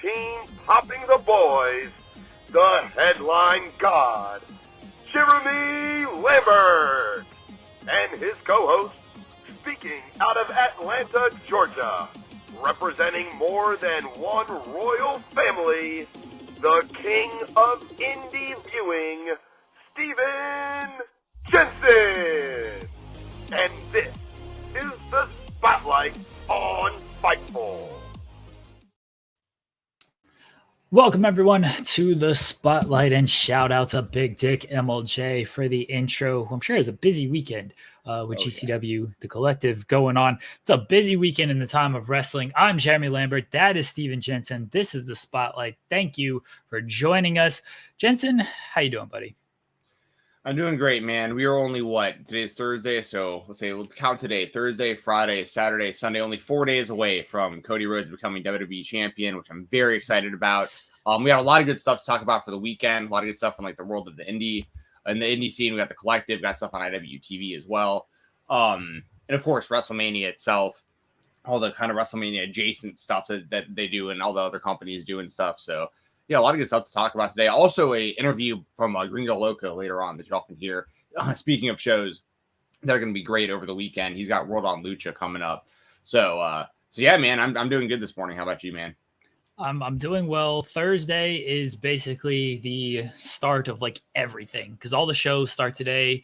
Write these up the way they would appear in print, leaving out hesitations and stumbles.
Team Popping the Boys, the headline god, Jeremy Lambert, and his co-host, speaking out of Atlanta, Georgia, representing more than one royal family, the king of indie viewing, Stephen Jensen. And this is the Spotlight on Fightful. Welcome everyone to the Spotlight, and shout out to Big Dick MLJ for the intro. I'm sure it's a busy weekend with GCW, the collective going on. It's a busy weekend in the time of wrestling. I'm Jeremy Lambert. That is Stephen Jensen. This is the Spotlight. Thank you for joining us. Jensen, how you doing, buddy? I'm doing great, man. We are only today's Thursday, so let's count today. Thursday, Friday, Saturday, Sunday, only 4 days away from Cody Rhodes becoming WWE champion, which I'm very excited about. We got a lot of good stuff to talk about for the weekend. A lot of good stuff in like the world of the indie scene. We got the collective, got stuff on IWTV as well. And of course, WrestleMania itself, all the kind of WrestleMania adjacent stuff that they do and all the other companies doing stuff. So yeah, a lot of good stuff to talk about today. Also, a interview from Gringo Loco later on that y'all can hear. Speaking of shows that are going to be great over the weekend, he's got World on Lucha coming up. So yeah, man, I'm doing good this morning. How about you, man? I'm doing well. Thursday is basically the start of like everything because all the shows start today.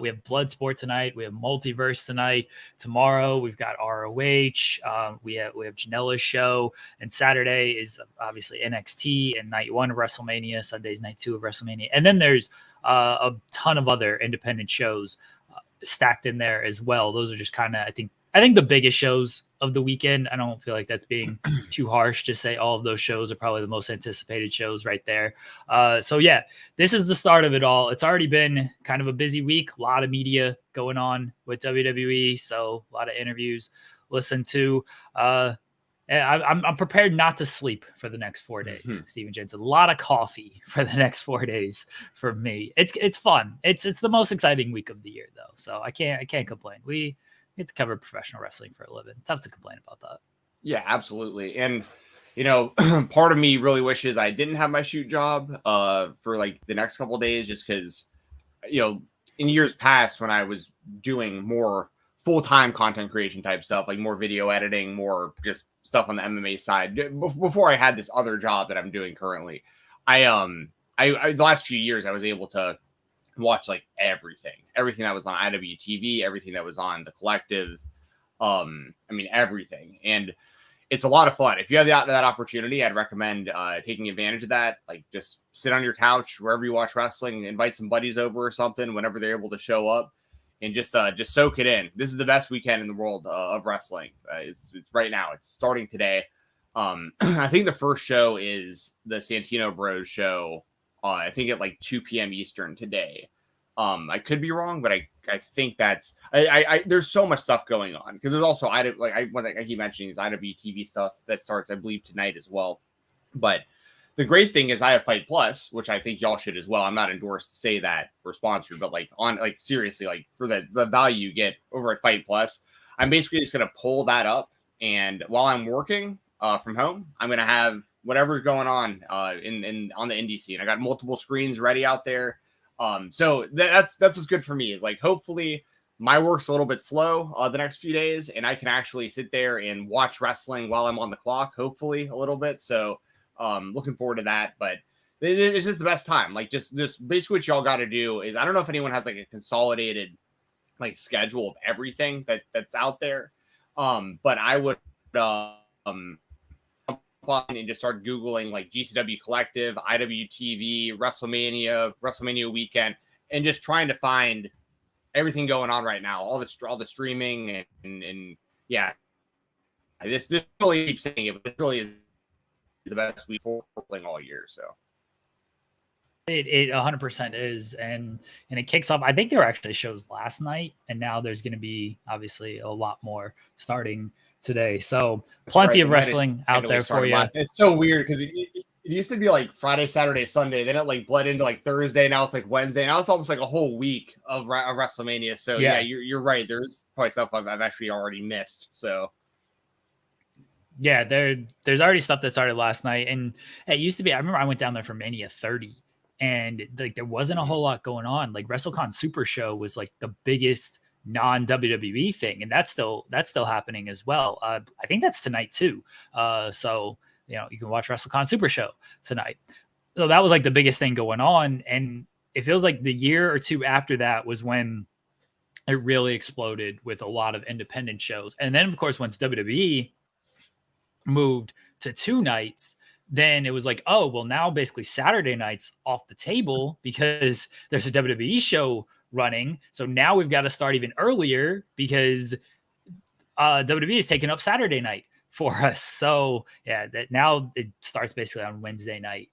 We have Bloodsport tonight. We have Multiverse tonight. Tomorrow we've got ROH. We have Janela's show, and Saturday is obviously NXT and night 1 of WrestleMania. Sunday's night 2 of WrestleMania, and then there's a ton of other independent shows stacked in there as well. Those are just kind of I think the biggest shows of the weekend. I don't feel like that's being too harsh to say all of those shows are probably the most anticipated shows right there. So yeah, this is the start of it all. It's already been kind of a busy week, a lot of media going on with WWE. So a lot of interviews listen to. I'm prepared not to sleep for the next 4 days. Stephen Jensen, a lot of coffee for the next 4 days for me. It's fun. It's the most exciting week of the year though. So I can't complain. We get to cover professional wrestling for a living. Tough to complain about that. Yeah, absolutely. And, part of me really wishes I didn't have my shoot job for like the next couple of days, just because, in years past when I was doing more full-time content creation type stuff, like more video editing, more just stuff on the MMA side, before I had this other job that I'm doing currently, I the last few years I was able to watch like everything that was on IWTV, everything that was on the collective. Everything. And it's a lot of fun. If you have that opportunity, I'd recommend taking advantage of that. Like just sit on your couch, wherever you watch wrestling, invite some buddies over or something whenever they're able to show up, and just soak it in. This is the best weekend in the world of wrestling. It's right now. It's starting today. I think the first show is the Santino Bros show. I think at like 2 p.m. Eastern today. I could be wrong, but I think that's there's so much stuff going on because there's also I keep mentioning is IWTV stuff that starts I believe tonight as well. But the great thing is I have Fight Plus, which I think y'all should as well. I'm not endorsed to say that we're sponsored, but seriously, for the value you get over at Fight Plus, I'm basically just gonna pull that up, and while I'm working from home, I'm gonna have whatever's going on in on the indie scene. I got multiple screens ready out there. So that's what's good for me is like, hopefully my work's a little bit slow the next few days, and I can actually sit there and watch wrestling while I'm on the clock, hopefully a little bit. So, looking forward to that, but it's just the best time. Like just this basically what y'all got to do is, I don't know if anyone has like a consolidated like schedule of everything that's out there. But I would, and just start Googling like GCW Collective, IWTV, WrestleMania weekend, and just trying to find everything going on right now, all the streaming and yeah, this really keeps saying it, but this really is the best week for wrestling all year. So it 100% is, and it kicks off. I think there were actually shows last night, and now there's going to be obviously a lot more starting today. So plenty of wrestling out there for you. It's so weird because it used to be like Friday, Saturday, Sunday. Then it like bled into like Thursday. Now it's like Wednesday. Now it's almost like a whole week of WrestleMania. So yeah, you're right. There's probably stuff I've actually already missed. So Yeah, there's already stuff that started last night, and it used to be. I remember I went down there for Mania 30, and like there wasn't a whole lot going on. Like WrestleCon Super Show was like the biggest non WWE thing, and that's still happening as well. I think that's tonight too. So you can watch WrestleCon Super Show tonight. So that was like the biggest thing going on, and it feels like the year or two after that was when it really exploded with a lot of independent shows, and then of course once WWE moved to 2 nights, then it was like, oh, well, now basically Saturday night's off the table because there's a WWE show running. So now we've got to start even earlier because WWE is taking up Saturday night for us. So yeah, that now it starts basically on Wednesday night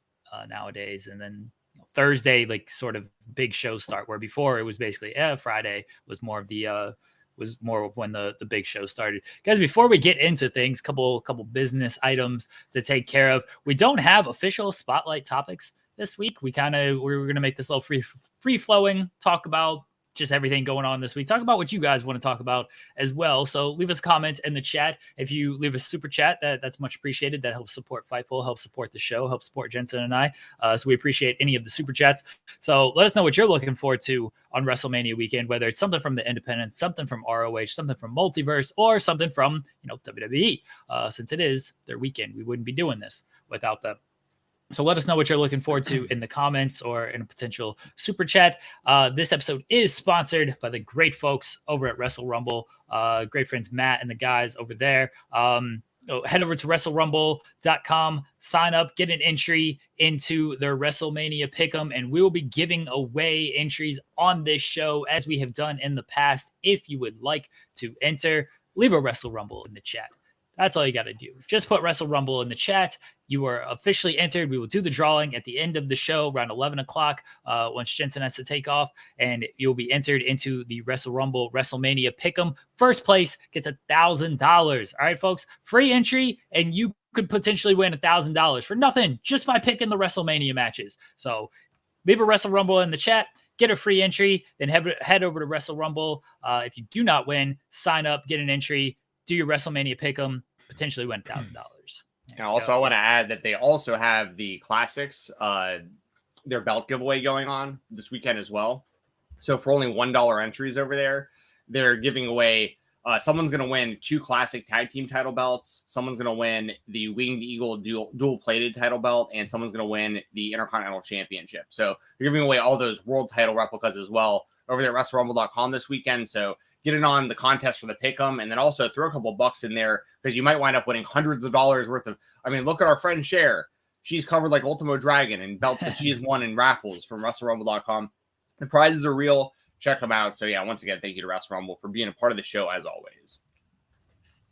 nowadays. And then Thursday, like sort of big shows start, where before it was basically Friday was more of the was more of when the big show started. Guys, before we get into things, couple business items to take care of. We don't have official spotlight topics this week. We're going to make this a little free flowing, talk about just everything going on this week. Talk about what you guys want to talk about as well. So leave us comments in the chat. If you leave a super chat, that's much appreciated. That helps support Fightful, helps support the show, helps support Jensen and I. So we appreciate any of the super chats. So let us know what you're looking forward to on WrestleMania weekend, whether it's something from the independents, something from ROH, something from Multiverse, or something from WWE. Since it is their weekend, we wouldn't be doing this without them. So let us know what you're looking forward to in the comments or in a potential super chat. This episode is sponsored by the great folks over at Wrestle Rumble. Great friends Matt and the guys over there. Head over to WrestleRumble.com, sign up, get an entry into their WrestleMania Pick'em, and we will be giving away entries on this show as we have done in the past. If you would like to enter, leave a Wrestle Rumble in the chat. That's all you got to do. Just put Wrestle Rumble in the chat. You are officially entered. We will do the drawing at the end of the show around 11 o'clock once Jensen has to take off, and you'll be entered into the Wrestle Rumble WrestleMania Pick'em. First place gets $1,000. All right, folks, free entry, and you could potentially win $1,000 for nothing just by picking the WrestleMania matches. So leave a Wrestle Rumble in the chat. Get a free entry, then head over to Wrestle Rumble. If you do not win, sign up, get an entry, do your WrestleMania Pick'em, potentially win $1,000. And also, I want to add that they also have the Classics, their belt giveaway going on this weekend as well. So for only $1 entries over there, they're giving away, someone's going to win 2 Classic Tag Team title belts. Someone's going to win the Winged Eagle dual-plated title belt, and someone's going to win the Intercontinental Championship. So they're giving away all those world title replicas as well over there at WrestleRumble.com this weekend. So get in on the contest for the Pick'em, and then also throw a couple bucks in there because you might wind up winning hundreds of dollars worth of. I mean, look at our friend Cher. She's covered like Ultimo Dragon and belts that she's won in raffles from WrestleRumble.com. The prizes are real. Check them out. So yeah, once again, thank you to Wrestle Rumble for being a part of the show as always.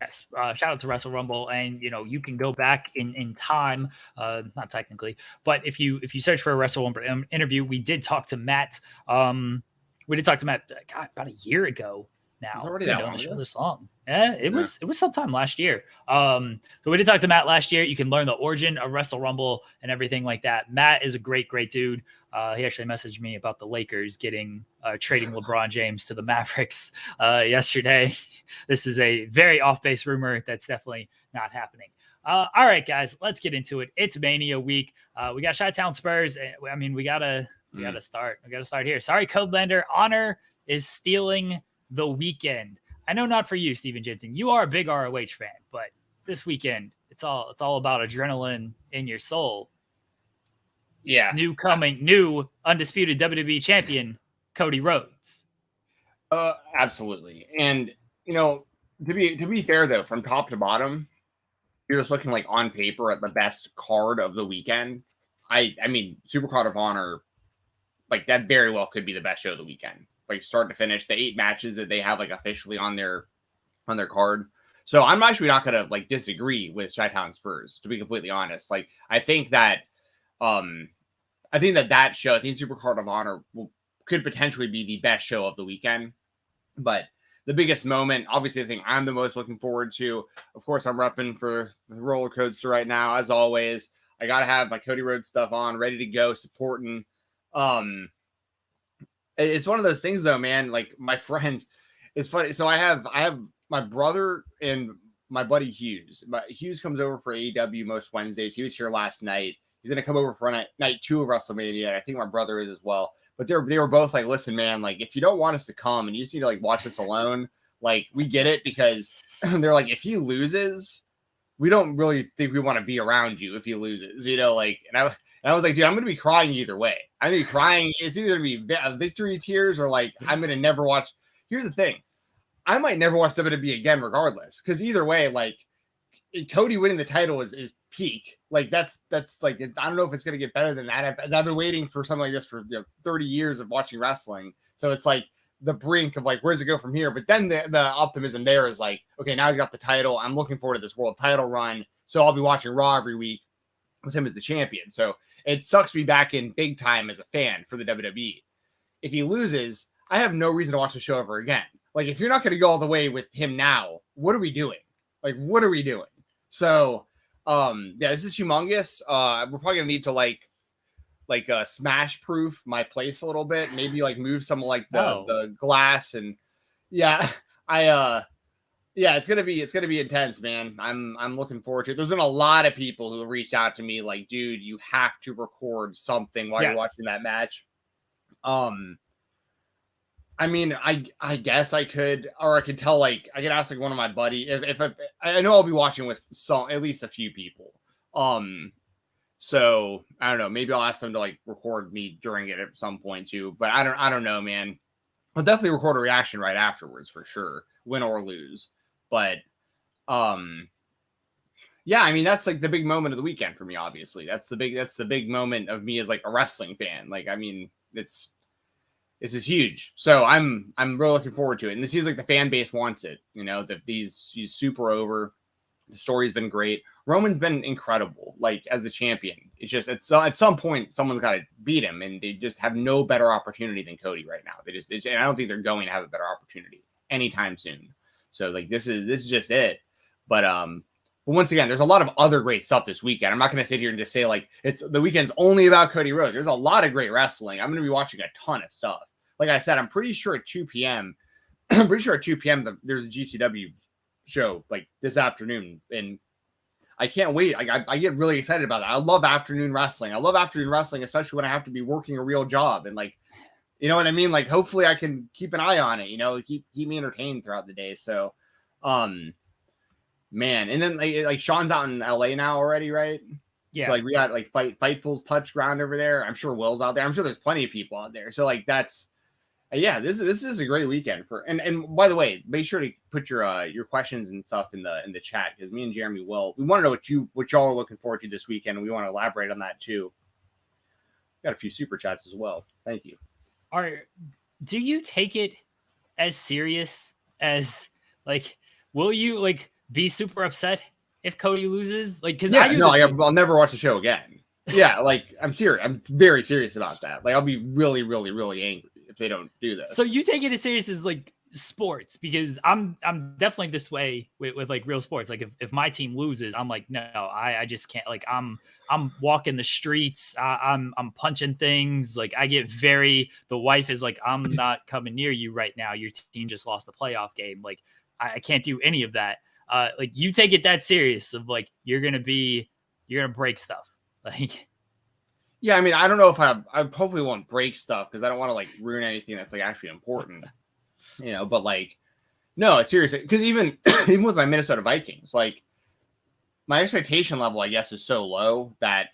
Yes, shout out to Wrestle Rumble, and you can go back in time, not technically, but if you search for a Wrestle Rumble interview, we did talk to Matt. We did talk to Matt about a year ago. Now already been doing the show this long. Yeah, it was sometime last year. So we did talk to Matt last year. You can learn the origin of Wrestle Rumble and everything like that. Matt is a great dude. He actually messaged me about the Lakers getting trading LeBron James to the Mavericks yesterday. This is a very off-base rumor that's definitely not happening. All right, guys, let's get into it. It's Mania week. We got Chi-Town Spurs. I mean, we gotta start. We gotta start here. Sorry, Codelander. Honor is stealing the weekend. I know not for you, Stephen Jensen. You are a big ROH fan, but this weekend it's all about adrenaline in your soul. Yeah. New undisputed WWE champion, Cody Rhodes. Absolutely. And to be fair though, from top to bottom, you're just looking like on paper at the best card of the weekend. I mean, Super Card of Honor, like that very well could be the best show of the weekend. Like start to finish, the 8 matches that they have like officially on their card. So I'm actually not gonna like disagree with Chi-Town Spurs, to be completely honest. Like I think that show, I think Super Card of Honor could potentially be the best show of the weekend. But the biggest moment, obviously, the thing I'm the most looking forward to, of course, I'm repping for the roller coaster right now, as always. I gotta have my Cody Rhodes stuff on, ready to go, supporting. It's one of those things though, man. Like my friend, it's funny. So I have my brother and my buddy Hughes. But Hughes comes over for AEW most Wednesdays. He was here last night. He's going to come over for night 2 of WrestleMania. And I think my brother is as well. But they were both like, listen, man, like, if you don't want us to come and you just need to like watch this alone, like, we get it, because they're like, if he loses, we don't really think we want to be around you if he loses, you know, like, and I was like, dude, I'm going to be crying either way. I'm going to be crying. It's either going to be victory tears or like, I'm going to never watch. Here's the thing. I might never watch WWE again regardless, because either way, like, Cody winning the title is peak. Like, that's like, I don't know if it's going to get better than that. I've been waiting for something like this for 30 years of watching wrestling. So it's like the brink of like, where's it go from here? But then the optimism there is like, okay, now he's got the title. I'm looking forward to this world title run. So I'll be watching Raw every week with him as the champion. So it sucks to be back in big time as a fan for the WWE. If he loses, I have no reason to watch the show ever again. Like, if you're not going to go all the way with him now, what are we doing? Like, what are we doing? So, yeah, this is humongous. We're probably gonna need to like smash proof my place a little bit. Maybe like move some like the glass, and yeah, it's gonna be intense, man. I'm looking forward to it. There's been a lot of people who have reached out to me like, dude, you have to record something while you're watching that match. I mean, I guess I could, or I could tell, like, I could ask like one of my buddy if I know I'll be watching with at least a few people. So I don't know, maybe I'll ask them to like record me during it at some point too. But I don't know, man. I'll definitely record a reaction right afterwards for sure, win or lose. But yeah, I mean, that's like the big moment of the weekend for me. Obviously, that's the big moment of me as like a wrestling fan. Like, I mean, this is huge. So I'm really looking forward to it. And it seems like the fan base wants it, you know, that he's super over. The story's been great. Roman's been incredible, like, as the champion. It's just, at some point, someone's got to beat him, and they just have no better opportunity than Cody right now. And I don't think they're going to have a better opportunity anytime soon. So like, this is just it. But once again, there's a lot of other great stuff this weekend. I'm not going to sit here and just say like the weekend's only about Cody Rhodes. There's a lot of great wrestling. I'm going to be watching a ton of stuff. Like I said, I'm pretty sure at 2 p.m. there's a GCW show like this afternoon, and I can't wait. I get really excited about that. I love afternoon wrestling. Especially when I have to be working a real job, and like, you know what I mean? Like, hopefully I can keep an eye on it, you know, keep me entertained throughout the day. So, man. And then like Sean's out in LA now already, right? Yeah. So like, we got like Fightful's touch ground over there. I'm sure Will's out there. I'm sure there's plenty of people out there. So like, that's, yeah, this is a great weekend for, and by the way, make sure to put your questions and stuff in the chat, because me and Jeremy we want to know what y'all are looking forward to this weekend, and we want to elaborate on that too. Got a few super chats as well. Thank you. Do you take it as serious as, like, will you like be super upset if Cody loses? Like, because I'll never watch the show again. Yeah, like, I'm serious. I'm very serious about that. Like, I'll be really, really, really angry if they don't do this. So you take it as serious as like sports, because I'm definitely this way with like real sports. Like, if my team loses, I'm like, no, I just can't. Like, I'm walking the streets, I'm punching things. Like, I get the wife is like, I'm not coming near you right now. Your team just lost the playoff game. Like, I can't do any of that. Like, you take it that serious of like, you're gonna break stuff. Like, yeah, I mean, I don't know if I hopefully won't break stuff, because I don't want to like ruin anything that's like actually important, you know. But like, no, it's serious, because even with my Minnesota Vikings, like, my expectation level, I guess, is so low that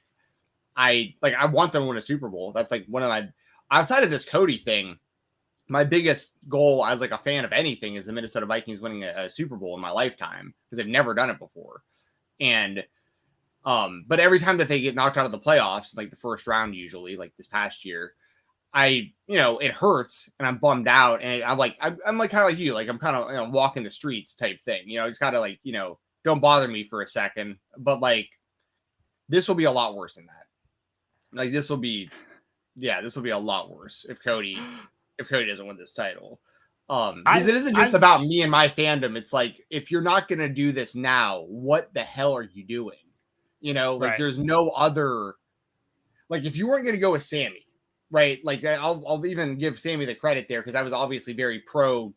I want them to win a Super Bowl. That's like one of my, outside of this Cody thing, my biggest goal as like a fan of anything is the Minnesota Vikings winning a Super Bowl in my lifetime, because they've never done it before. And but every time that they get knocked out of the playoffs, like the first round, usually, like this past year, it hurts and I'm bummed out, and I'm like kind of like you, like I'm kind of walking the streets type thing, it's kind of like, don't bother me for a second. But like, this will be a lot worse than that. Like, this will be a lot worse if Cody doesn't win this title. Because it isn't just about me and my fandom. It's like, if you're not gonna do this now, what the hell are you doing? Like, there's no other, like, if you weren't going to go with Sammy, right? Like, I'll even give Sammy the credit there, because I was obviously very pro,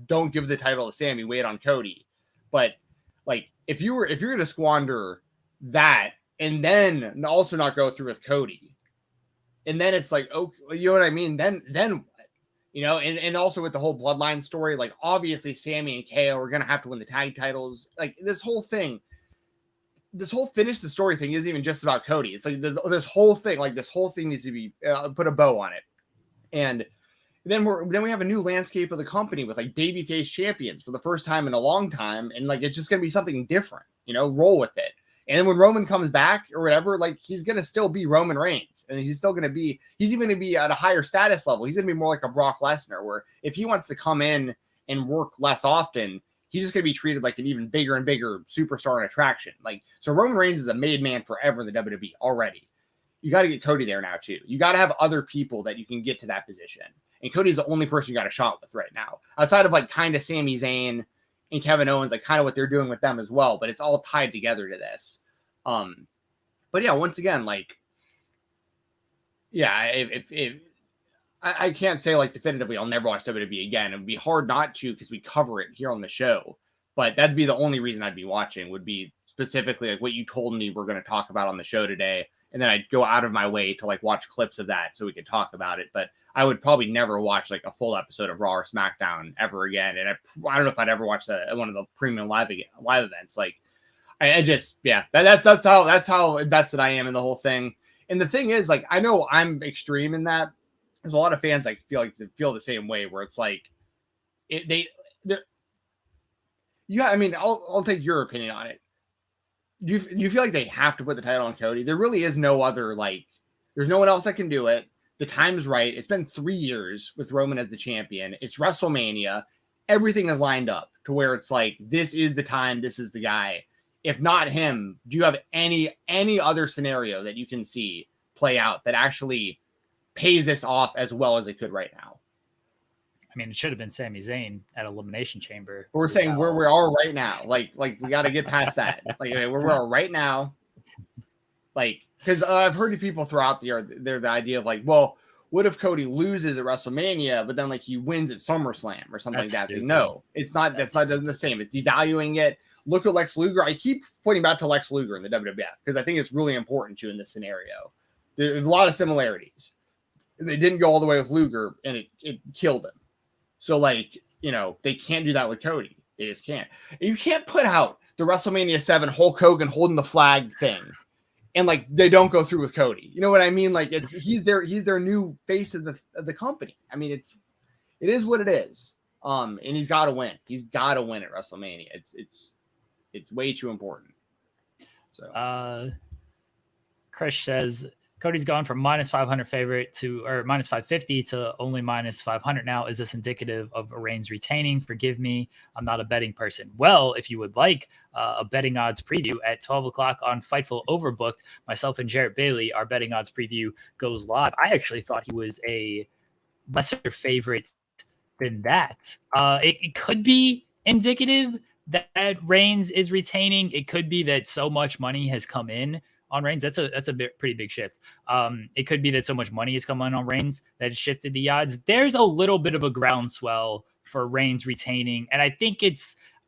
don't give the title to Sammy, wait on Cody. But Like if you're going to squander that and then also not go through with Cody, and then it's like, oh, you know what I mean? Then what? You know, and also with the whole bloodline story, like obviously Sammy and KO are going to have to win the tag titles. Like this whole finish the story thing isn't even just about Cody. It's like this whole thing needs to be put a bow on it. And then we have a new landscape of the company with like babyface champions for the first time in a long time. And like, it's just going to be something different, you know, roll with it. And then when Roman comes back or whatever, like he's going to still be Roman Reigns, and he's even going to be at a higher status level. He's going to be more like a Brock Lesnar, where if he wants to come in and work less often, he's just going to be treated like an even bigger and bigger superstar and attraction. Like, so Roman Reigns is a made man forever in the WWE already. You got to get Cody there now too. You got to have other people that you can get to that position. And Cody's the only person you got a shot with right now, outside of like kind of Sami Zayn and Kevin Owens, like kind of what they're doing with them as well, but it's all tied together to this. But yeah, once again, like, yeah, if I can't say like definitively I'll never watch WWE again. It would be hard not to because we cover it here on the show, but that'd be the only reason I'd be watching, would be specifically like what you told me we're going to talk about on the show today. And then I'd go out of my way to like watch clips of that so we could talk about it. But I would probably never watch like a full episode of Raw or SmackDown ever again. And I don't know if I'd ever watch one of the premium live events. Like I just, yeah, that's how invested I am in the whole thing. And the thing is, like, I know I'm extreme in that. There's a lot of fans I feel like they feel the same way, where it's like I mean, I'll take your opinion on it. Do you feel like they have to put the title on Cody? There really is no other, like, there's no one else that can do it. The time's right. It's been 3 years with Roman as the champion. It's WrestleMania. Everything is lined up to where it's like, this is the time. This is the guy. If not him, do you have any other scenario that you can see play out that actually pays this off as well as it could right now? I mean, it should have been Sami Zayn at Elimination Chamber. But we're saying where we are right now. Like we got to get past that. Like where we are right now. Like, because I've heard people throughout the idea of like, well, what if Cody loses at WrestleMania, but then like he wins at SummerSlam or something like that? So, no, it's not. That's not the same. It's devaluing it. Look at Lex Luger. I keep pointing back to Lex Luger in the WWF because I think it's really important to in this scenario. There's a lot of similarities. They didn't go all the way with Luger, and it killed him. So, like, you know, they can't do that with Cody. They just can't. You can't put out the WrestleMania 7 Hulk Hogan holding the flag thing, and like they don't go through with Cody. You know what I mean? Like, he's their new face of the company. I mean, it is what it is. And he's got to win. He's got to win at WrestleMania. It's way too important. So, Chris says Cody's gone from minus 500 favorite to, or minus 550 to only minus 500 now. Is this indicative of Reigns retaining? Forgive me, I'm not a betting person. Well, if you would like a betting odds preview at 12 o'clock on Fightful Overbooked, myself and Jarrett Bailey, our betting odds preview goes live. I actually thought he was a lesser favorite than that. It could be indicative that Reigns is retaining. It could be that so much money has come in on Reigns. That's a pretty big shift. It could be that so much money has come in on Reigns that has shifted the odds. There's a little bit of a groundswell for Reigns retaining, and I think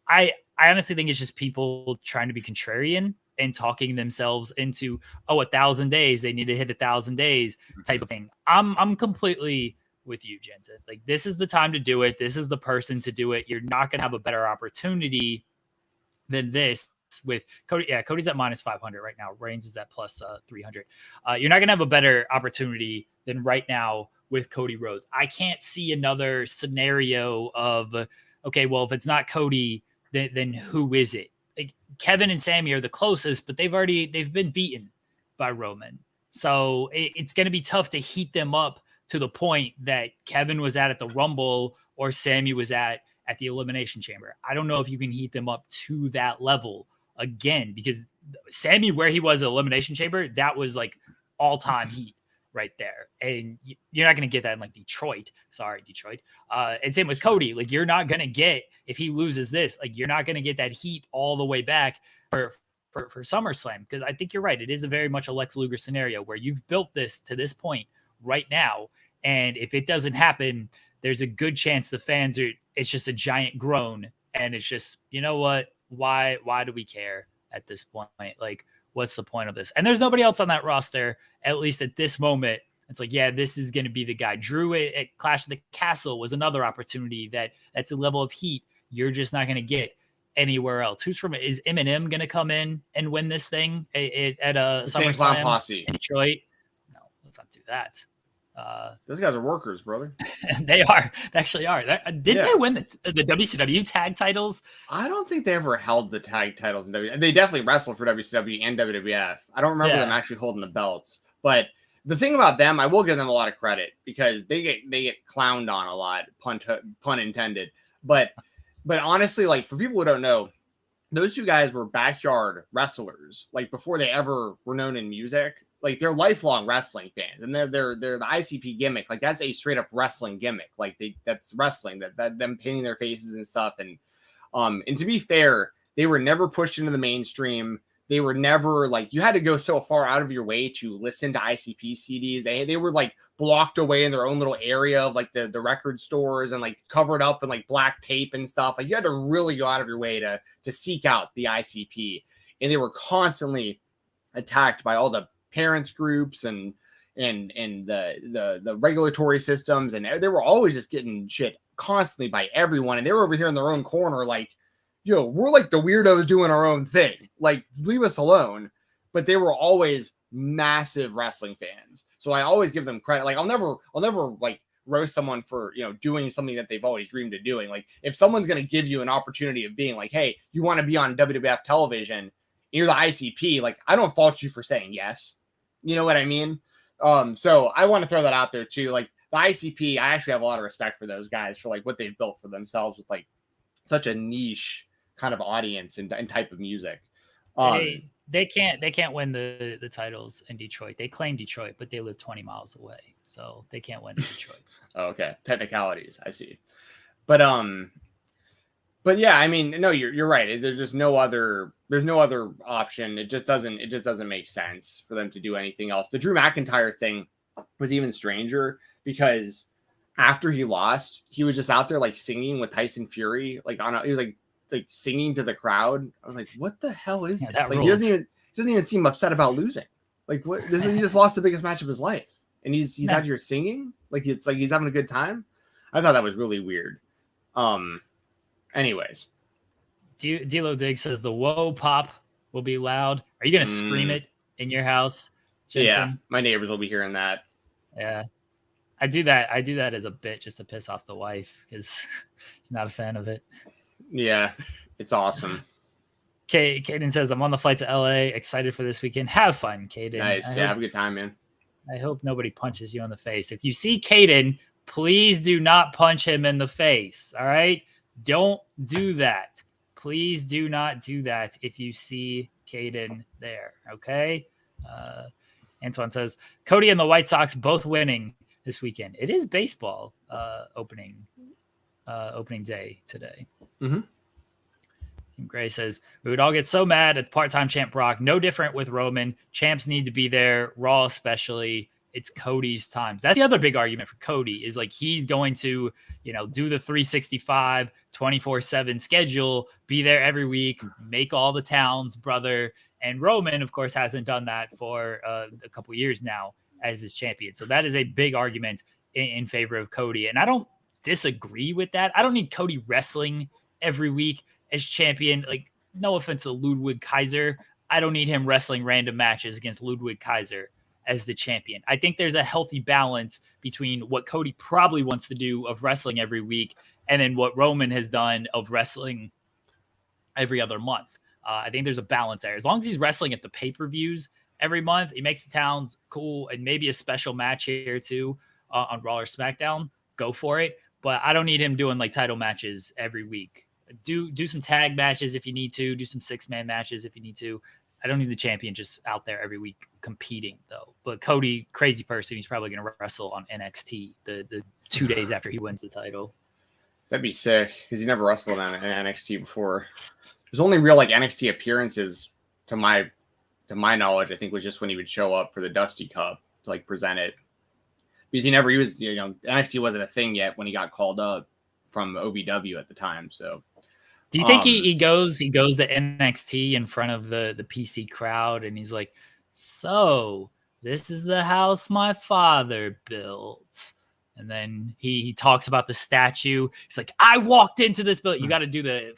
I honestly think it's just people trying to be contrarian and talking themselves into 1,000 days. They need to hit 1,000 days type of thing. I'm completely with you, Jensen. Like, this is the time to do it. This is the person to do it. You're not going to have a better opportunity than this with Cody. Yeah, Cody's at minus 500 right now. Reigns is at plus 300. You're not going to have a better opportunity than right now with Cody Rhodes. I can't see another scenario of, okay, well, if it's not Cody, then who is it? Like, Kevin and Sammy are the closest, but they've been beaten by Roman. So it's going to be tough to heat them up to the point that Kevin was at the Rumble or Sammy was at the Elimination Chamber. I don't know if you can heat them up to that level again, because Sammy, where he was at Elimination Chamber, that was like all-time heat right there. And you're not going to get that in like Detroit. Sorry, Detroit. And same with Cody. Like, you're not going to get, if he loses this, like, you're not going to get that heat all the way back for SummerSlam. Because I think you're right. It is a very much a Lex Luger scenario where you've built this to this point right now. And if it doesn't happen, there's a good chance the fans it's just a giant groan. And it's just, you know what? why do we care at this point? Like, what's the point of this? And there's nobody else on that roster, at least at this moment. It's like, yeah, this is going to be the guy. Drew at Clash of the Castle was another opportunity that's a level of heat you're just not going to get anywhere else. Is Eminem going to come in and win this thing at a SummerSlam Posse in Detroit? No, let's not do that. Those guys are workers, brother. They are. They actually are. Didn't they win the WCW tag titles? I don't think they ever held the tag titles in WWF. They definitely wrestled for WCW and WWF. I don't remember them actually holding the belts. But the thing about them, I will give them a lot of credit because they get clowned on a lot, pun intended. But honestly, like for people who don't know, those two guys were backyard wrestlers. Like before they ever were known in music. Like they're lifelong wrestling fans, and they're the ICP gimmick. Like that's a straight up wrestling gimmick. Like that's wrestling. That them painting their faces and stuff. And to be fair, they were never pushed into the mainstream. They were never like you had to go so far out of your way to listen to ICP CDs. They were like blocked away in their own little area of like the record stores and like covered up in like black tape and stuff. Like you had to really go out of your way to seek out the ICP, and they were constantly attacked by all the parents groups and the regulatory systems, and they were always just getting shit constantly by everyone, and they were over here in their own corner like, yo, we're like the weirdos doing our own thing, like leave us alone. But they were always massive wrestling fans, so I always give them credit. Like I'll never like roast someone for doing something that they've always dreamed of doing. Like if someone's going to give you an opportunity of being like, hey, you want to be on WWF television and you're the ICP, like I don't fault you for saying yes. You know what I mean? So I want to throw that out there too. Like the ICP, I actually have a lot of respect for those guys for like what they've built for themselves with like such a niche kind of audience and type of music. They can't win the titles in Detroit. They claim Detroit, but they live 20 miles away, so they can't win in Detroit. Oh, okay, technicalities, I see. But yeah, I mean, no, you're right. There's just no other option. It just doesn't make sense for them to do anything else. The Drew McIntyre thing was even stranger because after he lost, he was just out there like singing with Tyson Fury, he was like singing to the crowd. I was like, what the hell is this? Like, he doesn't even seem upset about losing. Like what? He just lost the biggest match of his life, and he's out here singing like it's like he's having a good time. I thought that was really weird. Anyways, D'Lo Diggs says the whoa pop will be loud. Are you gonna scream it in your house, Jensen? Yeah, my neighbors will be hearing that. Yeah, I do that as a bit just to piss off the wife because she's not a fan of it. Yeah, it's awesome. Caden says I'm on the flight to LA, excited for this weekend. Have fun, Caden. Nice. Have a good time, man. I hope nobody punches you in the face. If you see Caden, please do not punch him in the face. All right. Don't do that. Please do not do that if you see Caden there. Okay. Antoine says Cody and the White Sox both winning this weekend. It is baseball opening day today. Mm-hmm. And Gray says we would all get so mad at part-time champ Brock. No different with Roman. Champs need to be there. Raw especially. It's Cody's time. That's the other big argument for Cody is like he's going to, do the 365, 24/7 schedule, be there every week, make all the towns, brother. And Roman, of course, hasn't done that for a couple years now as his champion. So that is a big argument in favor of Cody. And I don't disagree with that. I don't need Cody wrestling every week as champion. Like, no offense to Ludwig Kaiser. I don't need him wrestling random matches against Ludwig Kaiser as the champion. I think there's a healthy balance between what Cody probably wants to do of wrestling every week and then what Roman has done of wrestling every other month. I think there's a balance there. As long as he's wrestling at the pay-per-views every month, he makes the towns cool and maybe a special match here too on Raw or SmackDown, go for it. But I don't need him doing like title matches every week. Do some tag matches if you need to. Do some 6-man matches if you need to. I don't need the champion just out there every week competing, though. But Cody, crazy person, he's probably going to wrestle on NXT the 2 days after he wins the title. That'd be sick because he never wrestled on NXT before. His only real like NXT appearances, to my knowledge, I think was just when he would show up for the Dusty Cup to like present it. Because he was NXT wasn't a thing yet when he got called up from OVW at the time. So Do you think he goes to NXT in front of the PC crowd and he's like, so this is the house my father built? And then he talks about the statue. He's like, I walked into this building. You got to do the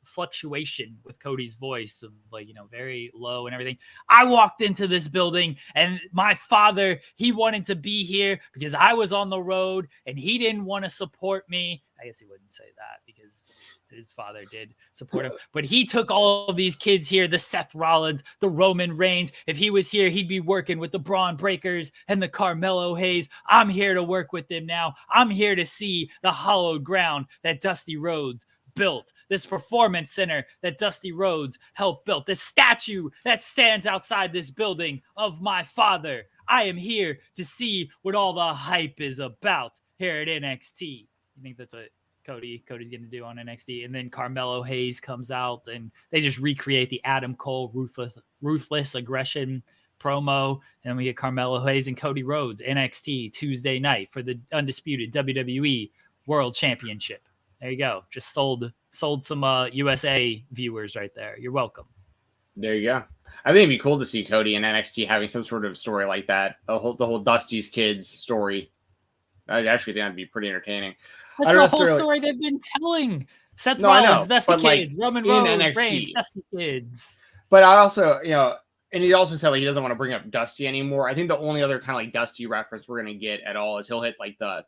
fluctuation with Cody's voice of like, very low and everything. I walked into this building and my father, he wanted to be here because I was on the road and he didn't want to support me. I guess he wouldn't say that because his father did support him, but he took all of these kids here, the Seth Rollins, the Roman Reigns. If he was here, he'd be working with the Braun Breakers and the Carmelo Hayes. I'm here to work with them now. I'm here to see the hallowed ground that Dusty Rhodes built, this performance center that Dusty Rhodes helped build, this statue that stands outside this building of my father. I am here to see what all the hype is about here at NXT. You think that's what Cody's going to do on NXT? And then Carmelo Hayes comes out and they just recreate the Adam Cole ruthless aggression promo. And we get Carmelo Hayes and Cody Rhodes NXT Tuesday night for the undisputed WWE World Championship. There you go. Just sold some USA viewers right there. You're welcome. There you go. I think it'd be cool to see Cody and NXT having some sort of story like that. The whole Dusty's Kids story. I actually think that'd be pretty entertaining. That's the whole story they've been telling. Seth Rollins, Dusty Kids, Roman Reigns, Dusty Kids. But I also, and he also said like he doesn't want to bring up Dusty anymore. I think the only other kind of like Dusty reference we're gonna get at all is he'll hit like the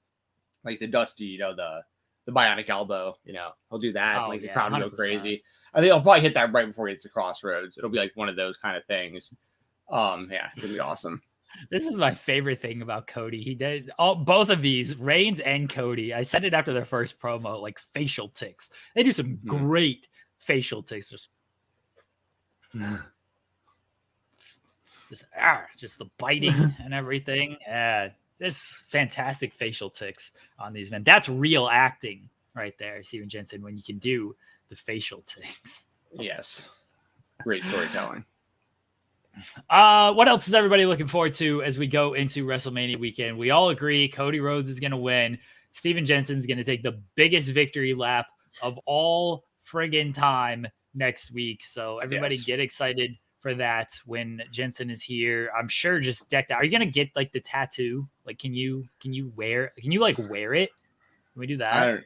Dusty, the bionic elbow. He'll do that. The crowd will go crazy. I think he'll probably hit that right before he hits the crossroads. It'll be like one of those kind of things. It's gonna be awesome. This is my favorite thing about Cody. He did both of these, Reigns and Cody. I said it after their first promo, like facial tics. They do some great facial tics. Just the biting and everything. Just fantastic facial tics on these men. That's real acting right there, Stephen Jensen, when you can do the facial tics. Yes. Great storytelling. What else is everybody looking forward to as we go into WrestleMania weekend? We all agree Cody Rhodes is going to win. Stephen Jensen's going to take the biggest victory lap of all friggin' time next week. So everybody get excited for that when Jensen is here. I'm sure just decked out. Are you going to get like the tattoo? Like, can you wear it? Can we do that?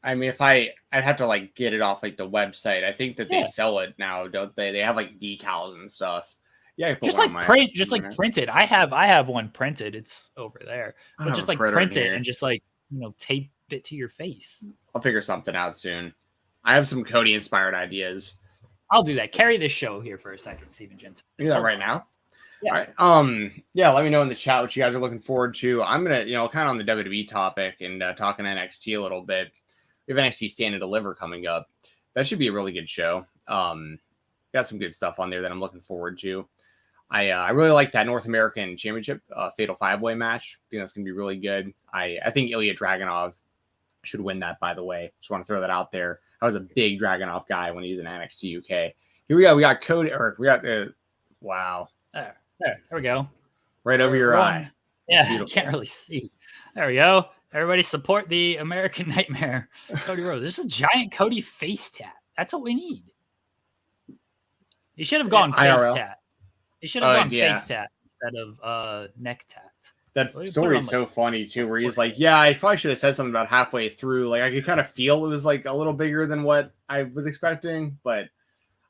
I mean, I'd have to like get it off like the website. I think that they sell it now, don't they? They have like decals and stuff. Yeah, just like print it. I have one printed. It's over there. But just like print it and just like tape it to your face. I'll figure something out soon. I have some Cody inspired ideas. I'll do that. Carry this show here for a second, Stephen Jensen. Do that right now. Yeah. All right. Let me know in the chat what you guys are looking forward to. I'm gonna, kind of on the WWE topic and talking NXT a little bit. We have NXT Stand and Deliver coming up. That should be a really good show. Got some good stuff on there that I'm looking forward to. I really like that North American Championship Fatal 5-Way match. I think that's gonna be really good. I think Ilya Dragunov should win that, by the way. Just want to throw that out there. I was a big Dragunov guy when he was in NXT UK. Here we go. We got Cody, wow. There we go. Right over your eye. Yeah, beautiful. You can't really see. There we go. Everybody support the American Nightmare, Cody Rhodes. This is a giant Cody face tat. That's what we need. You should have gone face tat. You should have gone face tat instead of neck tat. That story is so funny too, where he's like, I probably should have said something about halfway through. Like I could kind of feel it was like a little bigger than what I was expecting, but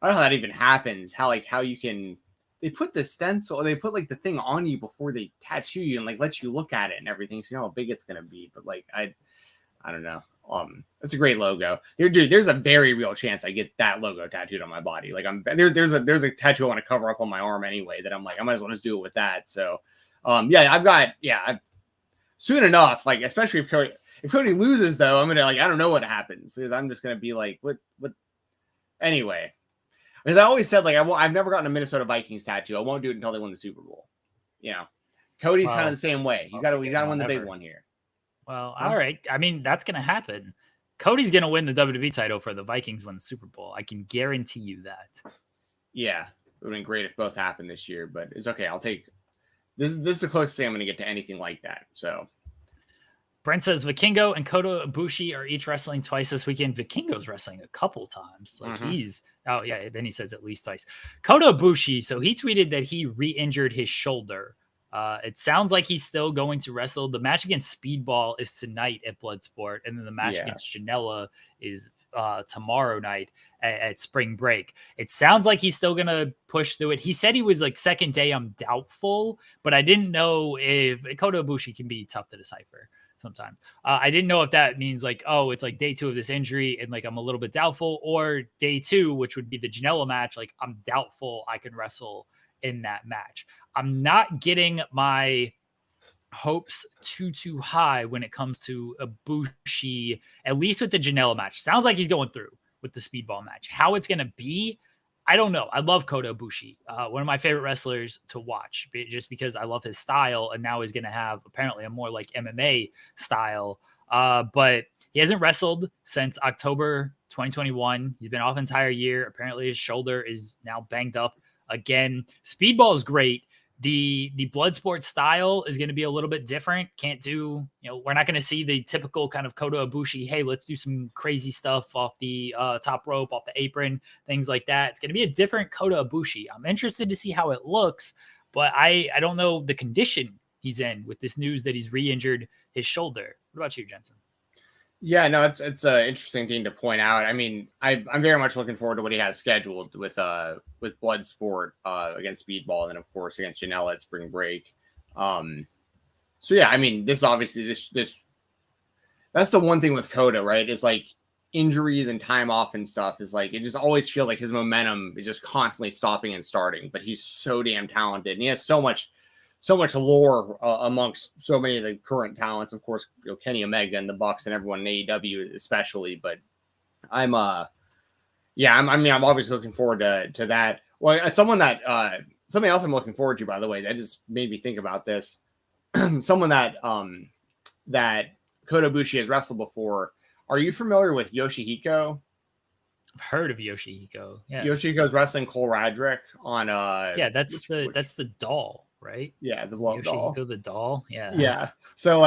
I don't know how that even happens. How you can, they put the stencil, they put like the thing on you before they tattoo you and like let you look at it and everything. So you know how big it's going to be, but like, I don't know. It's a great logo. There's a very real chance I get that logo tattooed on my body. Like there's a tattoo I want to cover up on my arm anyway that I'm like, I might as well just do it with that. So soon enough, like, especially if Cody loses though, I'm going to like, I don't know what happens because I'm just going to be like, what anyway, because I always said, like, I've never gotten a Minnesota Vikings tattoo. I won't do it until they win the Super Bowl. Cody's kind of the same way. He's got to win the big one here. Well, all right. I mean, that's going to happen. Cody's going to win the WWE title for the Vikings win the Super Bowl. I can guarantee you that. Yeah. It would have been great if both happened this year, but it's okay. I'll take this is the closest thing I'm going to get to anything like that. So Brent says Vikingo and Kota Ibushi are each wrestling twice this weekend. Vikingo's wrestling a couple times. Like then he says at least twice. Kota Ibushi, so he tweeted that he re-injured his shoulder. It sounds like he's still going to wrestle. The match against Speedball is tonight at Bloodsport, and then the match against Janela is tomorrow night at Spring Break. It sounds like he's still gonna push through it. He said he was like second day. I'm doubtful, but I didn't know if Kota Ibushi can be tough to decipher sometimes. I didn't know if that means like, oh, it's like day 2 of this injury and like I'm a little bit doubtful, or day 2, which would be the Janela match. Like I'm doubtful I can wrestle in that match. I'm not getting my hopes too high when it comes to Ibushi, at least with the Janela match. Sounds like he's going through with the Speedball match. How it's going to be, I don't know. I love Kota Ibushi, one of my favorite wrestlers to watch, just because I love his style, and now he's going to have apparently a more like MMA style. But he hasn't wrestled since October 2021. He's been off entire year. Apparently his shoulder is now banged up again. Speedball is great. The Bloodsport style is going to be a little bit different. Can't do, we're not going to see the typical kind of Kota Ibushi, hey, let's do some crazy stuff off the top rope, off the apron, things like that. It's going to be a different Kota Ibushi. I'm interested to see how it looks, but I don't know the condition he's in with this news that he's re-injured his shoulder. What about you, Jensen? Yeah, no, it's an interesting thing to point out. I mean, I'm very much looking forward to what he has scheduled with Bloodsport against Speedball, and then of course against Janela at Spring Break. So yeah, I mean, this obviously this that's the one thing with Kota, right? Is like injuries and time off and stuff is like, it just always feels like his momentum is just constantly stopping and starting. But he's so damn talented, and he has so much lore amongst so many of the current talents. Of course, Kenny Omega and the Bucks and everyone in AEW especially. But I'm obviously looking forward to that. Well, something else I'm looking forward to, by the way, that just made me think about this. Someone that Kota Ibushi has wrestled before. Are you familiar with Yoshihiko? I've heard of Yoshihiko. Yeah, Yoshihiko's wrestling Cole Radrick on that's the doll. Right? Yeah, the love doll. Yoshihiko the doll. Yeah. Yeah. So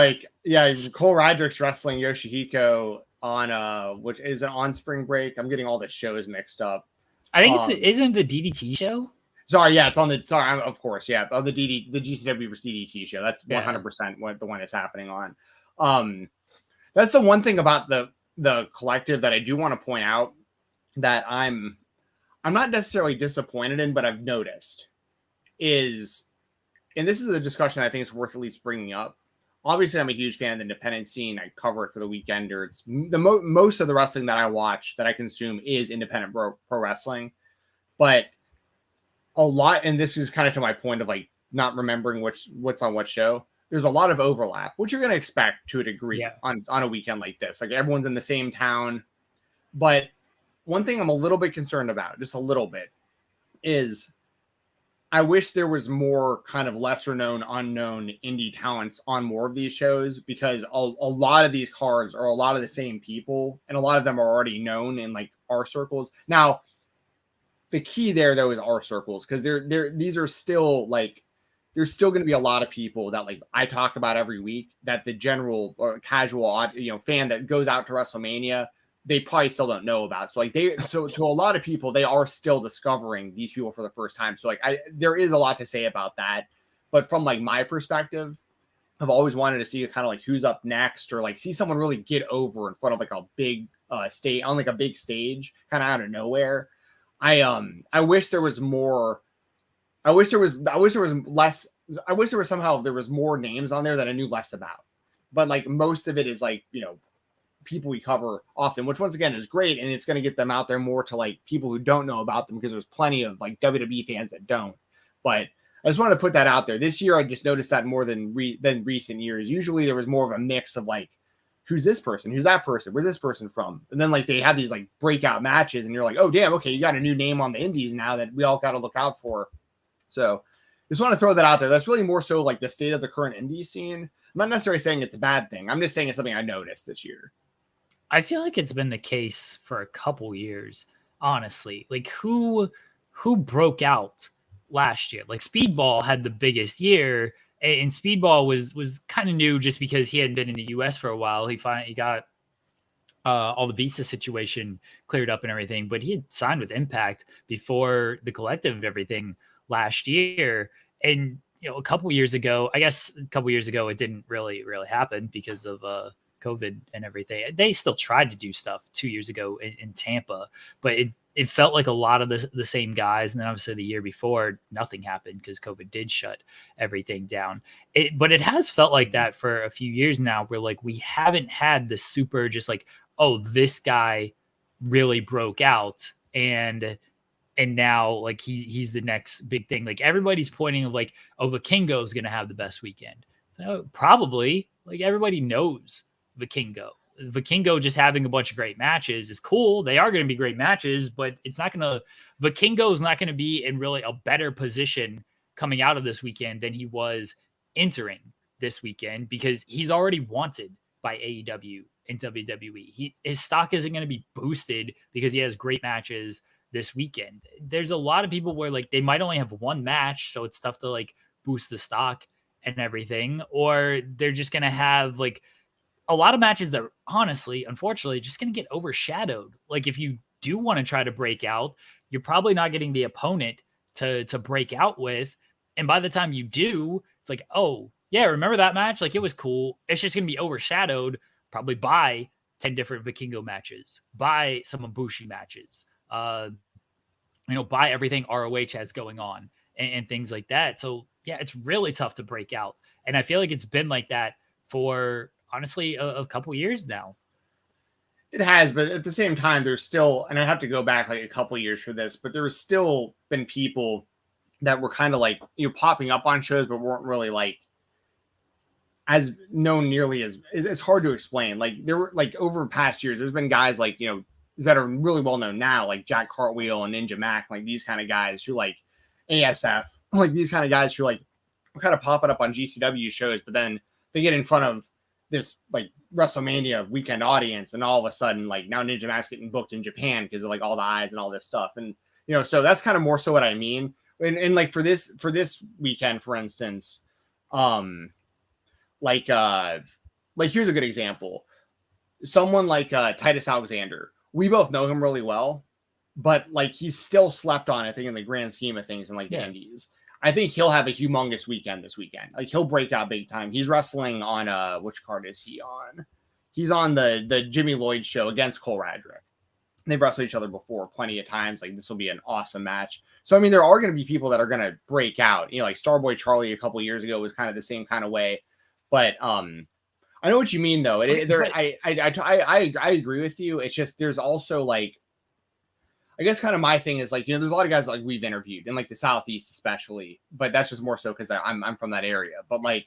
Cole Radrick's wrestling Yoshihiko on which is on Spring Break. I'm getting all the shows mixed up. I think isn't the DDT show? Sorry, yeah, it's on the of course, yeah, on the GCW versus DDT show. That's 100% what the one is happening on. That's the one thing about the collective that I do want to point out that I'm not necessarily disappointed in, but I've noticed is. And this is a discussion I think is worth at least bringing up. Obviously, I'm a huge fan of the independent scene. I cover it for the Weekender. It's most of the wrestling that I watch, that I consume, is independent pro wrestling. But a lot, and this is kind of to my point of like not remembering what's on what show. There's a lot of overlap, which you're going to expect to a degree on a weekend like this. Like everyone's in the same town. But one thing I'm a little bit concerned about, just a little bit, is I wish there was more kind of lesser known, unknown indie talents on more of these shows, because a lot of these cards are a lot of the same people, and a lot of them are already known in like our circles. Now, the key there though is our circles, because these are still like, there's still going to be a lot of people that like I talk about every week that the general or casual fan that goes out to WrestleMania, they probably still don't know about. So like to a lot of people, they are still discovering these people for the first time. So like there is a lot to say about that. But from like my perspective, I've always wanted to see kind of like who's up next, or like see someone really get over in front of like a big stage, on like a big stage, kind of out of nowhere. I wish there was more. I wish there was less. I wish there was more names on there that I knew less about. But like most of it is like, people we cover often, which once again is great, and it's going to get them out there more to like people who don't know about them, because there's plenty of like WWE fans that don't. But I just wanted to put that out there. This year, I just noticed that more than recent years. Usually, there was more of a mix of like, who's this person, who's that person, where's this person from, and then like they have these like breakout matches, and you're like, oh damn, okay, you got a new name on the indies now that we all got to look out for. So, just want to throw that out there. That's really more so like the state of the current indie scene. I'm not necessarily saying it's a bad thing. I'm just saying it's something I noticed this year. I feel like it's been the case for a couple years, honestly. Like who broke out last year? Like Speedball had the biggest year, And Speedball was kind of new just because he hadn't been in the US for a while. He got all the visa situation cleared up and everything, but he had signed with Impact before the collective of everything last year. And a couple years ago, it didn't really happen because of COVID and everything. They still tried to do stuff 2 years ago in Tampa, but it felt like a lot of the same guys. And then obviously the year before, nothing happened because COVID did shut everything down. But it has felt like that for a few years now, where like we haven't had the super just like, oh, this guy really broke out and now like he's the next big thing. Like everybody's pointing of like, oh, Vikingo is going to have the best weekend. So probably, like everybody knows Vikingo just having a bunch of great matches is cool. They are going to be great matches, but Vikingo is not going to be in really a better position coming out of this weekend than he was entering this weekend, because he's already wanted by AEW and WWE. His stock isn't going to be boosted because he has great matches this weekend. There's a lot of people where like they might only have one match, so it's tough to like boost the stock and everything, or they're just going to have like a lot of matches that honestly, unfortunately, just going to get overshadowed. Like if you do want to try to break out, you're probably not getting the opponent to break out with. And by the time you do, it's like, oh yeah, remember that match? Like it was cool. It's just going to be overshadowed probably by 10 different Vikingo matches, by some Ibushi matches, by everything ROH has going on and things like that. So yeah, it's really tough to break out. And I feel like it's been like that for honestly a couple years now. It has, but at the same time, there's still, and I have to go back like a couple years for this, but there was still been people that were kind of like, popping up on shows, but weren't really like as known nearly as, it's hard to explain. Like there were like over past years, there's been guys like, that are really well known now, like Jack Cartwheel and Ninja Mac, like these kind of guys who like ASF, like these kind of guys who like are kind of popping up on GCW shows, but then they get in front of this like WrestleMania weekend audience, and all of a sudden, like now Ninja Mac's getting booked in Japan because of like all the eyes and all this stuff. And, so that's kind of more so what I mean. And like for this weekend, for instance, like here's a good example. Someone like Titus Alexander, we both know him really well, but like he's still slept on, I think, in the grand scheme of things in like the Indies. I think he'll have a humongous weekend this weekend. Like he'll break out big time. He's wrestling on which card is he on? He's on the Jimmy Lloyd show against Cole Radrick. They've wrestled each other before plenty of times. Like this will be an awesome match. So I mean, there are going to be people that are going to break out. Like Starboy Charlie a couple years ago was kind of the same kind of way. But I know what you mean though. I agree with you. It's just there's also like, I guess kind of my thing is like, there's a lot of guys like we've interviewed in like the Southeast, especially, but that's just more so because I'm from that area. But like,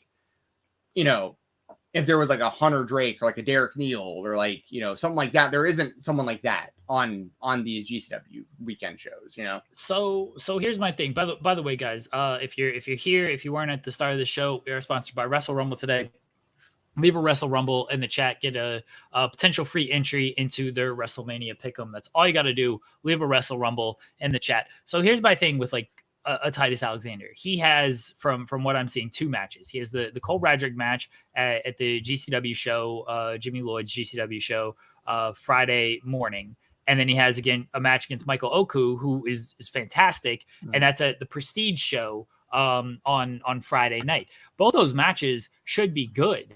if there was like a Hunter Drake or like a Derek Neal or like, something like that, there isn't someone like that on these GCW weekend shows, So here's my thing. By the way, guys, if you're here, if you weren't at the start of the show, we are sponsored by Wrestle Rumble today. Leave a Wrestle Rumble in the chat, get a potential free entry into their WrestleMania pick'em. That's all you got to do. Leave a Wrestle Rumble in the chat. So here's my thing with like a Titus Alexander. He has, from what I'm seeing, 2 matches. He has the Cole Radrick match at the GCW show, Jimmy Lloyd's GCW show, Friday morning. And then he has, again, a match against Michael Oku, who is fantastic. Mm-hmm. And that's at the Prestige show on Friday night. Both those matches should be good.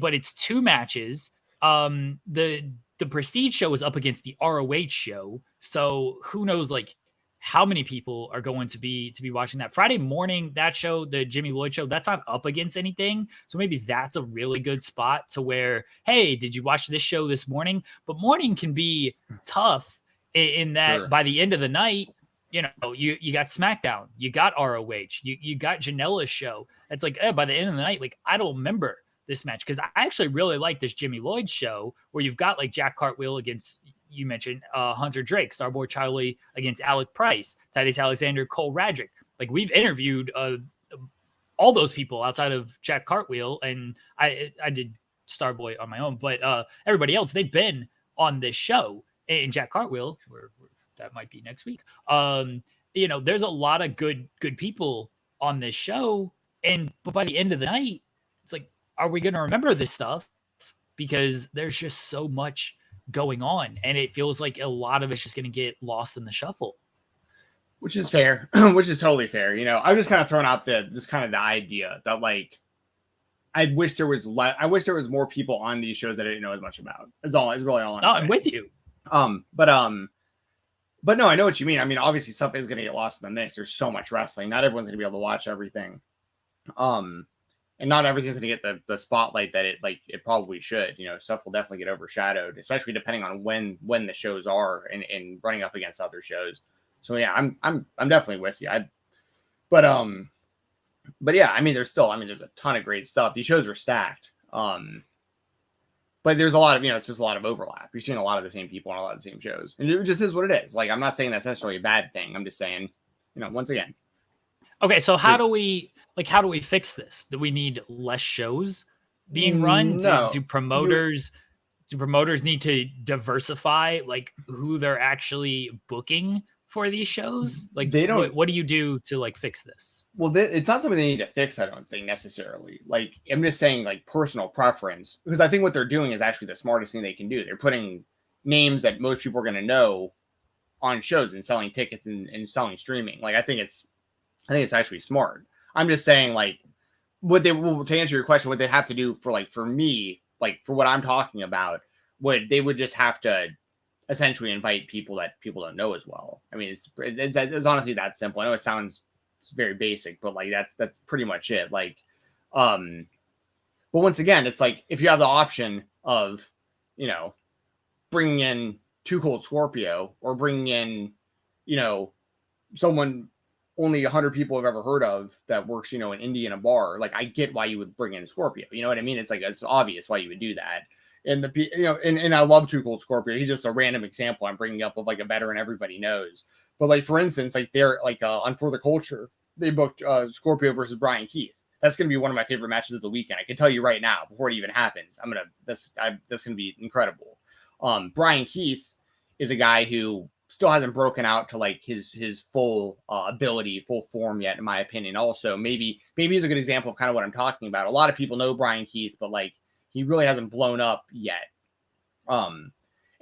But it's 2 matches. The Prestige show is up against the ROH show, so who knows like how many people are going to be watching that Friday morning. That show, the Jimmy Lloyd show, that's not up against anything, so maybe that's a really good spot to where, hey, did you watch this show this morning? But morning can be tough in that sure. By the end of the night, you got SmackDown, you got ROH, you got Janela's show. It's like by the end of the night, like I don't remember this match, because I actually really like this Jimmy Lloyd show where you've got like Jack Cartwheel against, you mentioned Hunter Drake, Starboy Charlie against Alec Price, Titus Alexander, Cole Radrick. Like we've interviewed all those people outside of Jack Cartwheel, and I did Starboy on my own, but everybody else, they've been on this show. And Jack Cartwheel, where that might be next week. There's a lot of good people on this show. But by the end of the night, it's like, are we going to remember this stuff? Because there's just so much going on, and it feels like a lot of it's just going to get lost in the shuffle. Which is fair, which is totally fair. You know, I'm just kind of throwing out the idea that like, I wish there was more people on these shows that I didn't know as much about. It's really all I'm saying. I'm with you. But no, I know what you mean. I mean, obviously stuff is going to get lost in the mix. There's so much wrestling. Not everyone's going to be able to watch everything. And not everything's going to get the spotlight that it probably should. You know, stuff will definitely get overshadowed, especially depending on when the shows are and running up against other shows. So yeah, I'm definitely with you. But yeah, I mean, there's a ton of great stuff. These shows are stacked. But there's a lot of, it's just a lot of overlap. You're seeing a lot of the same people on a lot of the same shows. And it just is what it is. Like, I'm not saying that's necessarily a bad thing. I'm just saying, once again. Okay, so how do we fix this? Do we need less shows being run? No. Do promoters need to diversify like who they're actually booking for these shows? Like, they don't. What do you do to like fix this? Well, it's not something they need to fix, I don't think, necessarily. Like, I'm just saying, like, personal preference, because I think what they're doing is actually the smartest thing they can do. They're putting names that most people are going to know on shows and selling tickets and selling streaming. Like, I think it's actually smart. I'm just saying, like, to answer your question, what they have to do for me, like, for what I'm talking about, they would just have to essentially invite people that people don't know as well. I mean, it's honestly that simple. I know it sounds very basic, but like that's pretty much it. Like, but once again, it's like if you have the option of, bringing in Too Cold Scorpio or bringing in, someone only 100 people have ever heard of that works, in indie in a bar. Like, I get why you would bring in Scorpio. You know what I mean? It's like, it's obvious why you would do that. And and I love Too Cold Scorpio. He's just a random example I'm bringing up of like a veteran everybody knows. But like, for instance, like they're like on For the Culture, they booked Scorpio versus Brian Keith. That's going to be one of my favorite matches of the weekend. I can tell you right now before it even happens. That's going to be incredible. Brian Keith is a guy who still hasn't broken out to like his full ability, full form yet, in my opinion. Also, maybe he's a good example of kind of what I'm talking about. A lot of people know Brian Keith, but like, he really hasn't blown up yet. And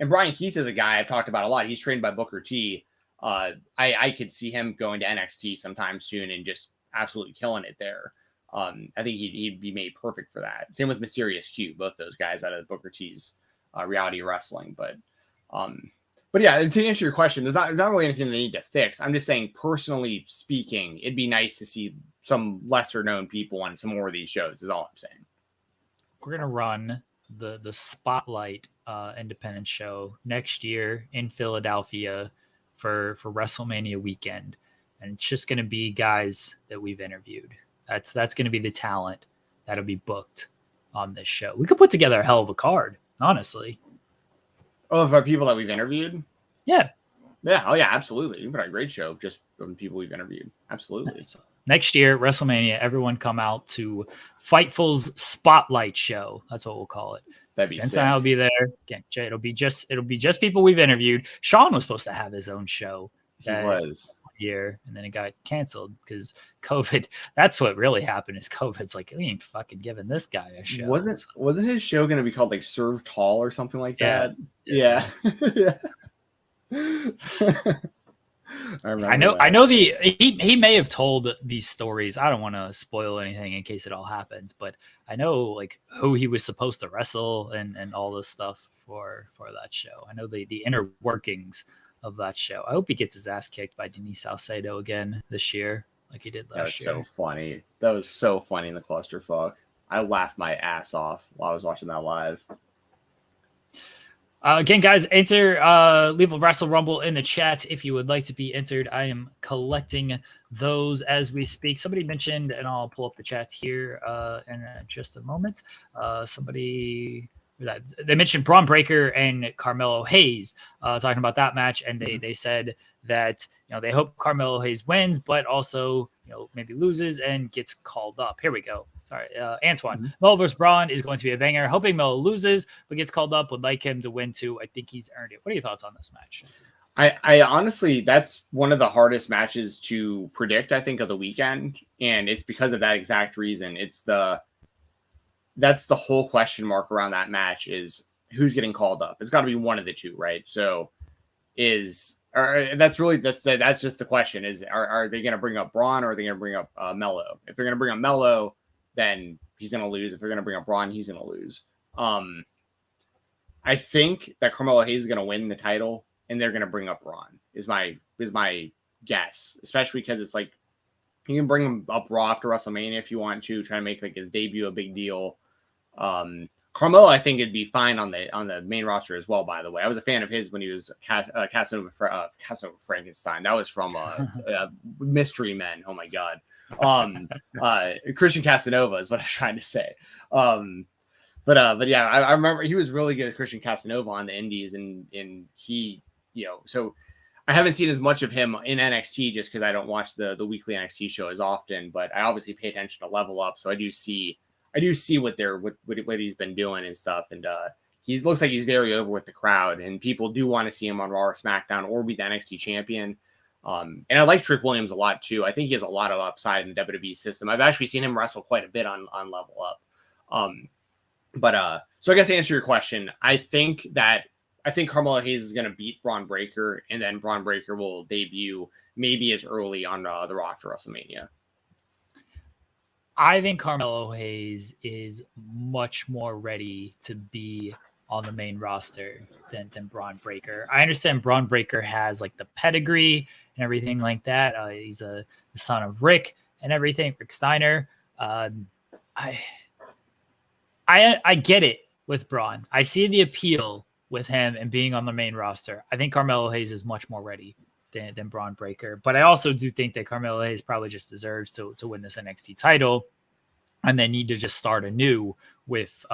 Brian Keith is a guy I've talked about a lot. He's trained by Booker T. I could see him going to NXT sometime soon and just absolutely killing it there. I think he'd be made perfect for that. Same with Mysterious Q, both those guys out of Booker T's Reality Wrestling. But yeah, to answer your question, there's not really anything they need to fix. I'm just saying, personally speaking, it'd be nice to see some lesser known people on some more of these shows, is all I'm saying. We're going to run the Spotlight independent show next year in Philadelphia for WrestleMania weekend. And it's just going to be guys that we've interviewed. That's going to be the talent that'll be booked on this show. We could put together a hell of a card, honestly. Oh, of our people that we've interviewed? Yeah. Yeah. Oh, yeah, absolutely. We've got a great show just from people we've interviewed. Absolutely. So, next year, WrestleMania, everyone come out to Fightful's Spotlight Show. That's what we'll call it. That'd be Jensen will be there. Again, it'll be just people we've interviewed. Sean was supposed to have his own show. He was. Year, and then it got canceled because COVID. That's what really happened. Is COVID's like, we ain't fucking giving this guy a show. Wasn't his show going to be called like Serve Tall or something like that? Yeah. Yeah. I know he may have told these stories. I don't want to spoil anything in case it all happens, but I know like who he was supposed to wrestle and all this stuff for that show. I know the inner workings of that show. I hope he gets his ass kicked by Denise Salcedo again this year, like he did last year. That was so funny. That was so funny in the clusterfuck. I laughed my ass off while I was watching that live. Again, guys, enter leave a Wrestle Rumble in the chat if you would like to be entered. I am collecting those as we speak. Somebody mentioned, and I'll pull up the chat here in just a moment. They mentioned Braun Breaker and Carmelo Hayes talking about that match, and they said that they hope Carmelo Hayes wins, but also maybe loses and gets called up. Here we go. Sorry, Antoine. Melo versus Braun is going to be a banger. Hoping Melo loses, but gets called up. Would like him to win too. I think he's earned it. What are your thoughts on this match? I honestly, that's one of the hardest matches to predict, I think, of the weekend. And it's because of that exact reason. That's the whole question mark around that match is who's getting called up. It's got to be one of the two, right? So that's just the question is, are they going to bring up Braun or are they going to bring up Mello? If they're going to bring up Mello, then he's going to lose. If they're going to bring up Braun, he's going to lose. I think that Carmelo Hayes is going to win the title and they're going to bring up Braun is my guess, especially because it's like, you can bring him up Raw after WrestleMania if you want to try to make like his debut a big deal. Carmelo, I think it'd be fine on the main roster as well. By the way, I was a fan of his when he was Casanova Frankenstein. That was from Mystery Men. Oh my god, Christian Casanova is what I'm trying to say. But yeah, I remember he was really good at Christian Casanova on the Indies, and he, so I haven't seen as much of him in NXT just because I don't watch the weekly NXT show as often, but I obviously pay attention to Level Up, so I do see what he's been doing and stuff, and he looks like he's very over with the crowd, and people do want to see him on Raw or SmackDown or be the NXT champion. And I like Trick Williams a lot too. I think he has a lot of upside in the WWE system. I've actually seen him wrestle quite a bit on Level Up. So I guess to answer your question, I think Carmelo Hayes is going to beat Braun Breaker, and then Braun Breaker will debut maybe as early on the Raw after WrestleMania. I think Carmelo Hayes is much more ready to be on the main roster than Braun Breaker. I understand Braun Breaker has like the pedigree and everything like that. He's the son of Rick and everything, Rick Steiner. I get it with Braun. I see the appeal with him and being on the main roster. I think Carmelo Hayes is much more ready than Braun Breaker. But I also do think that Carmelo Hayes probably just deserves to win this NXT title and then need to just start anew with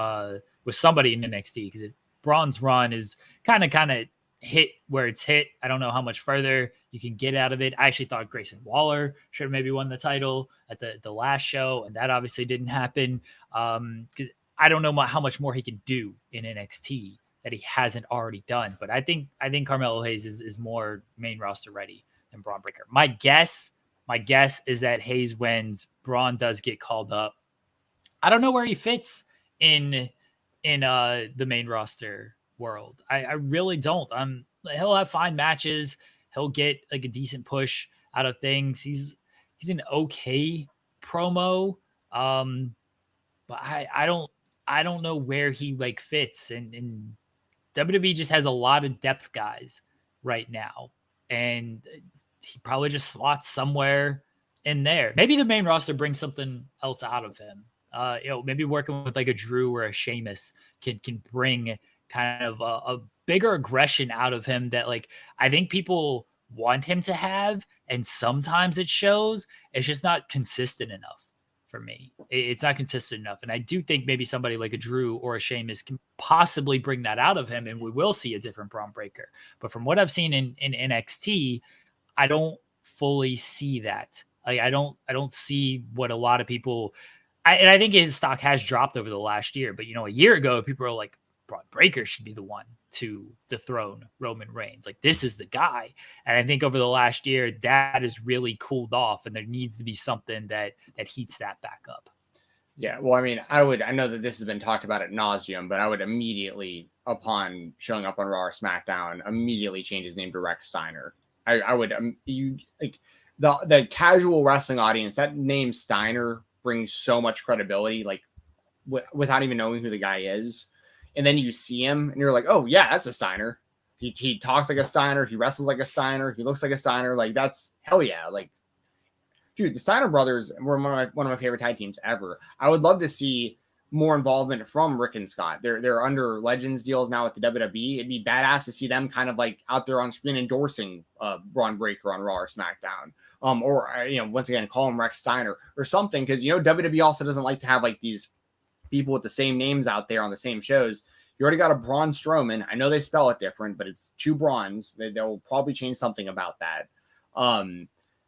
somebody in NXT. Because if Braun's run is kind of hit where it's hit, I don't know how much further you can get out of it. I actually thought Grayson Waller should have maybe won the title at the last show, and that obviously didn't happen. Because I don't know how much more he can do in NXT that he hasn't already done. But I think Carmelo Hayes is more main roster ready than Braun Breaker. My guess is that Hayes wins. Braun does get called up. I don't know where he fits in the main roster world. I really don't. He'll have fine matches. He'll get like a decent push out of things. He's an okay promo. But I don't know where he like fits, and WWE just has a lot of depth guys right now, and he probably just slots somewhere in there. Maybe the main roster brings something else out of him. Maybe working with like a Drew or a Sheamus can bring kind of a bigger aggression out of him that like I think people want him to have, and sometimes it shows. It's just not consistent enough. For me, it's not consistent enough. And I do think maybe somebody like a Drew or a Sheamus can possibly bring that out of him, and we will see a different Braun Breaker. But from what I've seen in NXT, I don't fully see that. Like I don't see what a lot of people. And I think his stock has dropped over the last year. But a year ago, people were like, Braun Breaker should be the one to dethrone Roman Reigns. Like this is the guy. And I think over the last year that has really cooled off, and there needs to be something that heats that back up. Yeah. Well, I mean, I know that this has been talked about ad nauseum, but I would immediately, upon showing up on Raw or SmackDown, immediately change his name to Rex Steiner. I would, the casual wrestling audience, that name Steiner brings so much credibility, like without even knowing who the guy is. And then you see him and you're like, oh yeah, that's a Steiner. He talks like a Steiner. He wrestles like a Steiner. He looks like a Steiner. Like that's hell yeah. Like, dude, the Steiner brothers were one of my favorite tag teams ever. I would love to see more involvement from Rick and Scott. They're under Legends deals now with the WWE. It'd be badass to see them kind of like out there on screen endorsing Braun Breaker on Raw or SmackDown. Or once again, call him Rex Steiner or something. Because WWE also doesn't like to have like these people with the same names out there on the same shows. You already got a Braun Strowman. I know they spell it different, but it's two Brauns. They'll probably change something about that.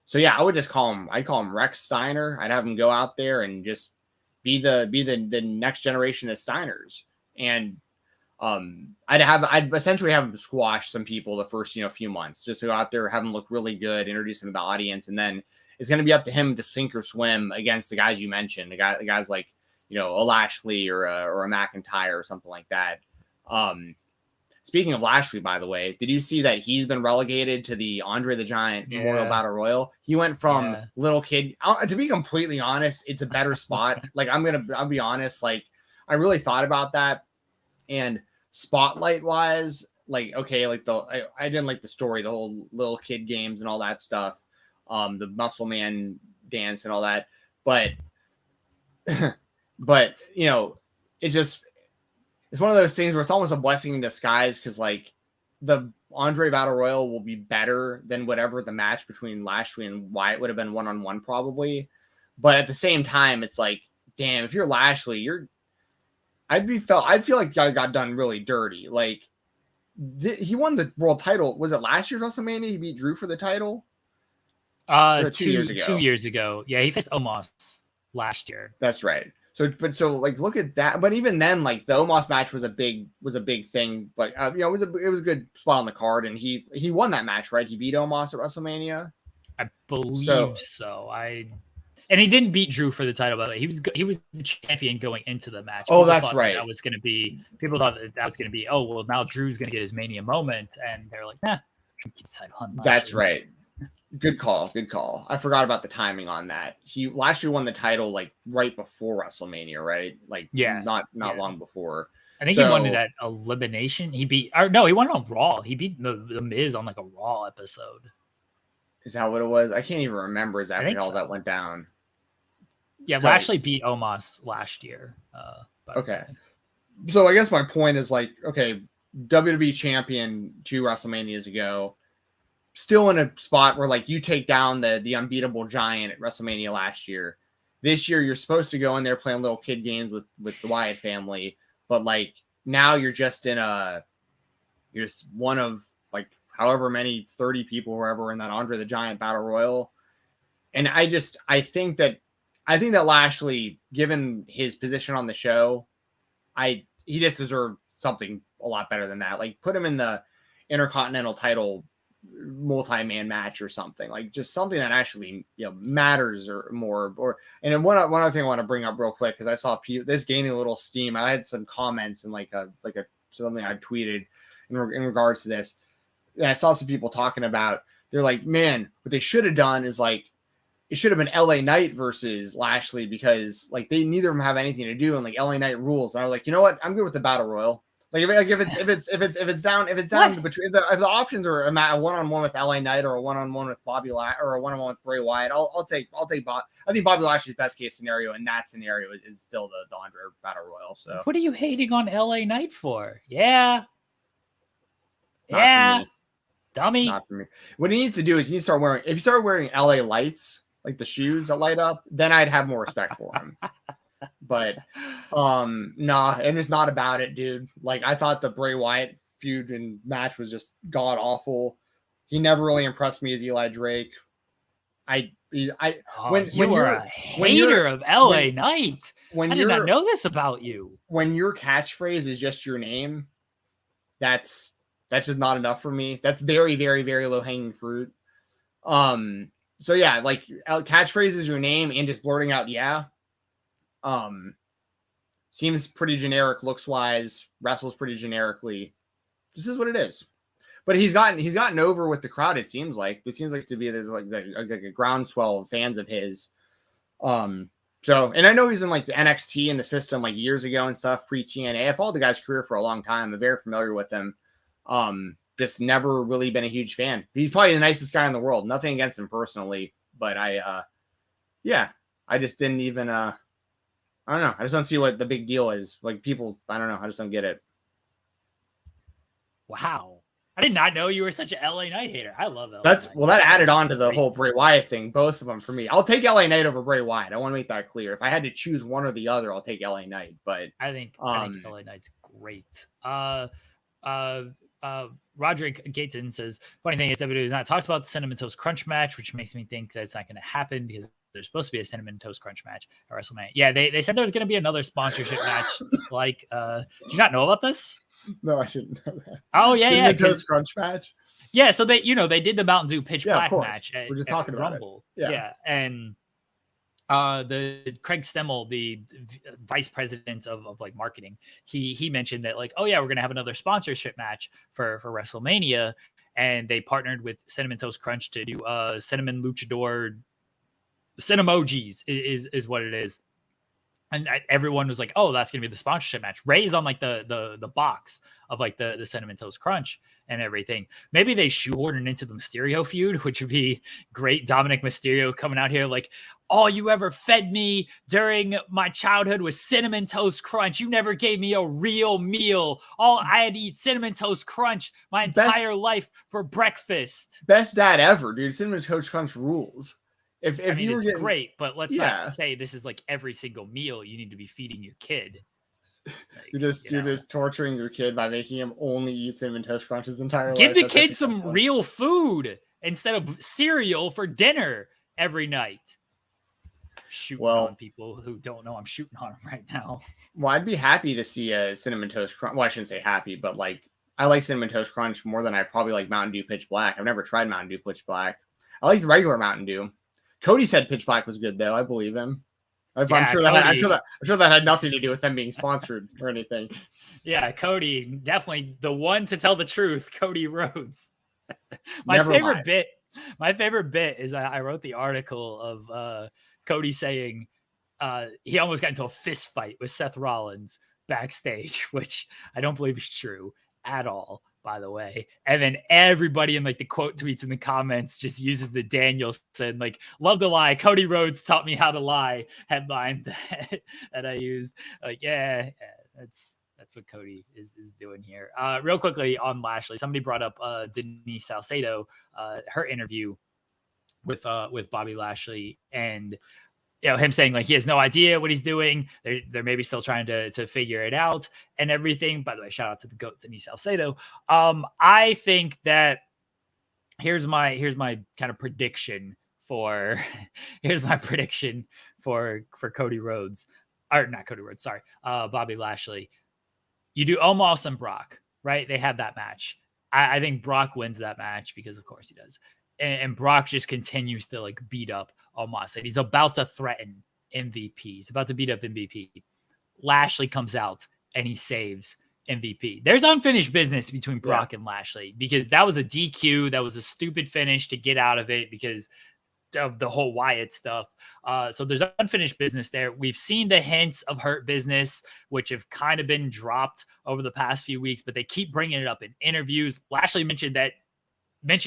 So yeah, I would just call him Rex Steiner. I'd have him go out there and just be the next generation of Steiners. And I'd essentially have him squash some people the first, few months, just go out there, have him look really good, introduce him to the audience. And then it's going to be up to him to sink or swim against the guys you mentioned, the guys like, a Lashley or a McIntyre or something like that. Speaking of Lashley, by the way, did you see that he's been relegated to the Andre the Giant Memorial Battle Royal? He went from little kid. To be completely honest, it's a better spot. Like I'll be honest. Like I really thought about that, and spotlight wise, like okay, like I didn't like the story, the whole little kid games and all that stuff, the Muscle Man dance and all that, but it's one of those things where it's almost a blessing in disguise, because like the Andre Battle Royal will be better than whatever the match between Lashley and Wyatt would have been one-on-one probably. But at the same time, it's like, damn, if you're Lashley, I'd feel like I got done really dirty. Like he won the world title. Was it last year's WrestleMania? He beat Drew for the title. 2 years ago. 2 years ago. Yeah, he faced Omos last year. That's right. So like look at that. But even then, like the Omos match was a big thing. But it was a good spot on the card, and he won that match, right? He beat Omos at WrestleMania. I believe so. And he didn't beat Drew for the title, by the way. He was the champion going into the match. Oh, that's right. People thought that was going to be. Oh well, now Drew's going to get his Mania moment, and they're like, nah, keep the title on. That's right. Good call. I forgot about the timing on that. He last year won the title like right before WrestleMania, right? Like not long before. I think he won it at Elimination. He won it on Raw. He beat the Miz on like a Raw episode. Is that what it was? I can't even remember exactly how that went down. Yeah, Lashley beat Omos last year. Okay. So I guess my point is like, okay, WWE champion 2 WrestleManias ago, still in a spot where like you take down the unbeatable Giant at WrestleMania last year. This year you're supposed to go in there playing little kid games with the Wyatt family, but like now you're just one of like however many 30 people who ever in that Andre the Giant Battle Royal. And I think that Lashley, given his position on the show, he just deserved something a lot better than that. Like put him in the Intercontinental title multi-man match or something, like just something that actually matters or more. And then one other thing I want to bring up real quick, because I saw this gaining a little steam. I had some comments and like a something I tweeted in regards to this, and I saw some people talking about, they're like, man, what they should have done is like it should have been LA Knight versus Lashley, because like neither of them have anything to do, and like LA Knight rules. And I was like, you know what, I'm good with the Battle Royal. Like if it's down between if the options are a one-on-one with LA Knight or a one-on-one with Bobby or a one-on-one with Bray Wyatt, I'll take Bob. I think Bobby Lashley's best case scenario in that scenario is still the Andre Battle Royal. So what are you hating on LA Knight for? Yeah, dummy. Not for me. What he needs to do is if you start wearing LA lights, like the shoes that light up, then I'd have more respect for him. But nah, and it's not about it, dude. Like I thought the Bray Wyatt feud and match was just god awful. He never really impressed me as Eli Drake. When you are a hater of LA Knight. I did not know this about you. When your catchphrase is just your name, that's just not enough for me. That's very, very, very low hanging fruit. So yeah, like catchphrase is your name and just blurting out seems pretty generic looks wise, wrestles pretty generically. This is what it is. But he's gotten over with the crowd. It seems like to be there's like a groundswell of fans of his. So, and I know he's in like the NXT in the system like years ago and stuff, pre TNA. I followed the guy's career for a long time. I'm very familiar with him. Just never really been a huge fan. He's probably the nicest guy in the world. Nothing against him personally, but I just didn't even I don't know. I just don't see what the big deal is. Like people, I don't know. I just don't get it. Wow. I did not know you were such an LA Knight hater. I love that. That added on to the whole Bray Wyatt thing. Both of them for me. I'll take LA Knight over Bray Wyatt. I want to make that clear. If I had to choose one or the other, I'll take LA Knight. But I think LA Knight's great. Roderick Gaten says, funny thing is WWE has not talked about the Cinnamon Toast Crunch match, which makes me think that's not going to happen because there's supposed to be a Cinnamon Toast Crunch match at WrestleMania. Yeah, they said there was going to be another sponsorship match. Like, did you not know about this? No, I didn't know that. Oh yeah, Cinnamon Toast Crunch match. Yeah, so they they did the Mountain Dew Pitch Black match. We're just talking about Rumble. it. Yeah, and the Craig Stemmel, the vice president of like marketing, he mentioned that like, oh yeah, we're gonna have another sponsorship match for WrestleMania, and they partnered with Cinnamon Toast Crunch to do cinnamon luchador cinnamojis is what it is. And everyone was like, oh, that's gonna be the sponsorship match. Ray's on like the box of like the Cinnamon Toast Crunch and everything. Maybe they shoehorn it into the Mysterio feud, which would be great. Dominic Mysterio coming out here like, all you ever fed me during my childhood was Cinnamon Toast Crunch. You never gave me a real meal. All I had to eat Cinnamon Toast Crunch my entire life for breakfast. Best dad ever, dude. Cinnamon Toast Crunch rules. If I mean, you were it's getting... great, but let's not say this is like every single meal you need to be feeding your kid. Like, you're just torturing your kid by making him only eat Cinnamon Toast Crunch his entire life. Give the kid some real food instead of cereal for dinner every night. Shooting on people who don't know I'm shooting on them right now. Well, I'd be happy to see a Cinnamon Toast Crunch. Well, I shouldn't say happy, but like I like Cinnamon Toast Crunch more than I probably like Mountain Dew Pitch Black. I've never tried Mountain Dew Pitch Black. I like the regular Mountain Dew. Cody said Pitch Black was good though. I believe him. I'm sure that had nothing to do with them being sponsored or anything. Yeah, Cody, definitely the one to tell the truth. Cody Rhodes. My favorite bit is I wrote the article of Cody saying he almost got into a fist fight with Seth Rollins backstage, which I don't believe is true at all, by the way. And then everybody in like the quote tweets in the comments just uses the Danielson, like, love to lie. Cody Rhodes taught me how to lie headline that I used. Like, yeah, that's what Cody is doing here. Real quickly on Lashley, somebody brought up Denise Salcedo, her interview with Bobby Lashley, and him saying like he has no idea what he's doing. They're maybe still trying to figure it out and everything. By the way, shout out to the GOAT, Denise Salcedo. I think that here's my kind of prediction for Cody Rhodes, or not Cody Rhodes, sorry, Bobby Lashley. You do Omos and Brock, right? They have that match. I think Brock wins that match because of course he does. And Brock just continues to like beat up Omos. And he's about to threaten MVP. He's about to beat up MVP. Lashley comes out and he saves MVP. There's unfinished business between Brock and Lashley because that was a DQ. That was a stupid finish to get out of it because of the whole Wyatt stuff. So there's unfinished business there. We've seen the hints of Hurt Business, which have kind of been dropped over the past few weeks, but they keep bringing it up in interviews. Lashley mentioned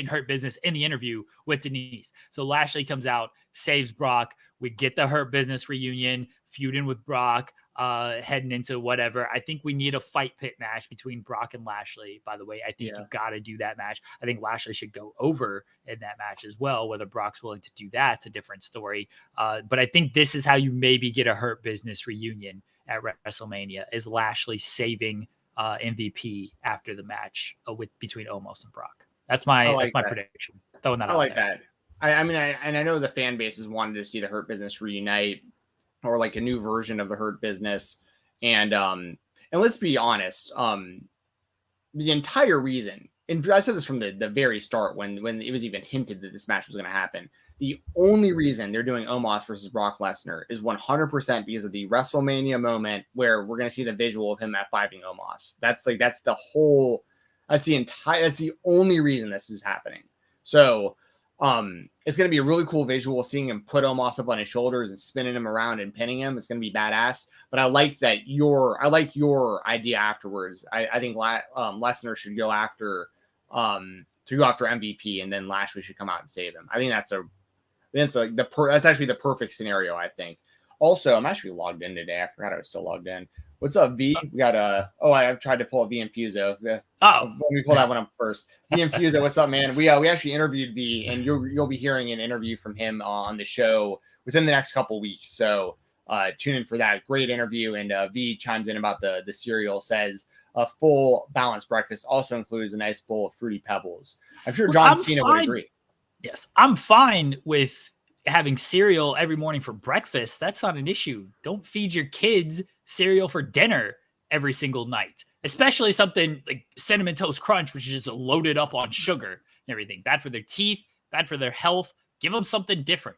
Hurt Business in the interview with Denise. So Lashley comes out, saves Brock. We get the Hurt Business reunion, feuding with Brock, heading into whatever. I think we need a fight pit match between Brock and Lashley, by the way. I think you got to do that match. I think Lashley should go over in that match as well. Whether Brock's willing to do that's a different story. But I think this is how you maybe get a Hurt Business reunion at WrestleMania, is Lashley saving MVP after the match between Omos and Brock. That's my prediction. Throwing that I out like there. that. I mean, I know the fan bases wanted to see the Hurt Business reunite or like a new version of the Hurt Business. And let's be honest, the entire reason, and I said this from the very start when it was even hinted that this match was going to happen, the only reason they're doing Omos versus Brock Lesnar is 100% because of the WrestleMania moment where we're going to see the visual of him F5ing Omos. That's the only reason this is happening. So it's going to be a really cool visual seeing him put Omos up on his shoulders and spinning him around and pinning him. It's going to be badass. But I like your idea afterwards. I think Lesnar should go after MVP, and then Lashley should come out and save him. I think that's actually the perfect scenario, I think. Also, I'm actually logged in today. I forgot I was still logged in. What's up, V? We got I've tried to pull a V Infuso. Let me pull that one up first. V Infuso, what's up, man? We actually interviewed V, and you'll be hearing an interview from him on the show within the next couple weeks. So tune in for that. Great interview. And V chimes in about the cereal, says a full balanced breakfast also includes a nice bowl of Fruity Pebbles. I'm sure John Cena would agree. Yes, I'm fine with having cereal every morning for breakfast. That's not an issue. Don't feed your kids cereal for dinner every single night, especially something like Cinnamon Toast Crunch, which is just loaded up on sugar and everything. Bad for their teeth, bad for their health. Give them something different.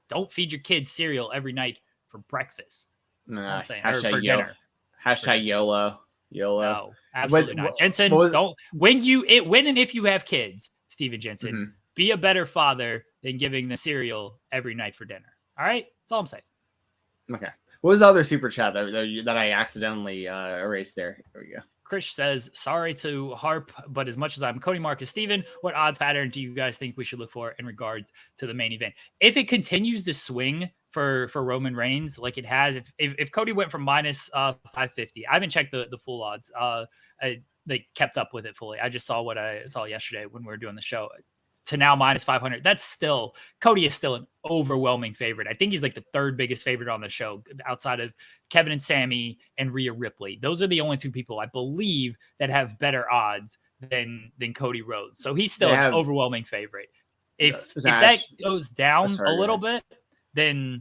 Don't feed your kids cereal every night for breakfast. Nah, I'm saying, or for dinner. Hashtag YOLO. No, absolutely not. Jensen, don't when and if you have kids, Stephen Jensen, be a better father than giving the cereal every night for dinner. All right, that's all I'm saying. Okay. What was the other super chat that I accidentally erased there? Here we go. Chris says, sorry to harp, but as much as I'm Cody, Marcus, Steven, what odds pattern do you guys think we should look for in regards to the main event? If it continues to swing for Roman Reigns like it has, if Cody went from minus 550, I haven't checked the full odds. They kept up with it fully. I just saw what I saw yesterday when we were doing the show. To now minus 500. That's still, Cody is still an overwhelming favorite. I think he's like the third biggest favorite on the show outside of Kevin and Sammy and Rhea Ripley. Those are the only two people I believe that have better odds than Cody Rhodes. So he's still an overwhelming favorite. If that goes down a little bit, then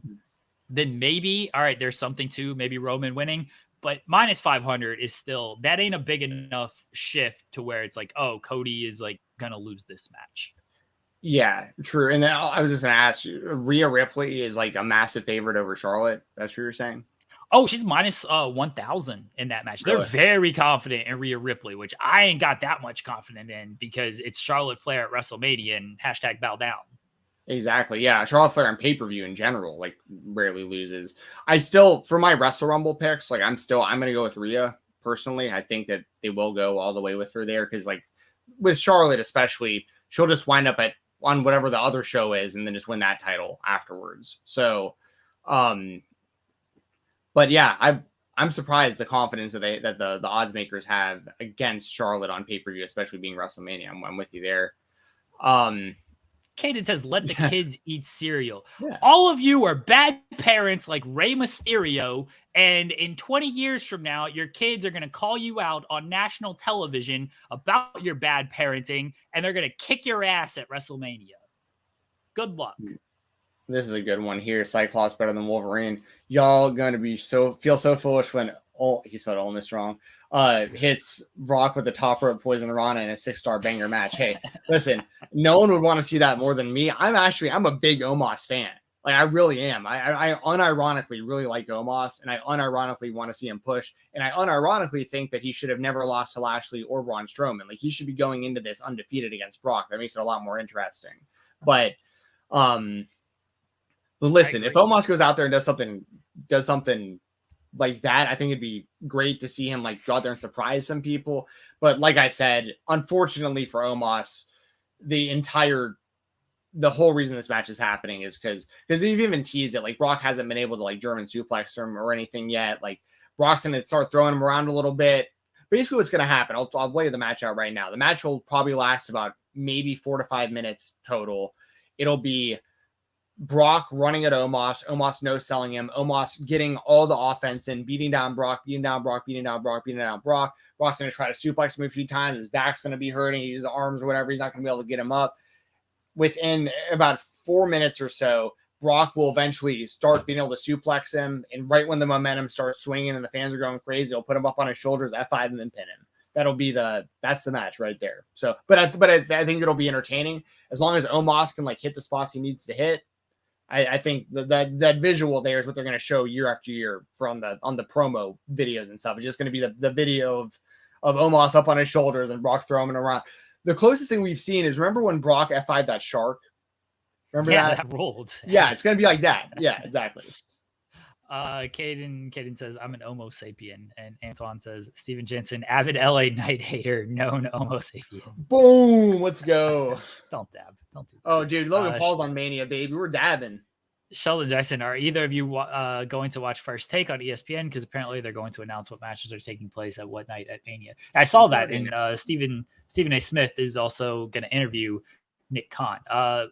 maybe, all right, there's something to maybe Roman winning, but minus 500 is still, that ain't a big enough shift to where it's like, oh, Cody is like going to lose this match. Yeah, true. And then I was just going to ask you, Rhea Ripley is like a massive favorite over Charlotte. That's what you're saying? Oh, she's minus 1,000 in that match. They're very confident in Rhea Ripley, which I ain't got that much confident in because it's Charlotte Flair at WrestleMania and hashtag bow down. Exactly. Yeah. Charlotte Flair on pay-per-view in general, like rarely loses. I still, for my Wrestle Rumble picks, like I'm going to go with Rhea personally. I think that they will go all the way with her there. Cause like with Charlotte, especially, she'll just wind up on whatever the other show is and then just win that title afterwards. So, but yeah, I'm surprised the confidence that the odds makers have against Charlotte on pay-per-view, especially being WrestleMania. I'm with you there. Kaden says, let the kids eat cereal. Yeah. All of you are bad parents like Rey Mysterio, and in 20 years from now, your kids are going to call you out on national television about your bad parenting, and they're going to kick your ass at WrestleMania. Good luck. This is a good one here. Cyclops better than Wolverine. Y'all going to be feel so foolish when he spelled almost wrong. Hits Brock with the top rope poison Rana in a 6-star banger match. Hey, listen, no one would want to see that more than me. I'm a big Omos fan. Like I really am. I unironically really like Omos, and I unironically want to see him push. And I unironically think that he should have never lost to Lashley or Braun Strowman. Like he should be going into this undefeated against Brock. That makes it a lot more interesting. But listen, if Omos goes out there and does something like that, I think it'd be great to see him like go out there and surprise some people. But like I said, unfortunately for Omos, the whole reason this match is happening is because they've even teased it. Like Brock hasn't been able to like German suplex him or anything yet. Like Brock's going to start throwing him around a little bit. Basically what's going to happen, I'll lay the match out right now. The match will probably last about maybe 4 to 5 minutes total. It'll be Brock running at Omos no-selling him, Omos getting all the offense in, beating down Brock. Brock's going to try to suplex him a few times. His back's going to be hurting. His arms or whatever. He's not going to be able to get him up. Within about 4 minutes or so, Brock will eventually start being able to suplex him. And right when the momentum starts swinging and the fans are going crazy, he'll put him up on his shoulders, F5, and then pin him. That's the match right there. So, but I think it'll be entertaining as long as Omos can like hit the spots he needs to hit. I think that visual there is what they're going to show year after year on the promo videos and stuff. It's just going to be the video of Omos up on his shoulders and Brock throwing him around. The closest thing we've seen is remember when Brock F5'd that shark? Remember that rolled. Yeah, it's going to be like that. Yeah, exactly. Caden says, I'm an Homo sapien. And Antoine says, Stephen Jensen, avid LA Knight hater, known Homo sapien. Boom. Let's go. Don't dab. Don't do that. Oh, dude. Logan Paul's on Mania, baby. We're dabbing. Sheldon Jackson, are either of you going to watch First Take on ESPN? Because apparently they're going to announce what matches are taking place at what night at Mania. I saw that, and Stephen A. Smith is also going to interview Nick Khan.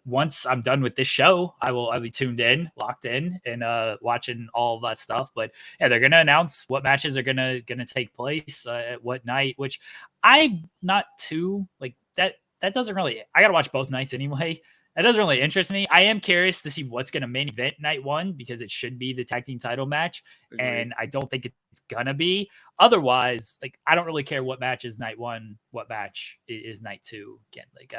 Once I'm done with this show, I'll be tuned in, locked in, and watching all of that stuff. But yeah, they're going to announce what matches are going to take place at what night. Which I'm not too like that. That doesn't really. I got to watch both nights anyway. That doesn't really interest me. I am curious to see what's going to main event night one because it should be the tag team title match. Agreed. And I don't think it's going to be. Otherwise, like, I don't really care what match is night one, what match is night two. Again, like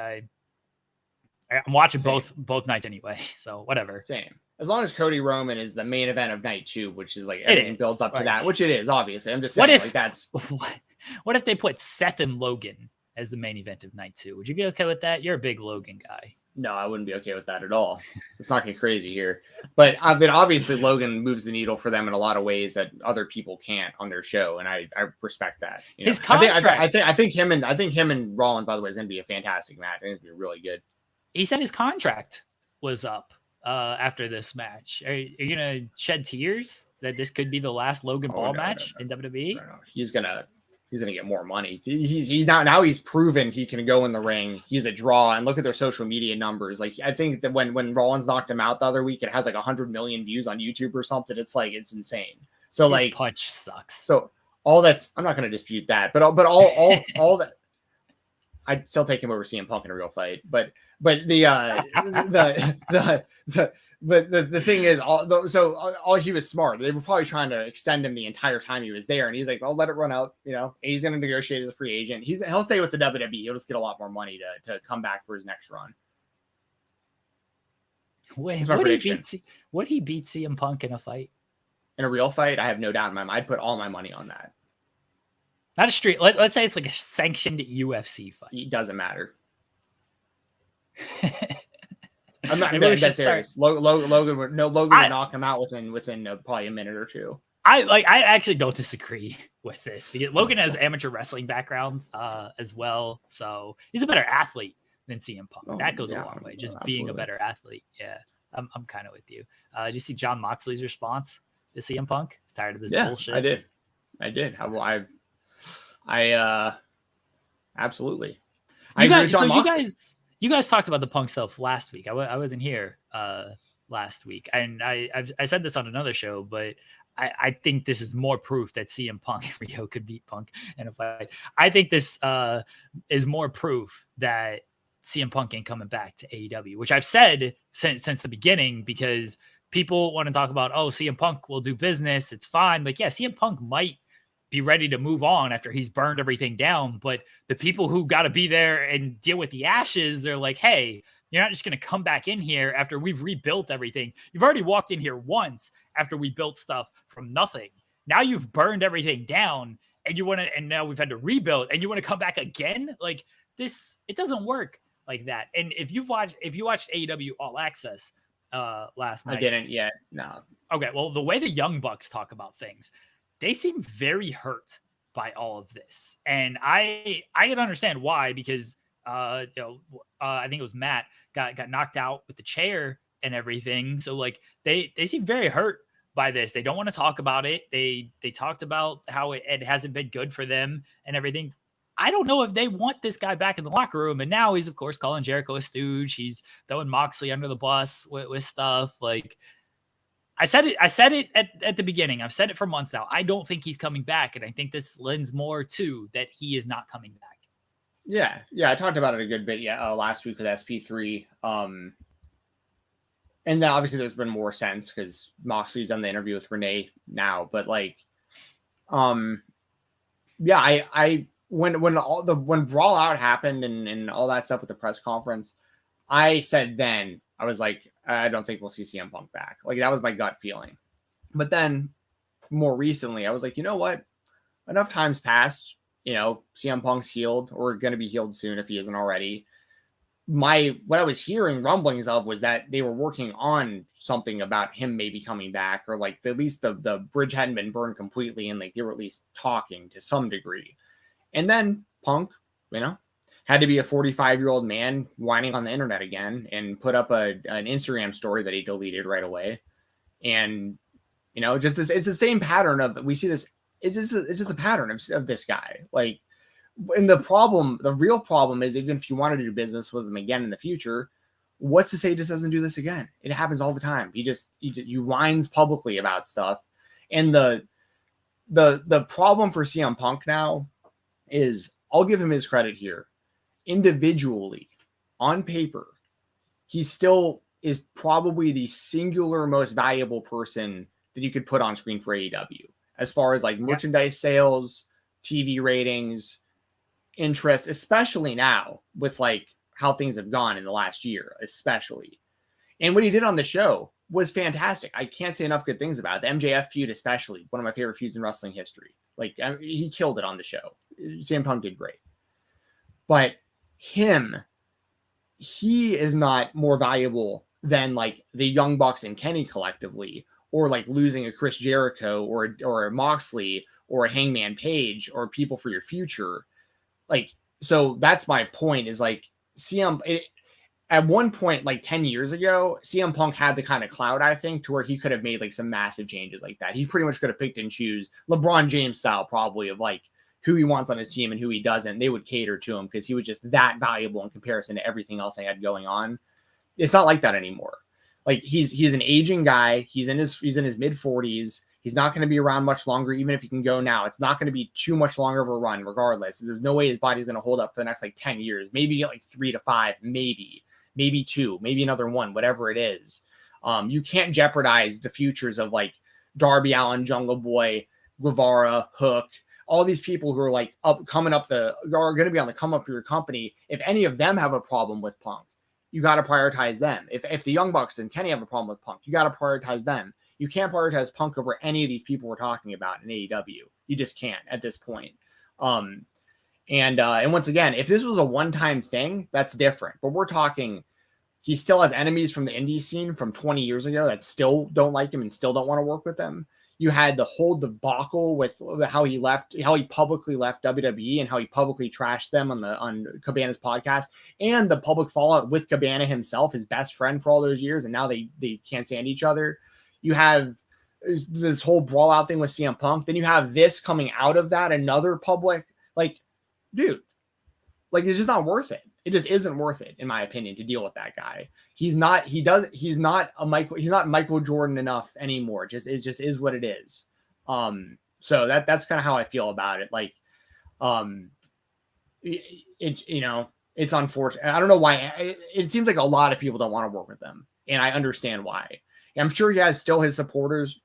I'm watching both nights anyway. So whatever. Same. As long as Cody Roman is the main event of night two, which is like everything builds up to that, which it is, obviously. I'm just saying, what if they put Seth and Logan as the main event of night two? Would you be okay with that? You're a big Logan guy. No, I wouldn't be okay with that at all. Let's not get crazy here. But obviously Logan moves the needle for them in a lot of ways that other people can't on their show, and I respect that. His contract. I think him and Rollins, by the way, is going to be a fantastic match. I think it's going to be really good. He said his contract was up after this match. Are you going to shed tears that this could be the last Logan Paul match in WWE? No. He's gonna get more money. He's proven he can go in the ring. He's a draw, and look at their social media numbers. Like, I think that when Rollins knocked him out the other week, it has like 100 million views on YouTube or something. It's insane. So his punch sucks. So all that's, I'm not going to dispute that, but all that, I'd still take him over CM Punk in a real fight. But the thing is, all he was smart. They were probably trying to extend him the entire time he was there, and he's like, "I'll let it run out." He's going to negotiate as a free agent. He'll stay with the WWE. He'll just get a lot more money to come back for his next run. Wait, would he beat CM Punk in a fight? In a real fight, I have no doubt in my mind. I'd put all my money on that. Not a street. Let's say it's like a sanctioned UFC fight. It doesn't matter. I'm not that serious. Logan would knock him out within probably a minute or two. I actually don't disagree with this because Logan has amateur wrestling background as well, so he's a better athlete than CM Punk. That goes a long way. Just being a better athlete. Yeah, I'm kind of with you. Did you see John Moxley's response to CM Punk? He's tired of this bullshit. I did. Absolutely. You guys talked about the Punk stuff last week. I wasn't here last week, and I said this on another show, but I think this is more proof that CM Punk and Rio could beat Punk in a fight. I think this is more proof that CM Punk ain't coming back to AEW, which I've said since the beginning, because people want to talk about, CM Punk will do business. It's fine. Like, yeah, CM Punk might be ready to move on after he's burned everything down. But the people who got to be there and deal with the ashes, they're like, hey, you're not just going to come back in here after we've rebuilt everything. You've already walked in here once after we built stuff from nothing. Now you've burned everything down and now we've had to rebuild and you want to come back again? Like this, it doesn't work like that. And if you watched AEW All Access last night. I didn't yet. No. Okay. Well, the way the Young Bucks talk about things, they seem very hurt by all of this. And I can understand why, because I think it was Matt got knocked out with the chair and everything. So like they seem very hurt by this. They don't want to talk about it. They talked about how it hasn't been good for them and everything. I don't know if they want this guy back in the locker room. And now he's of course calling Jericho a stooge. He's throwing Moxley under the bus with stuff. Like I said it at the beginning. I've said it for months now. I don't think he's coming back. And I think this lends more to that he is not coming back. Yeah. I talked about it a good bit last week with SP3. And then obviously there's been more sense because Moxley's on the interview with Renee now. But like, when Brawl Out happened and all that stuff with the press conference, I said then, I was like, I don't think we'll see CM Punk back. Like that was my gut feeling. But then more recently, I was like, you know what? Enough time's passed. CM Punk's healed or going to be healed soon if he isn't already. What I was hearing rumblings of was that they were working on something about him maybe coming back, or like at least the bridge hadn't been burned completely, and like they were at least talking to some degree. And then Punk, had to be a 45-year-old man whining on the internet again and put up an Instagram story that he deleted right away. And, just this, it's the same pattern of, we see this. It's just a pattern of this guy. Like, and the real problem is, even if you wanted to do business with him again in the future, what's to say he just doesn't do this again? It happens all the time. He whines publicly about stuff. And the problem for CM Punk now is, I'll give him his credit here. Individually, on paper, he still is probably the singular most valuable person that you could put on screen for AEW as far as like merchandise sales, TV ratings, interest, especially now with like how things have gone in the last year, especially. And what he did on the show was fantastic. I can't say enough good things about it. The MJF feud, especially one of my favorite feuds in wrestling history. Like, I mean, he killed it on the show. CM Punk did great. But he is not more valuable than like the Young Bucks and Kenny collectively, or like losing a Chris Jericho or a Moxley or a Hangman Page or people for your future. Like, so that's my point is like at one point, like 10 years ago, CM Punk had the kind of clout, I think, to where he could have made like some massive changes like that. He pretty much could have picked and choose LeBron James style, probably, of like who he wants on his team and who he doesn't. They would cater to him because he was just that valuable in comparison to everything else they had going on. It's not like that anymore. Like he's an aging guy. He's in his mid 40s. He's not going to be around much longer, even if he can go now. It's not going to be too much longer of a run, regardless. There's no way his body's going to hold up for the next like 10 years, maybe like 3 to 5, maybe 2, maybe another one, whatever it is. You can't jeopardize the futures of like Darby Allin, Jungle Boy, Guevara, Hook, all these people who are like are going to be on the come up for your company. If any of them have a problem with Punk, you got to prioritize them. If the Young Bucks and Kenny have a problem with Punk, you got to prioritize them. You can't prioritize Punk over any of these people we're talking about in AEW. You just can't at this point. And once again, if this was a one-time thing, that's different. But we're talking, he still has enemies from the indie scene from 20 years ago that still don't like him and still don't want to work with them. You had the whole debacle with how he publicly left WWE and how he publicly trashed them on Cabana's podcast, and the public fallout with Cabana himself, his best friend for all those years, and now they can't stand each other. You have this whole brawl out thing with CM Punk. Then you have this coming out of that, another public, like, dude, like, it's just not worth it. It just isn't worth it, in my opinion, to deal with that guy. He's not Michael Jordan enough anymore. It just is what it is. So that's kind of how I feel about it. Like, it's unfortunate. I don't know why. It seems like a lot of people don't want to work with them, and I understand why. I'm sure he has still his supporters.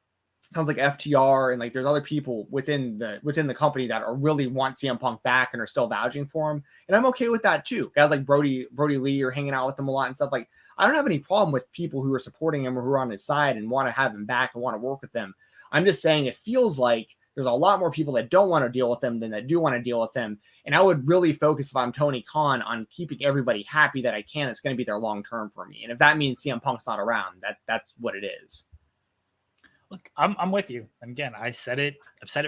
Sounds like FTR and like there's other people within the company that are really want CM Punk back and are still vouching for him. And I'm okay with that too. Guys like Brody Lee are hanging out with him a lot and stuff. Like, I don't have any problem with people who are supporting him or who are on his side and want to have him back and want to work with them. I'm just saying it feels like there's a lot more people that don't want to deal with them than that do want to deal with them. And I would really focus, if I'm Tony Khan, on keeping everybody happy that I can. It's going to be there long term for me. And if that means CM Punk's not around, that's what it is. Look, I'm with you. And again, I've said it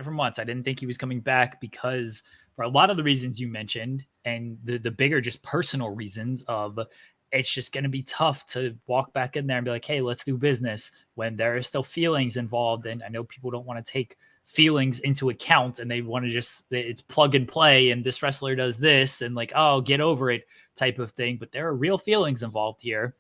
for months. I didn't think he was coming back because for a lot of the reasons you mentioned and the bigger just personal reasons of it's just going to be tough to walk back in there and be like, hey, let's do business when there are still feelings involved. And I know people don't want to take feelings into account and they want to it's plug and play. And this wrestler does this and like, oh, get over it type of thing. But there are real feelings involved here.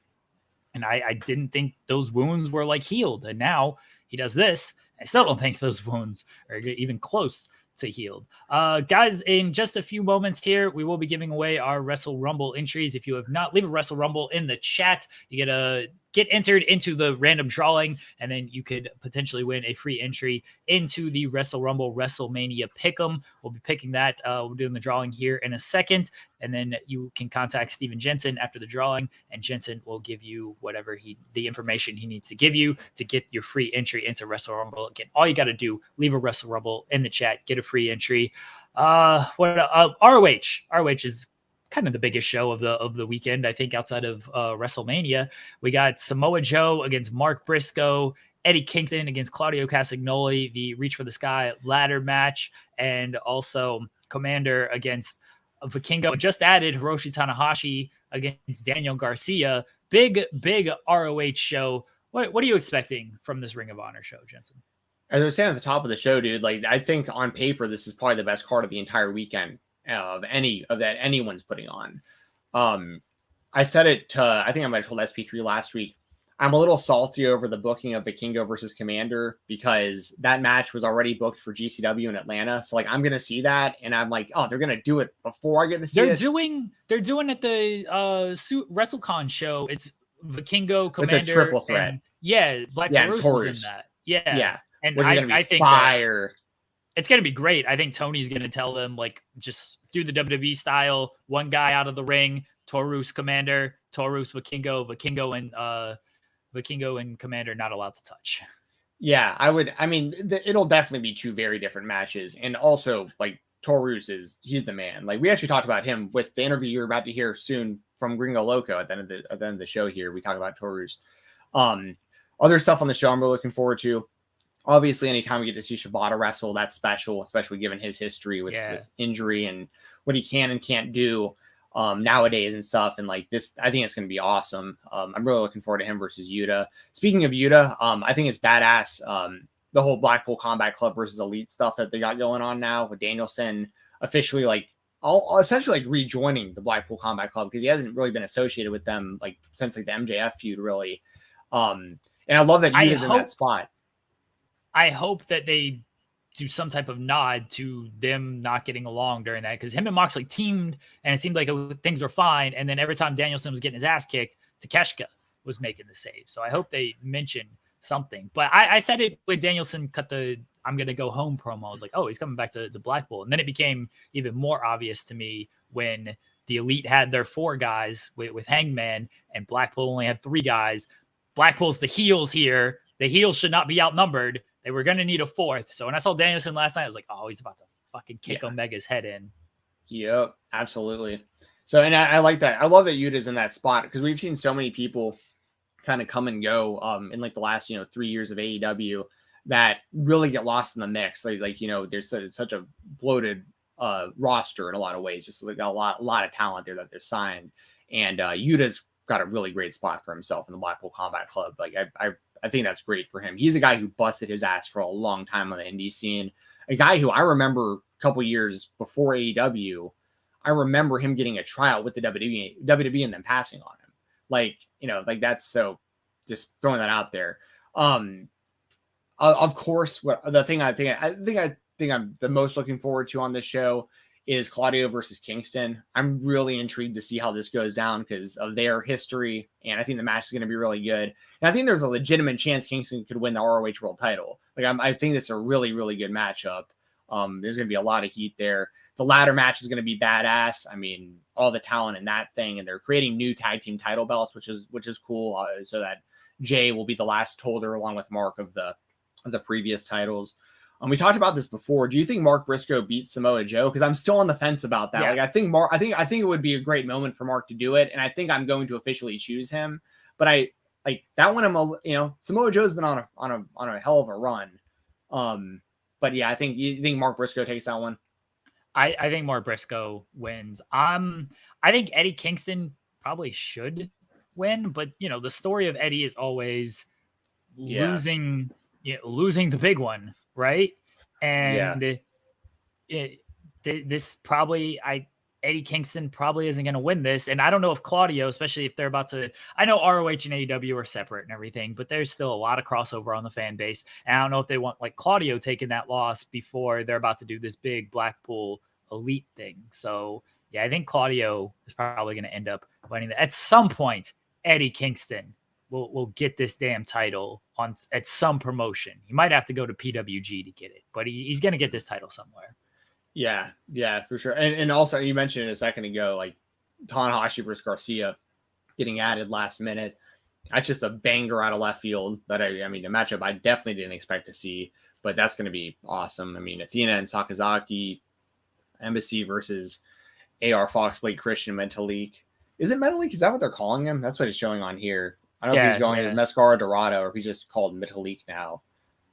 And I didn't think those wounds were like healed. And now he does this. I still don't think those wounds are even close to healed. Guys, in just a few moments here, we will be giving away our Wrestle Rumble entries. If you have not, leave a Wrestle Rumble in the chat. You get entered into the random drawing, and then you could potentially win a free entry into the Wrestle Rumble WrestleMania Pick'em. We'll be picking that. We're doing the drawing here in a second, and then you can contact Stephen Jensen after the drawing, and Jensen will give you whatever the information he needs to give you to get your free entry into Wrestle Rumble. Again, all you got to do, leave a Wrestle Rumble in the chat, get a free entry. ROH is kind of the biggest show of the weekend, I think, outside of WrestleMania. We got Samoa Joe against Mark Briscoe, Eddie Kingston against Claudio Castagnoli, the Reach for the Sky ladder match, and also Commander against Vikingo. Just added Hiroshi Tanahashi against Daniel Garcia. Big ROH show. What are you expecting from this Ring of Honor show, Jensen? As I was saying at the top of the show, dude, like, I think on paper this is probably the best card of the entire weekend of any of that anyone's putting on. I said it to, I think I might have told SP3 last week. I'm a little salty over the booking of Vikingo versus Commander because that match was already booked for GCW in Atlanta. So like, I'm going to see that. And I'm like, oh, they're going to do it before I get to see it. They're doing at the WrestleCon show. It's Vikingo, It's Commander, a triple threat. Black Yeah, and Taurus is in Taurus. that. Yeah, And which is gonna be I think fire. it's going to be great. I think Tony's going to tell them, like, just do the WWE style. One guy out of the ring, Taurus Commander, Taurus Vikingo, Vikingo and Commander not allowed to touch. Yeah, I mean, it'll definitely be two very different matches. And also, like, Taurus he's the man. Like, we actually talked about him with the interview you're about to hear soon from Gringo Loco at the end of the show here. We talk about Taurus. Other stuff on the show I'm really looking forward to. Obviously, anytime we get to see Shibata wrestle, that's special, especially given his history with injury and what he can and can't do nowadays and stuff. And like this, I think it's going to be awesome. I'm really looking forward to him versus Yuta. Speaking of Yuta, I think it's badass. The whole Blackpool Combat Club versus Elite stuff that they got going on now with Danielson officially essentially like rejoining the Blackpool Combat Club because he hasn't really been associated with them like since like the MJF feud really. And I love that Yuta's in that spot. I hope that they do some type of nod to them not getting along during that because him and Moxley teamed and it seemed like things were fine. And then every time Danielson was getting his ass kicked, Takeshita was making the save. So I hope they mention something. But I said it when Danielson cut the I'm going to go home promo. I was like, oh, he's coming back to Blackpool. And then it became even more obvious to me when the Elite had their 4 guys with Hangman and Blackpool only had 3 guys. Blackpool's the heels here. The heels should not be outnumbered. They were going to need a 4th. So when I saw Danielson last night, I was like, oh, he's about to fucking kick Omega's head in. Yep, absolutely. So, and I like that. I love that Yuta's in that spot because we've seen so many people kind of come and go in like the last, 3 years of AEW that really get lost in the mix. There's such a bloated roster in a lot of ways. Just like a lot of talent there that they're signed. And Yuta's got a really great spot for himself in the Blackpool Combat Club. Like I think that's great for him. He's a guy who busted his ass for a long time on the indie scene. A guy who I remember a couple years before AEW, I remember him getting a tryout with the WWE and then passing on him. Like that's so just throwing that out there. Of course, the thing I think I'm the most looking forward to on this show is Claudio versus Kingston. I'm really intrigued to see how this goes down because of their history, and I think the match is going to be really good. And I think there's a legitimate chance Kingston could win the ROH World Title. I think this is a really, really good matchup. There's going to be a lot of heat there. The ladder match is going to be badass. I mean, all the talent in that thing, and they're creating new tag team title belts, which is cool. So that Jay will be the last holder along with Mark of the previous titles. We talked about this before. Do you think Mark Briscoe beats Samoa Joe? Because I'm still on the fence about that. Yeah. I think it would be a great moment for Mark to do it, and I think I'm going to officially choose him. But I like that one. Samoa Joe's been on a hell of a run. But yeah, you think Mark Briscoe takes that one. I think Mark Briscoe wins. I think Eddie Kingston probably should win, but the story of Eddie is always losing the big one. Right. And this probably, Eddie Kingston probably isn't going to win this. And I don't know if Claudio, especially if they're about to, I know ROH and AEW are separate and everything, but there's still a lot of crossover on the fan base. And I don't know if they want like Claudio taking that loss before they're about to do this big Blackpool Elite thing. So yeah, I think Claudio is probably going to end up winning that. At some point, Eddie Kingston will get this damn title at some promotion. He might have to go to PWG to get it, but he's going to get this title somewhere. Yeah, for sure. And also you mentioned it a second ago, like Tanahashi versus Garcia getting added last minute. That's just a banger out of left field that a matchup I definitely didn't expect to see, but that's going to be awesome. I mean, Athena and Sakazaki, Embassy versus AR Fox, Blake Christian, Metalik. Is it Metalik? Is that what they're calling him? That's what it's showing on here. I don't know if he's going as Mascara Dorado or if he's just called Metalik now.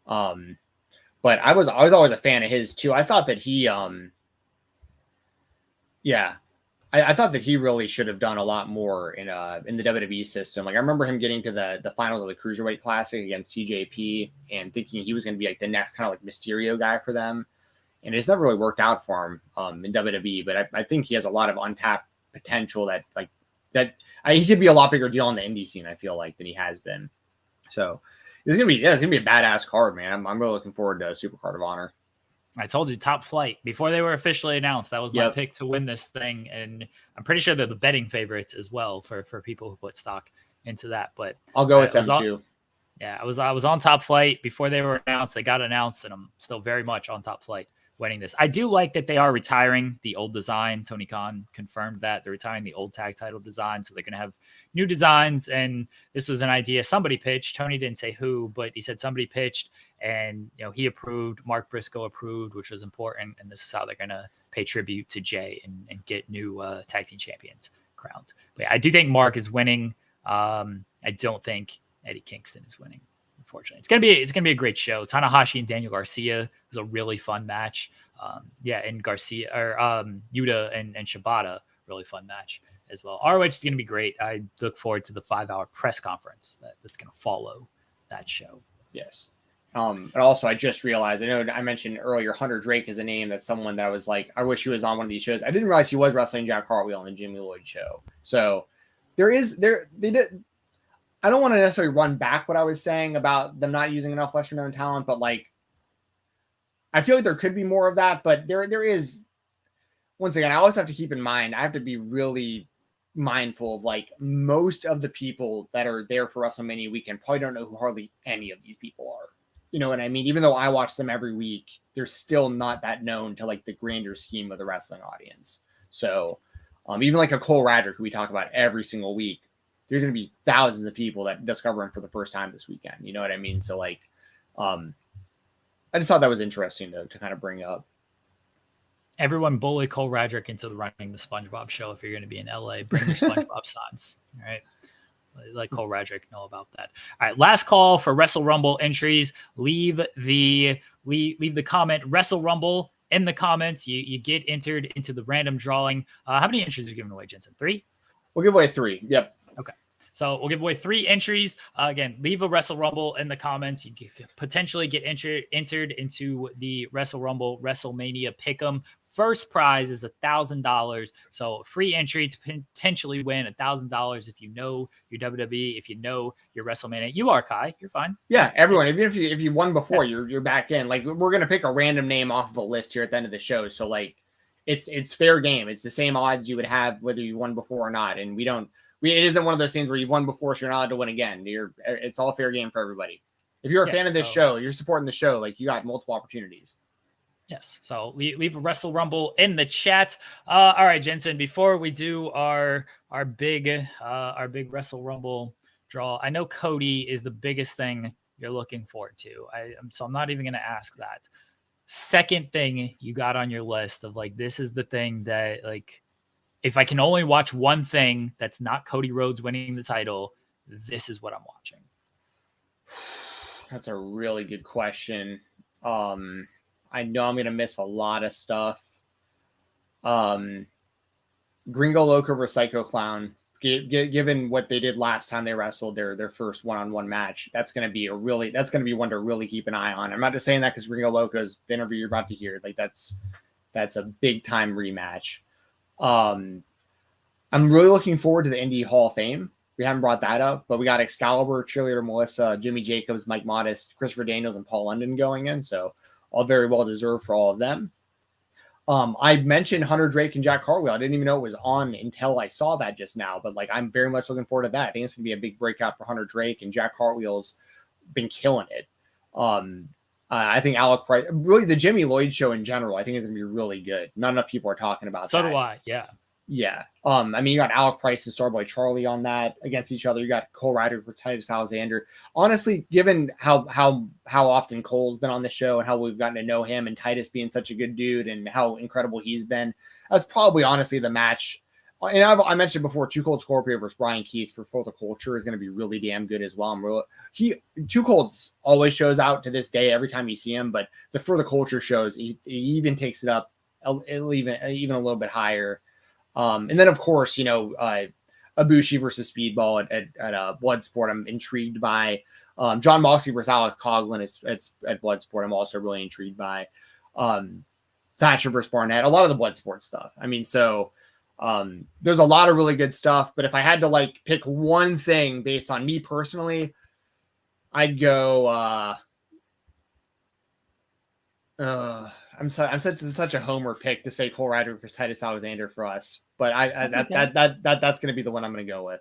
But I was always a fan of his too. I thought that he, I thought that he really should have done a lot more in the WWE system. Like I remember him getting to the finals of the Cruiserweight Classic against TJP and thinking he was going to be like the next kind of like Mysterio guy for them. And it's never really worked out for him in WWE, but I think he has a lot of untapped potential that he could be a lot bigger deal on the indie scene, I feel like, than he has been. So it's gonna be a badass card, man. I'm really looking forward to Super Card of Honor. I told you, Top Flight before they were officially announced. That was my pick to win this thing, and I'm pretty sure they're the betting favorites as well for people who put stock into that. But I'll go with them too. Yeah, I was on Top Flight before they were announced. They got announced, and I'm still very much on Top Flight winning this. I do like that they are retiring the old design. Tony Khan confirmed that they're retiring the old tag title design, so they're going to have new designs. And this was an idea somebody pitched. Tony didn't say who, but he said somebody pitched, and he approved. Mark Briscoe approved, which was important. And this is how they're going to pay tribute to Jay and get new tag team champions crowned. But yeah, I do think Mark is winning. I don't think Eddie Kingston is winning. Unfortunately, it's gonna be a great show. Tanahashi and Daniel Garcia was a really fun match. And Garcia or Yuta and Shibata, really fun match as well. ROH is gonna be great. I look forward to the 5-hour press conference that's gonna follow that show. Yes. And also, I just realized, I know I mentioned earlier, Hunter Drake is a name that's someone that I was like, I wish he was on one of these shows. I didn't realize he was wrestling Jack Hartwheel in the Jimmy Lloyd show. So they did. I don't want to necessarily run back what I was saying about them not using enough lesser known talent, but like, I feel like there could be more of that, but there is, once again, I always have to keep in mind, I have to be really mindful of like most of the people that are there for WrestleMania weekend probably don't know who hardly any of these people are. You know what I mean? Even though I watch them every week, they're still not that known to like the grander scheme of the wrestling audience. So even like a Cole Radrick, who we talk about every single week, there's going to be thousands of people that discover him for the first time this weekend. You know what I mean? So like, I just thought that was interesting to kind of bring up. Everyone bully Cole Radrick into running the SpongeBob show. If you're going to be in LA, bring your SpongeBob signs. All right. Let Cole Radrick know about that. All right. Last call for Wrestle Rumble entries. Leave the comment Wrestle Rumble in the comments. You get entered into the random drawing. How many entries are you giving away, Jensen? 3? We'll give away 3. Yep. Okay. So we'll give away 3 entries. Again, leave a Wrestle Rumble in the comments. You could potentially get entered into the Wrestle Rumble WrestleMania Pick'em. First prize is $1,000. So free entry to potentially win $1,000 if you know your WWE, if you know your WrestleMania. You are Kai. You're fine. Yeah, everyone. Even if you won before, you're back in. Like, we're gonna pick a random name off of a list here at the end of the show. So like, it's fair game. It's the same odds you would have whether you won before or not. And it isn't one of those things where you've won before, so you're not allowed to win again. It's all fair game for everybody. If you're a fan of this show, you're supporting the show, like you got multiple opportunities. Yes. So leave a Wrestle Rumble in the chat. All right, Jensen, before we do our big Wrestle Rumble draw, I know Cody is the biggest thing you're looking forward to. So I'm not even going to ask that. Second thing you got on your list of like, this is the thing that like, if I can only watch one thing that's not Cody Rhodes winning the title, this is what I'm watching. That's a really good question. I know I'm going to miss a lot of stuff. Gringo Loco versus Psycho Clown, given what they did last time they wrestled their first one-on-one match, that's going to be one to really keep an eye on. I'm not just saying that because Gringo Loco's the interview you're about to hear. Like that's a big time rematch. I'm really looking forward to the Indie Hall of Fame. We haven't brought that up, but we got Excalibur, Cheerleader Melissa, Jimmy Jacobs, Mike Modest, Christopher Daniels, and Paul London going in. So all very well deserved for all of them. I mentioned Hunter Drake and Jack Hartwheel. I didn't even know it was on until I saw that just now, but like, I'm very much looking forward to that. I think it's gonna be a big breakout for Hunter Drake, and Jack Hartwheel's been killing it. I think Alec Price, really the Jimmy Lloyd show in general, I think it's gonna be really good. Not enough people are talking about that. So do I. Yeah. Yeah. I mean, you got Alec Price and Starboy Charlie on that against each other. You got Cole Ryder for Titus Alexander. Honestly, given how often Cole's been on the show and how we've gotten to know him, and Titus being such a good dude and how incredible he's been, that's probably honestly the match. And I mentioned before, Too Cold Scorpio versus Brian Keith for the Culture is going to be really damn good as well. Too Cold always shows out to this day every time you see him, but the For the Culture shows he even takes it up even a little bit higher. And then of course, Ibushi versus Speedball at Bloodsport, I'm intrigued by. John Moxley versus Alex Coughlin at Bloodsport, I'm also really intrigued by. Thatcher versus Barnett, a lot of the Bloodsport stuff. I mean, so there's a lot of really good stuff, but if I had to like pick one thing based on me personally, I'd go I'm such a homer pick to say Cole Radrick versus Titus Alexander for us, but that's going to be the one I'm going to go with.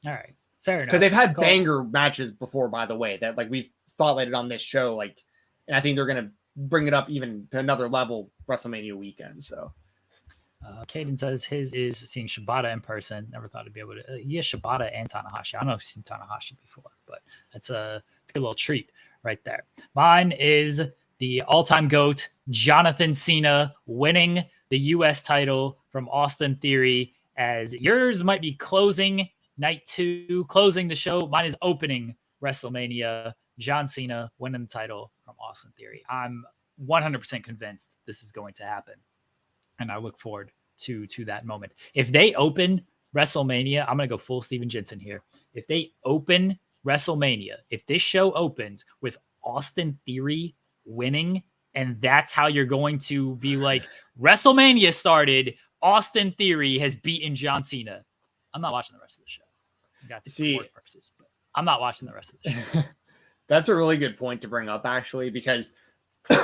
All right, Fair enough. Because they've had Cool. banger matches before, by the way, that like we've spotlighted on this show. Like, and I think they're gonna bring it up even to another level WrestleMania weekend. So, Caden says his is seeing Shibata in person. Never thought I'd be able to. Yeah, Shibata and Tanahashi. I don't know if you've seen Tanahashi before, but it's a good little treat right there. Mine is the all-time GOAT Jonathan Cena winning the U.S. title from Austin Theory. As yours might be closing night 2, closing the show. Mine is opening WrestleMania. John Cena winning the title from Austin Theory. I'm 100% convinced this is going to happen, and I look forward to that moment. If they open WrestleMania, I'm going to go full Stephen Jensen here. If they open WrestleMania, if this show opens with Austin Theory winning, and that's how you're going to be like, WrestleMania started, Austin Theory has beaten John Cena, I'm not watching the rest of the show. I got to see purposes, but I'm not watching the rest of the show. That's a really good point to bring up, actually, because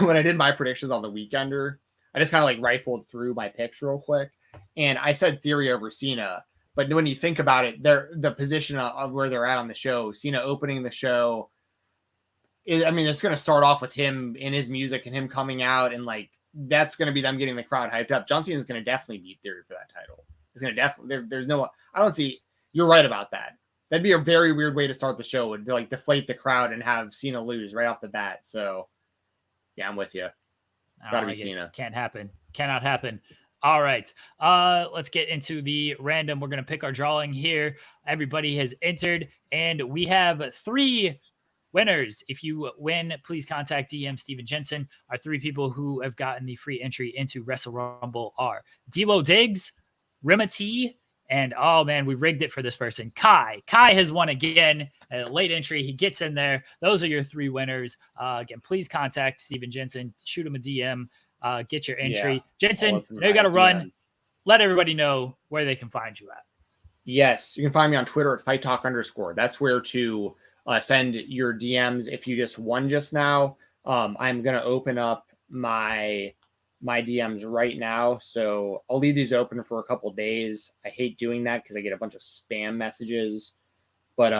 when I did my predictions on the Weekender, I just kind of like rifled through my picks real quick, and I said Theory over Cena. But when you think about it, the position of where they're at on the show, Cena opening the show, I mean, it's going to start off with him in his music and him coming out, and like that's going to be them getting the crowd hyped up. John Cena is going to definitely beat Theory for that title. It's going to definitely. There's no. I don't see. You're right about that. That'd be a very weird way to start the show, would like deflate the crowd and have Cena lose right off the bat. So, yeah, I'm with you. Gotta be Cena. Can't happen. Cannot happen. All right. Let's get into the random. We're going to pick our drawing here. Everybody has entered, and we have 3 winners. If you win, please contact DM Stephen Jensen. Our 3 people who have gotten the free entry into Wrestle Rumble are D'Lo Diggs, Rima T, and oh man, we rigged it for this person. Kai has won again. A late entry. He gets in there. Those are your 3 winners. Again, please contact Stephen Jensen. Shoot him a DM. Get your entry. Yeah, Jensen, I know you got to run. Let everybody know where they can find you at. Yes, you can find me on Twitter at FightTalk_. That's where to send your DMs. If you just won just now, I'm going to open up my DMs right now. So I'll leave these open for a couple days. I hate doing that because I get a bunch of spam messages, but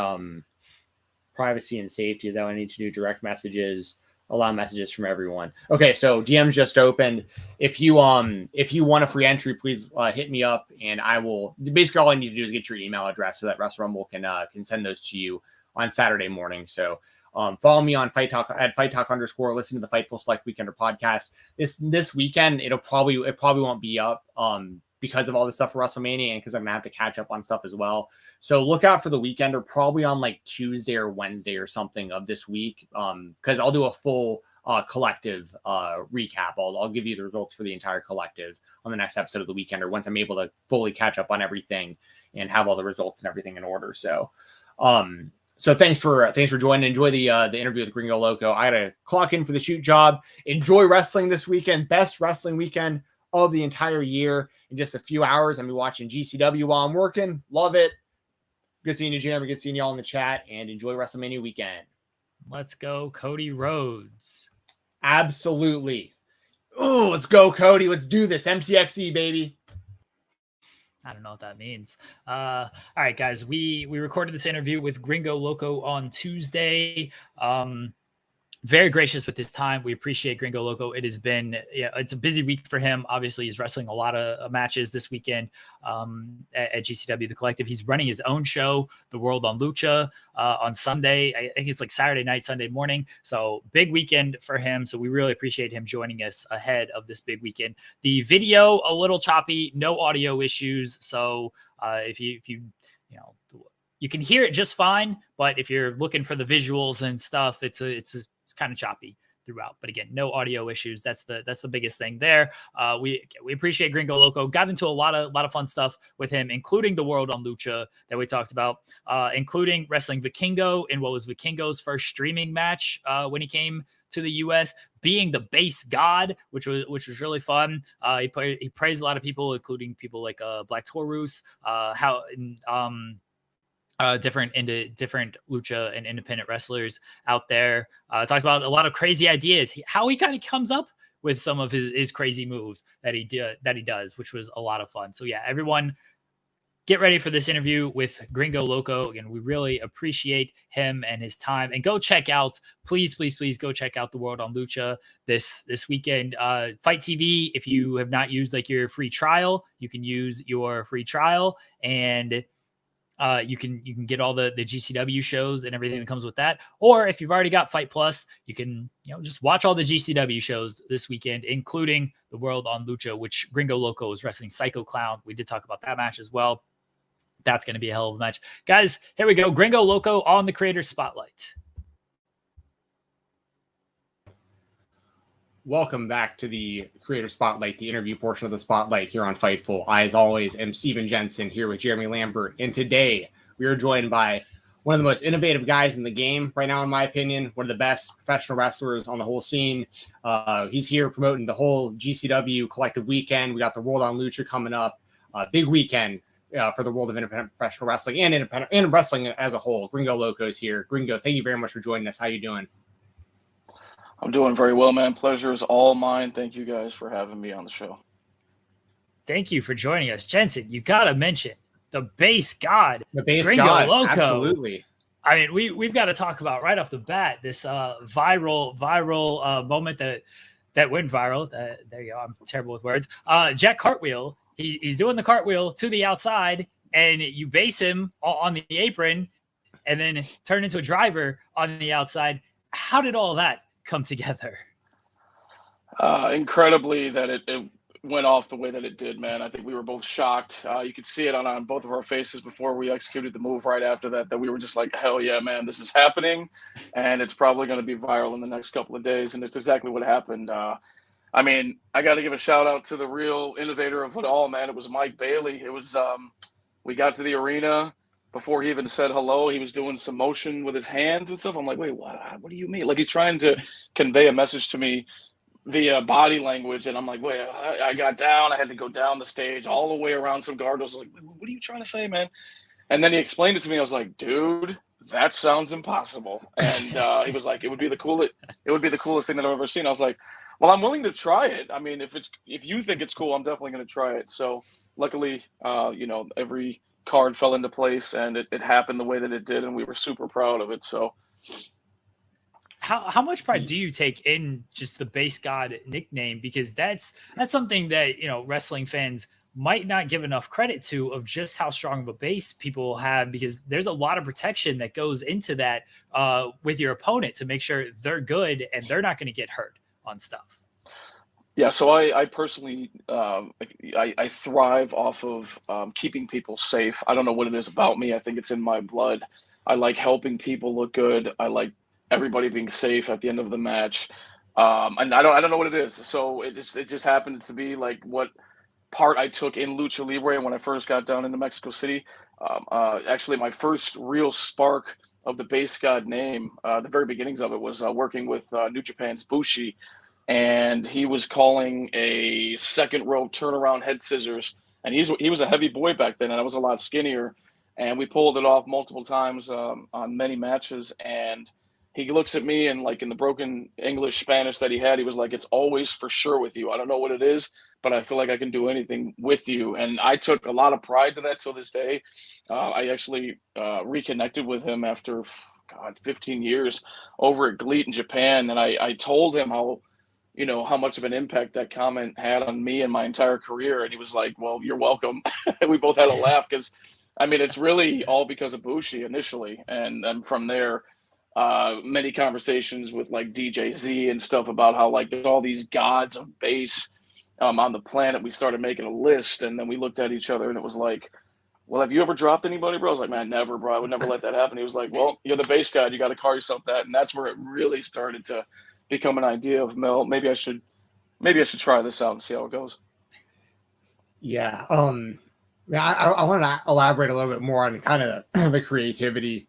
privacy and safety is how I need to do. Direct messages, allow messages from everyone. Okay, so DMs just opened. If you want a free entry, please hit me up, and I will. Basically, all I need to do is get your email address so that Wrestle Rumble can send those to you on Saturday morning. So follow me on Fight Talk at FightTalk_. Listen to the Fightful Select Weekender podcast. This weekend it probably won't be up because of all the stuff for WrestleMania, and because I'm gonna have to catch up on stuff as well. So look out for the Weekender probably on like Tuesday or Wednesday or something of this week, because I'll do a full collective recap. I'll give you the results for the entire collective on the next episode of the Weekender once I'm able to fully catch up on everything and have all the results and everything in order. So so thanks for joining. Enjoy the interview with Gringo Loco. I got to clock in for the shoot job. Enjoy wrestling this weekend. Best wrestling weekend of the entire year. In just a few hours, I'm be watching GCW while I'm working. Love it. Good seeing you, Jeremy. Good seeing you all in the chat. And enjoy WrestleMania weekend. Let's go, Cody Rhodes. Absolutely. Oh, let's go, Cody. Let's do this. MCXE, baby. I don't know what that means. All right, guys, we recorded this interview with Gringo Loco on Tuesday. Very gracious with his time. We appreciate Gringo Loco. It has been, it's a busy week for him. Obviously, he's wrestling a lot of matches this weekend at GCW, the Collective. He's running his own show, The World on Lucha, on Sunday. I think it's like Saturday night, Sunday morning. So big weekend for him. So we really appreciate him joining us ahead of this big weekend. The video, a little choppy, no audio issues. So if you you can hear it just fine, but if you're looking for the visuals and stuff, it's kind of choppy throughout. But again, no audio issues. That's the biggest thing there. We appreciate Gringo Loco. Got into a lot of fun stuff with him, including the World on Lucha that we talked about, including wrestling Vikingo in what was Vikingo's first streaming match when he came to the U.S., being the base god, which was really fun. He praised a lot of people, including people like Black Taurus, different Lucha and independent wrestlers out there. Talks about a lot of crazy ideas, how he kind of comes up with some of his crazy moves that he does, which was a lot of fun. So yeah, everyone get ready for this interview with Gringo Loco. Again, we really appreciate him and his time. And go check out, please go check out the World on Lucha this weekend. Fight TV, if you have not used like your free trial, you can use your free trial, and you can get all the GCW shows and everything that comes with that. Or if you've already got Fight Plus, you can just watch all the GCW shows this weekend, including the World on Lucha, which Gringo Loco is wrestling Psycho Clown. We did talk about that match as well. That's going to be a hell of a match. Guys, here we go. Gringo Loco on the Creator Spotlight. Welcome back to the Creator Spotlight, the interview portion of the Spotlight here on Fightful. I, as always, am Stephen Jensen here with Jeremy Lambert. And today we are joined by one of the most innovative guys in the game right now, in my opinion, one of the best professional wrestlers on the whole scene. He's here promoting the whole GCW collective weekend. We got the World on Lucha coming up. Big weekend for the world of independent professional wrestling and wrestling as a whole. Gringo Loco is here. Gringo, thank you very much for joining us. How you doing? I'm doing very well, man. Pleasure is all mine. Thank you guys for having me on the show. Thank you for joining us. Jensen, you got to mention the base god. The base Gringo god, Loco. Absolutely. I mean, we've got to talk about right off the bat this viral moment that went viral. There you go. I'm terrible with words. Jack Cartwheel. He's doing the cartwheel to the outside, and you base him on the apron, and then turn into a driver on the outside. How did all that come together? Incredibly that it went off the way that it did, man. I think we were both shocked. You could see it on both of our faces before we executed the move right after that we were just like, hell yeah, man, this is happening, and it's probably going to be viral in the next couple of days, and it's exactly what happened. I mean, I got to give a shout out to the real innovator of it all, man. It was Mike Bailey. It was we got to the arena. Before he even said hello, he was doing some motion with his hands and stuff. I'm like, wait, what do you mean? Like, he's trying to convey a message to me via body language. And I'm like, wait, I got down. I had to go down the stage all the way around some guardrails. I was like, what are you trying to say, man? And then he explained it to me. I was like, dude, that sounds impossible. And he was like, it would be the coolest thing that I've ever seen. I was like, well, I'm willing to try it. I mean, if you think it's cool, I'm definitely going to try it. So luckily, every card fell into place, and it happened the way that it did, and we were super proud of it. So how much pride do you take in just the base god nickname? Because that's something that wrestling fans might not give enough credit to, of just how strong of a base people have, because there's a lot of protection that goes into that with your opponent to make sure they're good and they're not going to get hurt on stuff. Yeah, so I personally, I thrive off of keeping people safe. I don't know what it is about me. I think it's in my blood. I like helping people look good. I like everybody being safe at the end of the match. And I don't know what it is. So it just happened to be like what part I took in Lucha Libre when I first got down into Mexico City. Actually, my first real spark of the base god name, the very beginnings of it, was working with New Japan's Bushi, and he was calling a second row turnaround head scissors, and he was a heavy boy back then, and I was a lot skinnier, and we pulled it off multiple times on many matches. And he looks at me, and like in the broken English Spanish that he had, he was like, "It's always for sure with you. I don't know what it is, but I feel like I can do anything with you." And I took a lot of pride to that till this day. I actually reconnected with him after 15 years over at GLEAT in Japan, and I told him how much of an impact that comment had on me and my entire career. And he was like, "Well, you're welcome." We both had a laugh, because I mean, it's really all because of Bushi initially, and from there, many conversations with like DJ Z and stuff about how like there's all these gods of bass on the planet. We started making a list, and then we looked at each other, and it was like, "Well, have you ever dropped anybody, bro?" I was like, "Man, never, bro. I would never let that happen." He was like, "Well, you're the bass god. You got to call yourself that." And that's where it really started to become an idea of, Mel, maybe I should try this out and see how it goes. Yeah. I want to elaborate a little bit more on kind of the creativity.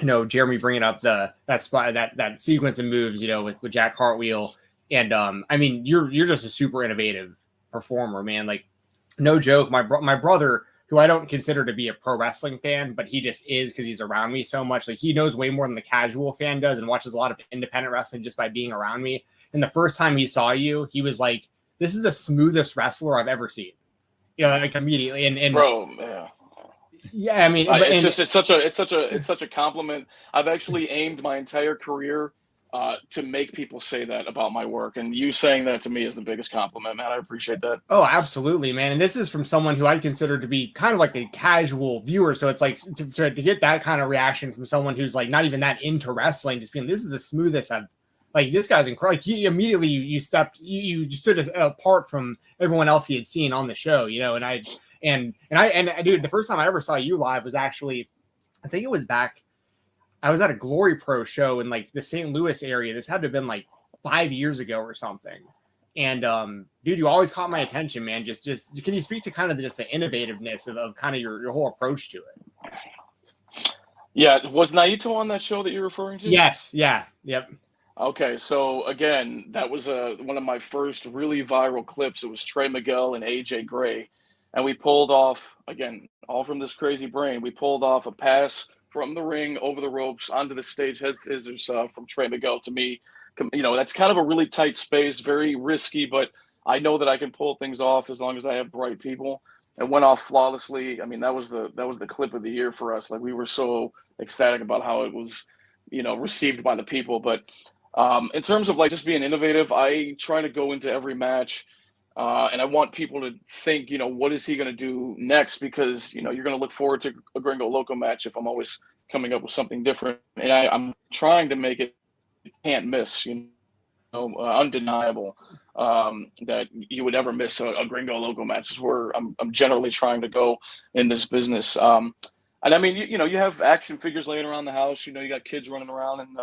Jeremy bringing up that spot, that sequence of moves, with Jack Cartwheel. And I mean, you're just a super innovative performer, man. Like, no joke. My brother, who I don't consider to be a pro wrestling fan, but he just is because he's around me so much. Like, he knows way more than the casual fan does, and watches a lot of independent wrestling just by being around me. And the first time he saw you, he was like, "This is the smoothest wrestler I've ever seen." Like immediately. And bro, yeah. Yeah, I mean, it's such a compliment. I've actually aimed my entire career to make people say that about my work, and you saying that to me is the biggest compliment, man. I appreciate that. Oh, absolutely, man. And this is from someone who I consider to be kind of like a casual viewer. So it's like to get that kind of reaction from someone who's like not even that into wrestling, just being, this is the smoothest I've, like, this guy's incredible. Like, immediately you stood apart from everyone else he had seen on the show, you know. And dude, the first time I ever saw you live was actually, I think it was back, I was at a Glory Pro show in like the St. Louis area. This had to have been like 5 years ago or something. And dude, you always caught my attention, man. Just can you speak to kind of just the innovativeness of kind of your whole approach to it? Yeah, was Naito on that show that you're referring to? Yes, yeah, yep. Okay, so again, that was one of my first really viral clips. It was Trey Miguel and AJ Gray, and we pulled off, again, all from this crazy brain. We pulled off a pass from the ring over the ropes onto the stage, head scissors from Trey Miguel to me. You know, that's kind of a really tight space, very risky, but I know that I can pull things off as long as I have the right people. It went off flawlessly. I mean, that was the clip of the year for us. Like, we were so ecstatic about how it was, you know, received by the people. But in terms of like just being innovative, I try to go into every match and I want people to think, you know, what is he going to do next? Because, you know, you're going to look forward to a Gringo Loco match if I'm always coming up with something different. And I'm trying to make it can't miss, you know, undeniable that you would ever miss a Gringo Loco match is where I'm generally trying to go in this business. And I mean, you know, you have action figures laying around the house, you know, you got kids running around, and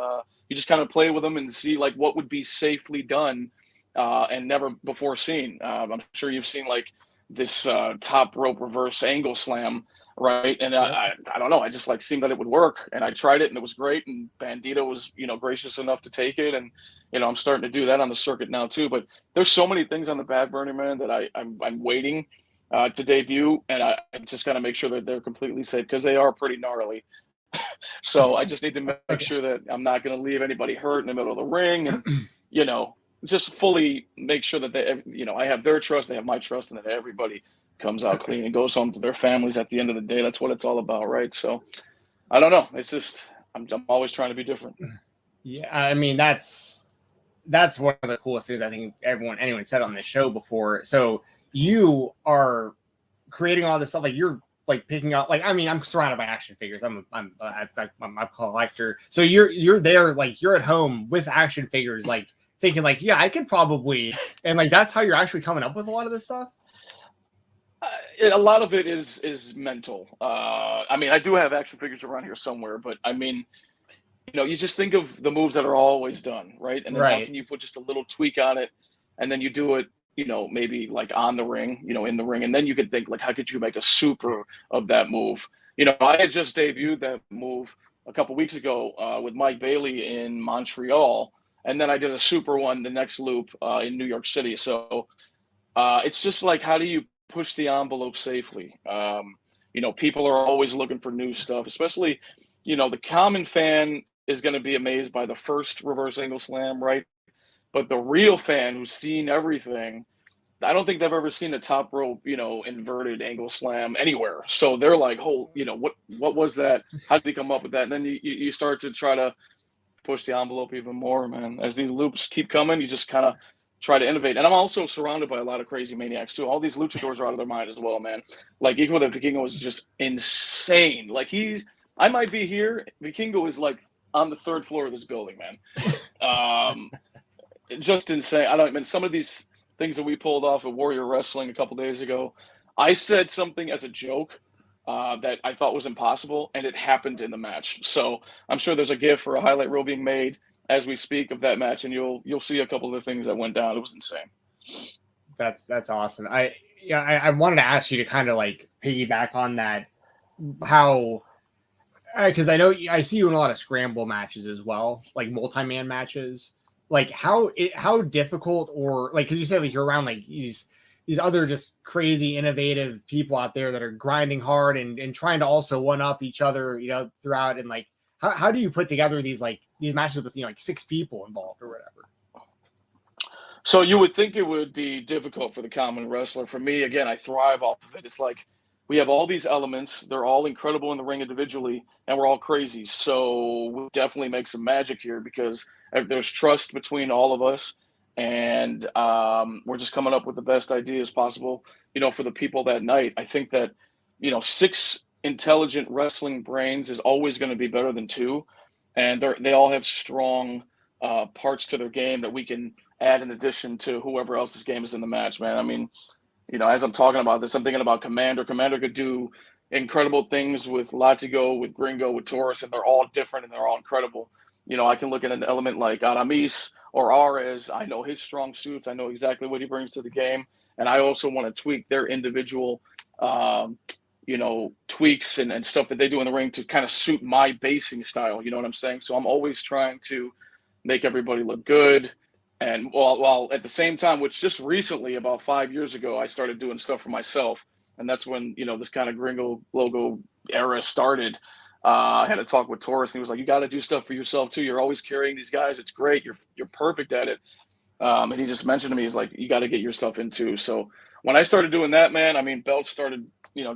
you just kind of play with them and see like what would be safely done and never before seen. I'm sure you've seen like this top rope reverse angle slam, right? And I don't know, I just like seemed that it would work, and I tried it and it was great, and Bandito was, you know, gracious enough to take it, and you know, I'm starting to do that on the circuit now too. But there's so many things on the Bad Burner, man, that I'm waiting to debut, and I just got to make sure that they're completely safe because they are pretty gnarly. So I just need to make sure that I'm not going to leave anybody hurt in the middle of the ring, and you know, just fully make sure that they, you know, I have their trust, they have my trust, and that everybody comes out clean and goes home to their families at the end of the day. That's what it's all about, right? So I don't know. It's just I'm always trying to be different. Yeah, I mean, that's one of the coolest things I think anyone said on this show before. So you are creating all this stuff, like you're like picking up, like, I mean, I'm surrounded by action figures. I'm a collector. So you're there, like you're at home with action figures, like thinking like, yeah, I could probably, and like that's how you're actually coming up with a lot of this stuff. A lot of it is mental. I mean, I do have action figures around here somewhere, but I mean, you know, you just think of the moves that are always done, right? And then how can you put just a little tweak on it, and then you do it, you know, maybe like on the ring, you know, in the ring, and then you could think like, how could you make a super of that move? You know, I had just debuted that move a couple weeks ago with Mike Bailey in Montreal, and then I did a super one the next loop in New York City. So it's just like, how do you push the envelope safely? You know, people are always looking for new stuff, especially, you know, the common fan is going to be amazed by the first reverse angle slam, right? But the real fan who's seen everything, I don't think they've ever seen a top rope, you know, inverted angle slam anywhere. So they're like, oh, you know, what was that? How did he come up with that? And then you start to try to push the envelope even more, man. As these loops keep coming, you just kind of try to innovate. And I'm also surrounded by a lot of crazy maniacs too. All these luchadors are out of their mind as well, man. Like Hijo del Vikingo is just insane. Like I might be here. Vikingo is like on the third floor of this building, man. Just insane. I mean, some of these things that we pulled off at Warrior Wrestling a couple days ago, I said something as a joke that I thought was impossible, and it happened in the match. So I'm sure there's a GIF or a highlight reel being made as we speak of that match, and you'll see a couple of the things that went down. It was insane. That's awesome. I wanted to ask you to kind of like piggyback on that, how, because I know I see you in a lot of scramble matches as well, like multi-man matches. Like how difficult, or like, because you said like you're around like these other just crazy innovative people out there that are grinding hard and trying to also one up each other, you know, throughout, and like how do you put together these matches with, you know, like 6 people involved or whatever? So you would think it would be difficult for the common wrestler. For me, again, I thrive off of it. It's like, we have all these elements. They're all incredible in the ring individually, and we're all crazy. So we definitely make some magic here because there's trust between all of us, and we're just coming up with the best ideas possible, for the people that night. I think that, 6 intelligent wrestling brains is always going to be better than 2, and they all have strong parts to their game that we can add in addition to whoever else's game is in the match, man. I mean, as I'm talking about this, I'm thinking about Commander. Commander could do incredible things with Latigo, with Gringo, with Taurus, and they're all different and they're all incredible. I can look at an element like Aramis or Ares. I know his strong suits. I know exactly what he brings to the game. And I also want to tweak their individual, tweaks and stuff that they do in the ring to kind of suit my basing style. You know what I'm saying? So I'm always trying to make everybody look good. And while at the same time, which just recently, about 5 years ago, I started doing stuff for myself. And that's when, this kind of Gringo Logo era started. I had a talk with Taurus, and he was like, you got to do stuff for yourself too. You're always carrying these guys. It's great. You're perfect at it. And he just mentioned to me, he's like, you got to get your stuff in too. So when I started doing that, man, I mean, belts started,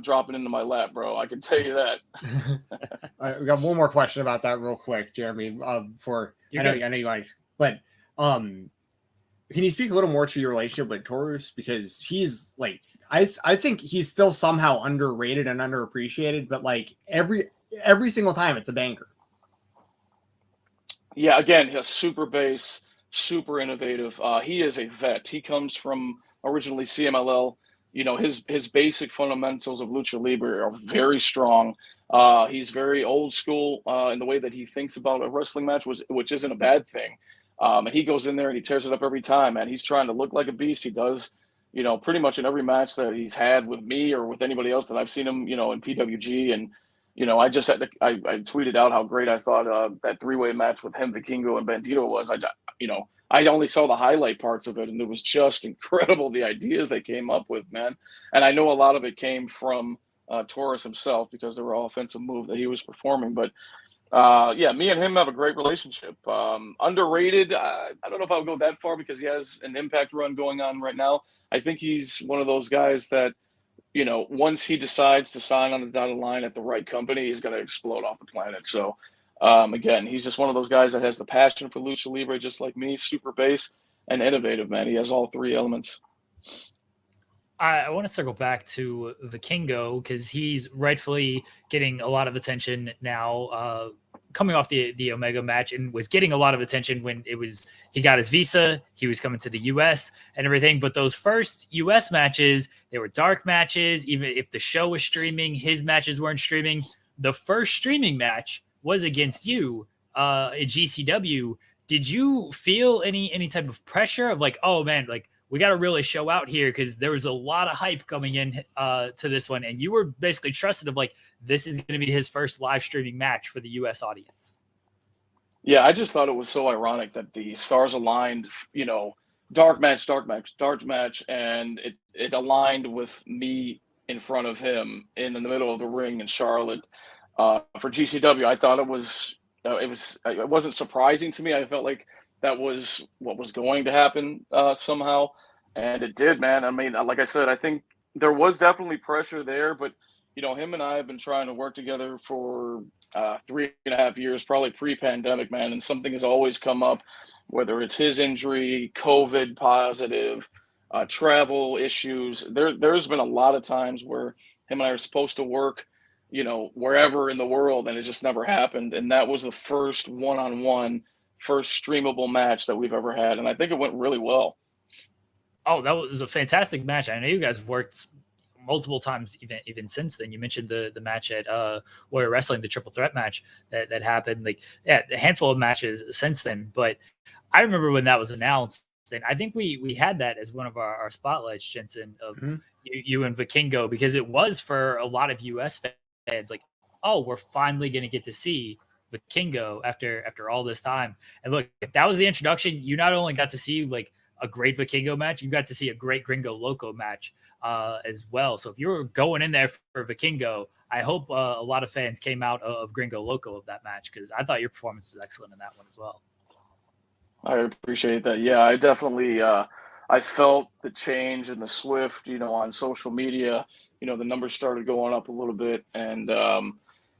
dropping into my lap, bro. I can tell you that. We got one more question about that real quick, Jeremy, I know you guys, but, can you speak a little more to your relationship with Taurus? Because he's like, I think he's still somehow underrated and underappreciated, but like every single time it's a banger. Yeah, again, he's super base, super innovative. He is a vet. He comes from originally CMLL. His basic fundamentals of Lucha Libre are very strong. He's very old school in the way that he thinks about a wrestling match, which isn't a bad thing. And he goes in there and he tears it up every time, man. He's trying to look like a beast. He does, pretty much in every match that he's had with me or with anybody else that I've seen him, in PWG. And, I just I tweeted out how great I thought that 3-way match with him, Vikingo, and Bandito was. I only saw the highlight parts of it, and it was just incredible, the ideas they came up with, man. And I know a lot of it came from Taurus himself because they were all offensive moves that he was performing. But yeah, me and him have a great relationship. Underrated. I don't know if I would go that far because he has an Impact run going on right now. I think he's one of those guys that, once he decides to sign on the dotted line at the right company, he's going to explode off the planet. So, again, he's just one of those guys that has the passion for Lucha Libre, just like me, super base and innovative, man. He has all 3 elements. I want to circle back to Vikingo because he's rightfully getting a lot of attention now, coming off the Omega match, and was getting a lot of attention when he got his visa, he was coming to the US and everything. But those first US matches, they were dark matches. Even if the show was streaming, his matches weren't streaming. The first streaming match was against you at GCW. Did you feel any type of pressure of like, oh man, like, we got to really show out here because there was a lot of hype coming in to this one, and you were basically trusted of like, this is going to be his first live streaming match for the U.S. audience? Yeah, I just thought it was so ironic that the stars aligned, dark match, and it aligned with me in front of him in the middle of the ring in Charlotte for GCW. I thought it wasn't surprising to me. I felt like that was what was going to happen somehow. And it did, man. I mean, like I said, I think there was definitely pressure there, but, him and I have been trying to work together for 3.5 years, probably pre-pandemic, man. And something has always come up, whether it's his injury, COVID positive, travel issues. There's been a lot of times where him and I are supposed to work, wherever in the world, and it just never happened. And that was the first one-on-one, first streamable match that we've ever had, and I think it went really well. Oh, that was a fantastic match. I know you guys worked multiple times even since then. You mentioned the match at Warrior Wrestling, the triple threat match that happened. Like, yeah, a handful of matches since then. But I remember when that was announced, and I think we had that as one of our spotlights, Jensen, of you and Vikingo, because it was for a lot of US fans like, oh, we're finally going to get to see Vikingo after all this time. And look, if that was the introduction, you not only got to see like a great Vikingo match, you got to see a great Gringo Loco match as well. So if you were going in there for Vikingo, I hope a lot of fans came out of Gringo Loco of that match, because I thought your performance was excellent in that one as well. I appreciate that. Yeah, I definitely I felt the change and the swift, on social media, the numbers started going up a little bit. And,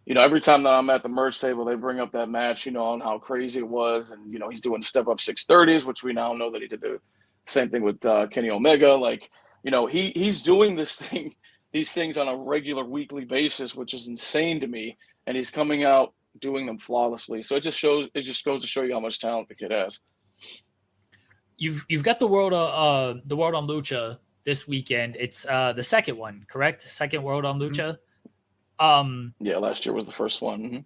every time that I'm at the merch table, they bring up that match, on how crazy it was. And, he's doing step up 630s, which we now know that he did the same thing with Kenny Omega. Like, he's doing these things on a regular weekly basis, which is insane to me. And he's coming out doing them flawlessly. So it just goes to show you how much talent the kid has. You've got the world on Lucha this weekend. It's the second one, correct? Second world on Lucha. Yeah, last year was the first one. Mm-hmm.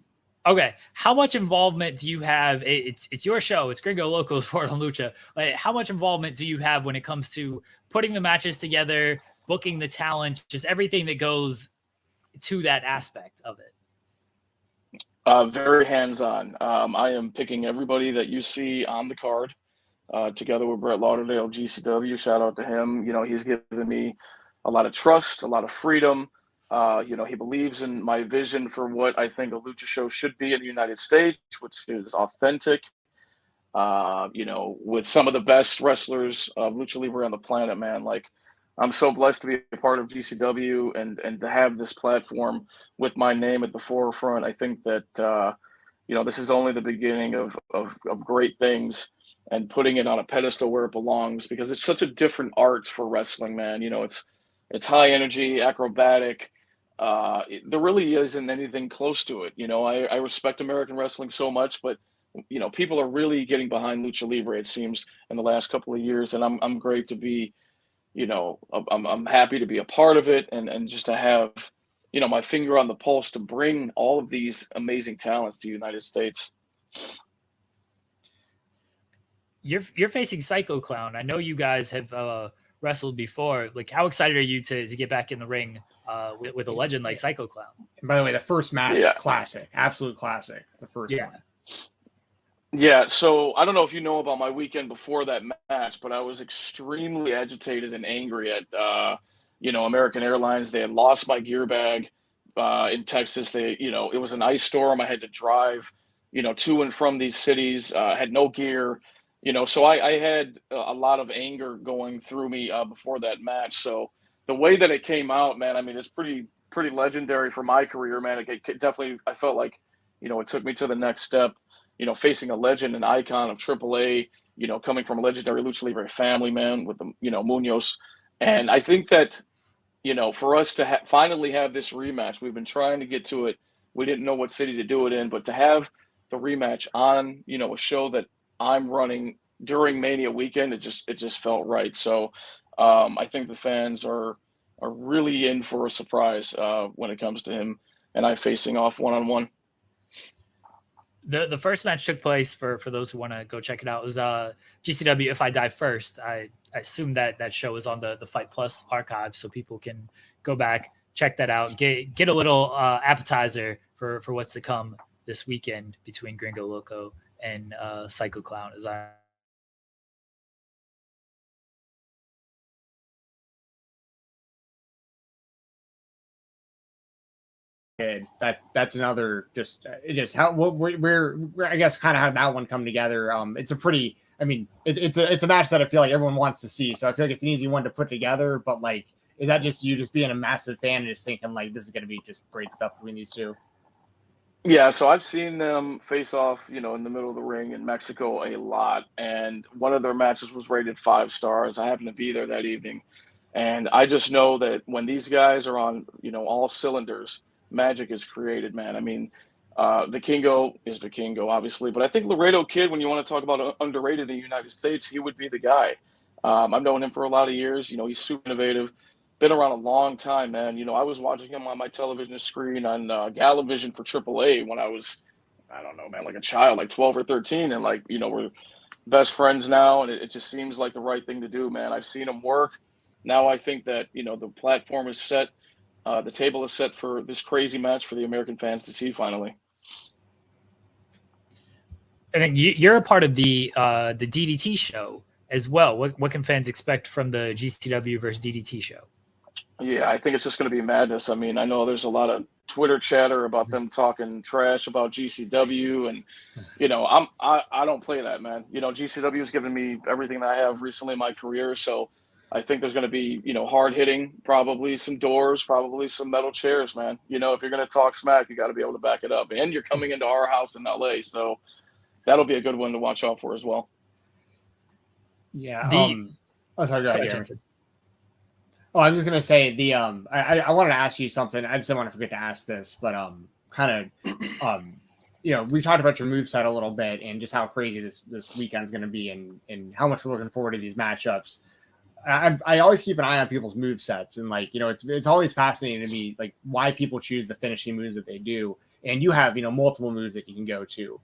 Okay, how much involvement do you have? It's your show. It's Gringo Loco's World on Lucha. Like, how much involvement do you have when it comes to putting the matches together, booking the talent, just everything that goes to that aspect of it? Very hands-on. I am picking everybody that you see on the card, together with Brett Lauderdale, GCW. Shout out to him. He's given me a lot of trust, a lot of freedom. He believes in my vision for what I think a lucha show should be in the United States, which is authentic, with some of the best wrestlers of Lucha Libre on the planet, man. Like, I'm so blessed to be a part of GCW and to have this platform with my name at the forefront. I think that, this is only the beginning of great things and putting it on a pedestal where it belongs, because it's such a different art for wrestling, man. It's high energy, acrobatic. There really isn't anything close to it. I respect American wrestling so much, but people are really getting behind Lucha Libre, it seems, in the last couple of years, and I'm great to be, I'm happy to be a part of it, and just to have, my finger on the pulse to bring all of these amazing talents to the United States. You're facing Psycho Clown. I know you guys have wrestled before. Like, how excited are you to get back in the ring with a legend like Psycho Clown? And by the way, the first match, classic, absolute classic. The first one. Yeah, so I don't know if you know about my weekend before that match, but I was extremely agitated and angry at, American Airlines. They had lost my gear bag in Texas. It was an ice storm. I had to drive, to and from these cities, had no gear, so I had a lot of anger going through me before that match. So the way that it came out, man, I mean, it's pretty legendary for my career, man. It definitely, I felt like, it took me to the next step. Facing a legend, an icon of AAA, coming from a legendary Lucha Libre family, man, with the, Munoz. And I think that, for us to finally have this rematch, we've been trying to get to it. We didn't know what city to do it in, but to have the rematch on, a show that I'm running during Mania weekend, it just felt right. So I think the fans are really in for a surprise when it comes to him and I facing off one-on-one. The first match took place, for those who want to go check it out, it was GCW If I Die First. I assume that show is on the Fight Plus archive, so people can go back, check that out, get a little appetizer for what's to come this weekend between Gringo Loco and Psycho Clown. That's another just how we're I guess kind of how that one come together. It's a pretty, I mean, it's a match that I feel like everyone wants to see, so I feel like it's an easy one to put together. But like, is that just you just being a massive fan and just thinking like this is going to be just great stuff between these two? Yeah, so I've seen them face off, in the middle of the ring in Mexico a lot, and one of their matches was rated 5 stars. I happened to be there that evening, and I just know that when these guys are on, all cylinders, magic is created, man. I mean, Vikingo is Vikingo, obviously, but I think Laredo Kid, when you want to talk about underrated in the United States, he would be the guy. I've known him for a lot of years. He's super innovative, been around a long time, man. I was watching him on my television screen on Galavision for AAA when I was, I don't know, man, like a child, like 12 or 13, and like, we're best friends now, and it just seems like the right thing to do, man. I've seen him work. Now I think that, the platform is set. The table is set for this crazy match for the American fans to see finally. And then you're a part of the DDT show as well. What can fans expect from the GCW versus DDT show? Yeah, I think it's just going to be madness. I mean, I know there's a lot of Twitter chatter about them talking trash about GCW, and I don't play that, man. GCW has given me everything that I have recently in my career, so I think there's going to be, hard hitting, probably some doors, probably some metal chairs, man. If you're going to talk smack, you got to be able to back it up. And you're coming into our house in LA, so that'll be a good one to watch out for as well. Yeah. Go Go ahead, Jensen. Oh, I was just gonna say I wanted to ask you something. I just didn't want to forget to ask this, but we talked about your moveset a little bit and just how crazy this weekend's gonna be and how much we're looking forward to these matchups. I always keep an eye on people's move sets, and it's always fascinating to me why people choose the finishing moves that they do. And you have multiple moves that you can go to.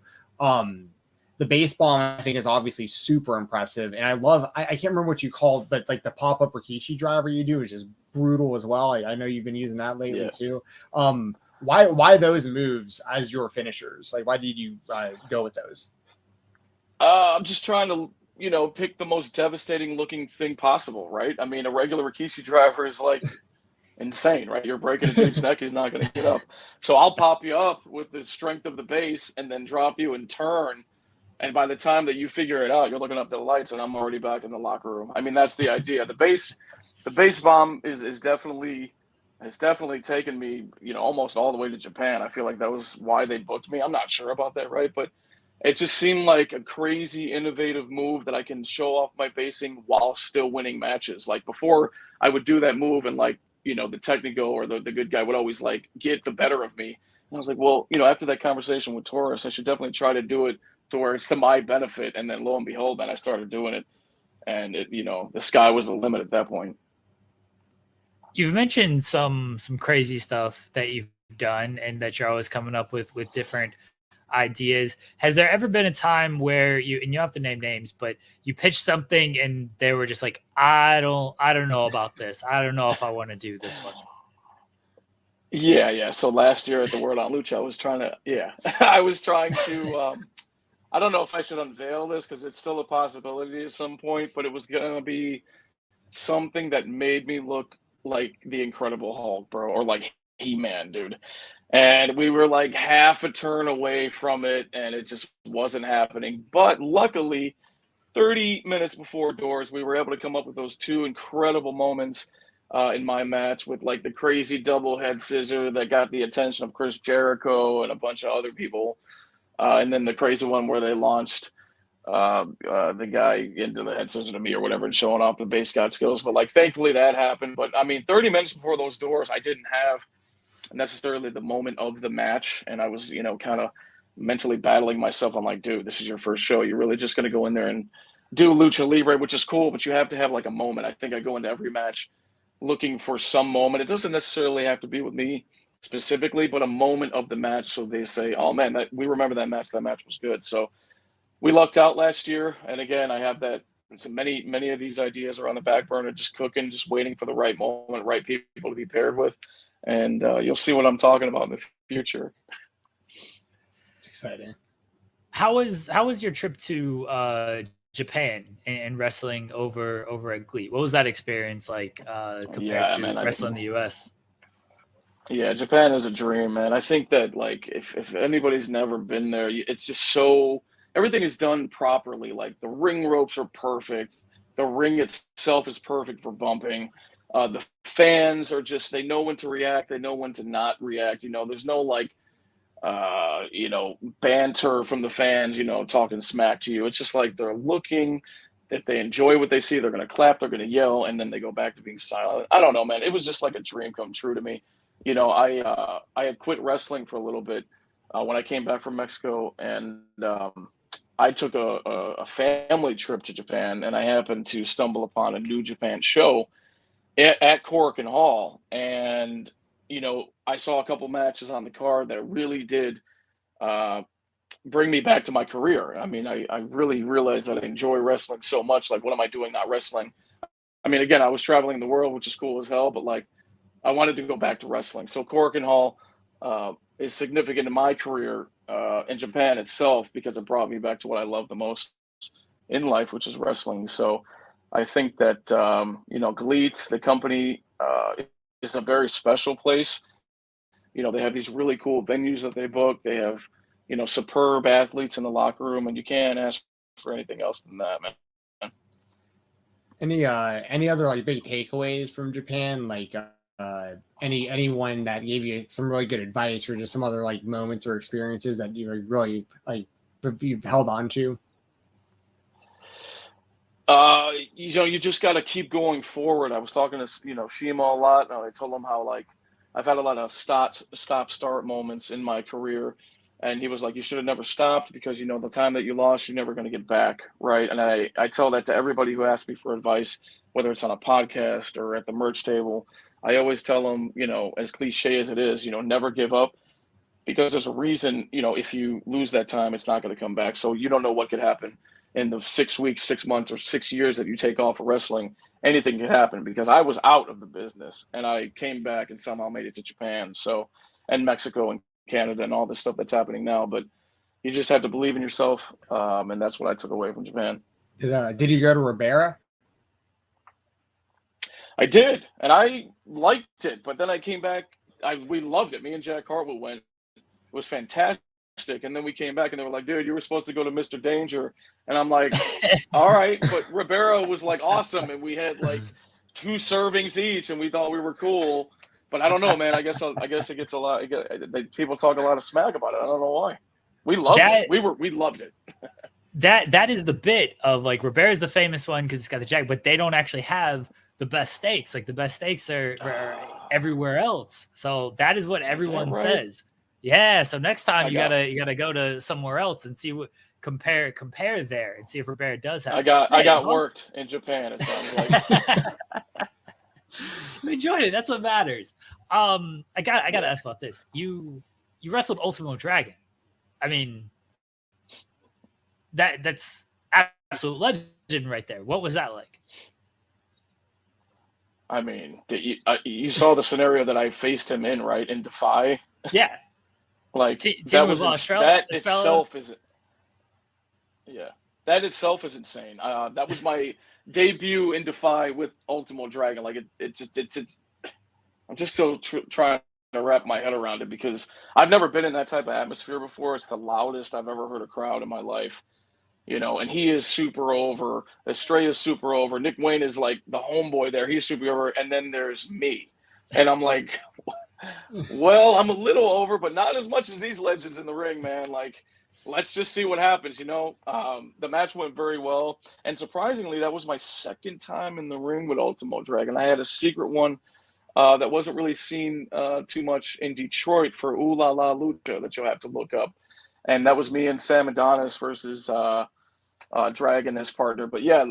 The base bomb I think is obviously super impressive, and I can't remember what you called, but the pop up Rikishi driver you do is just brutal as well. I know you've been using that lately too. Why those moves as your finishers? Why did you go with those? I'm just trying to pick the most devastating looking thing possible, right? I mean, a regular Rikishi driver is insane, right? You're breaking a dude's neck, he's not going to get up. So I'll pop you up with the strength of the base and then drop you and turn. And by the time that you figure it out, you're looking up the lights and I'm already back in the locker room. I mean, that's the idea. The base bomb has definitely taken me, almost all the way to Japan. I feel like that was why they booked me. I'm not sure about that, right? But it just seemed like a crazy, innovative move that I can show off my basing while still winning matches. Before, I would do that move and the technical or the good guy would always get the better of me. And I was like, well, after that conversation with Taurus, I should definitely try to do it to where it's to my benefit. And then lo and behold, then I started doing it. And the sky was the limit at that point. You've mentioned some crazy stuff that you've done and that you're always coming up with different ideas. Has there ever been a time where you don't have to name names, but you pitched something and they were just like, I don't know about this. I don't know if I want to do this one. Yeah. So last year at the World on Lucha, I was trying to, I don't know if I should unveil this because it's still a possibility at some point, but it was going to be something that made me look like the Incredible Hulk, bro, or like He-Man, dude. And we were half a turn away from it, and it just wasn't happening. But luckily, 30 minutes before doors, we were able to come up with those two incredible moments in my match with the crazy double head scissor that got the attention of Chris Jericho and a bunch of other people. And then the crazy one where they launched the guy into the head scissor to me or whatever and showing off the base god skills. But thankfully that happened. But I mean, 30 minutes before those doors, I didn't have necessarily the moment of the match. And I was, kind of mentally battling myself. I'm like, dude, this is your first show. You're really just going to go in there and do Lucha Libre, which is cool, but you have to have a moment. I think I go into every match looking for some moment. It doesn't necessarily have to be with me specifically, but a moment of the match. So they say, oh man, we remember that match. That match was good. So we lucked out last year. And again, I have that. So many of these ideas are on the back burner, just cooking, just waiting for the right moment, right people to be paired with. And you'll see what I'm talking about in the future. It's exciting. How was your trip to Japan and wrestling over at Glee? What was that experience like compared to wrestling in the US? Yeah, Japan is a dream, man. I think that if anybody's never been there, it's just so everything is done properly. The ring ropes are perfect. The ring itself is perfect for bumping. The fans are just, they know when to react. They know when to not react. There's no banter from the fans, talking smack to you. It's just they're looking, if they enjoy what they see, they're going to clap, they're going to yell, and then they go back to being silent. I don't know, man. It was just a dream come true to me. I had quit wrestling for a little bit when I came back from Mexico, and I took a family trip to Japan, and I happened to stumble upon a New Japan show at Korakuen Hall. And, I saw a couple matches on the card that really did bring me back to my career. I mean, I really realized that I enjoy wrestling so much. What am I doing not wrestling? I mean, again, I was traveling the world, which is cool as hell, but I wanted to go back to wrestling. So Korakuen Hall is significant in my career in Japan itself because it brought me back to what I love the most in life, which is wrestling. So I think that, Galit, the company, is a very special place. They have these really cool venues that they book. They have, superb athletes in the locker room, and you can't ask for anything else than that, man. Any other like big takeaways from Japan? Like anyone that gave you some really good advice, or just some other like moments or experiences that you really like you've held on to? You just got to keep going forward. I was talking to Shima a lot. And I told him how like I've had a lot of start moments in my career, and he was like, "You should have never stopped because the time that you lost, you're never going to get back, right?" And I tell that to everybody who asks me for advice, whether it's on a podcast or at the merch table. I always tell them, as cliche as it is, never give up because there's a reason. If you lose that time, it's not going to come back. So you don't know what could happen in the 6 weeks, 6 months, or 6 years that you take off of wrestling. Anything could happen because I was out of the business and I came back and somehow made it to Japan. So, and Mexico and Canada and all this stuff that's happening now. But you just have to believe in yourself. And that's what I took away from Japan. Did you go to Ribera? I did. And I liked it. But then I came back. We loved it. Me and Jack Hartwell went. It was fantastic. And then we came back and they were like, "Dude, you were supposed to go to Mr. Danger." And I'm like, "All right." But Ribera was like awesome. And we had like 2 servings each and we thought we were cool. But I don't know, man. I guess it gets a lot. People talk a lot of smack about it. I don't know why. We loved it. We loved it. That is the bit of like Ribera's the famous one because it's got the jack, but they don't actually have the best steaks. Like the best steaks are everywhere else. So that is what everyone says. Yeah. So next time you gotta go to somewhere else and see what compare there and see if Ribera does have. I got worked in Japan. It sounds like. You enjoyed it. That's what matters. I gotta ask about this. You wrestled Ultimo Dragon. I mean, that's absolute legend right there. What was that like? I mean, you saw the scenario that I faced him in, right? In Defy. Yeah. Like that itself is insane. That was my debut in Defy with Ultimo Dragon. Like it's I'm just still trying to wrap my head around it because I've never been in that type of atmosphere before. It's the loudest I've ever heard a crowd in my life. And he is super over. Estrella is super over. Nick Wayne is like the homeboy there. He's super over. And then there's me. And I'm like, well, I'm a little over, but not as much as these legends in the ring, man. Like, let's just see what happens, The match went very well. And surprisingly, that was my second time in the ring with Ultimo Dragon. I had a secret one that wasn't really seen too much in Detroit for Ooh La La Lucha that you'll have to look up. And that was me and Sam Adonis versus Dragon as partner. But yeah,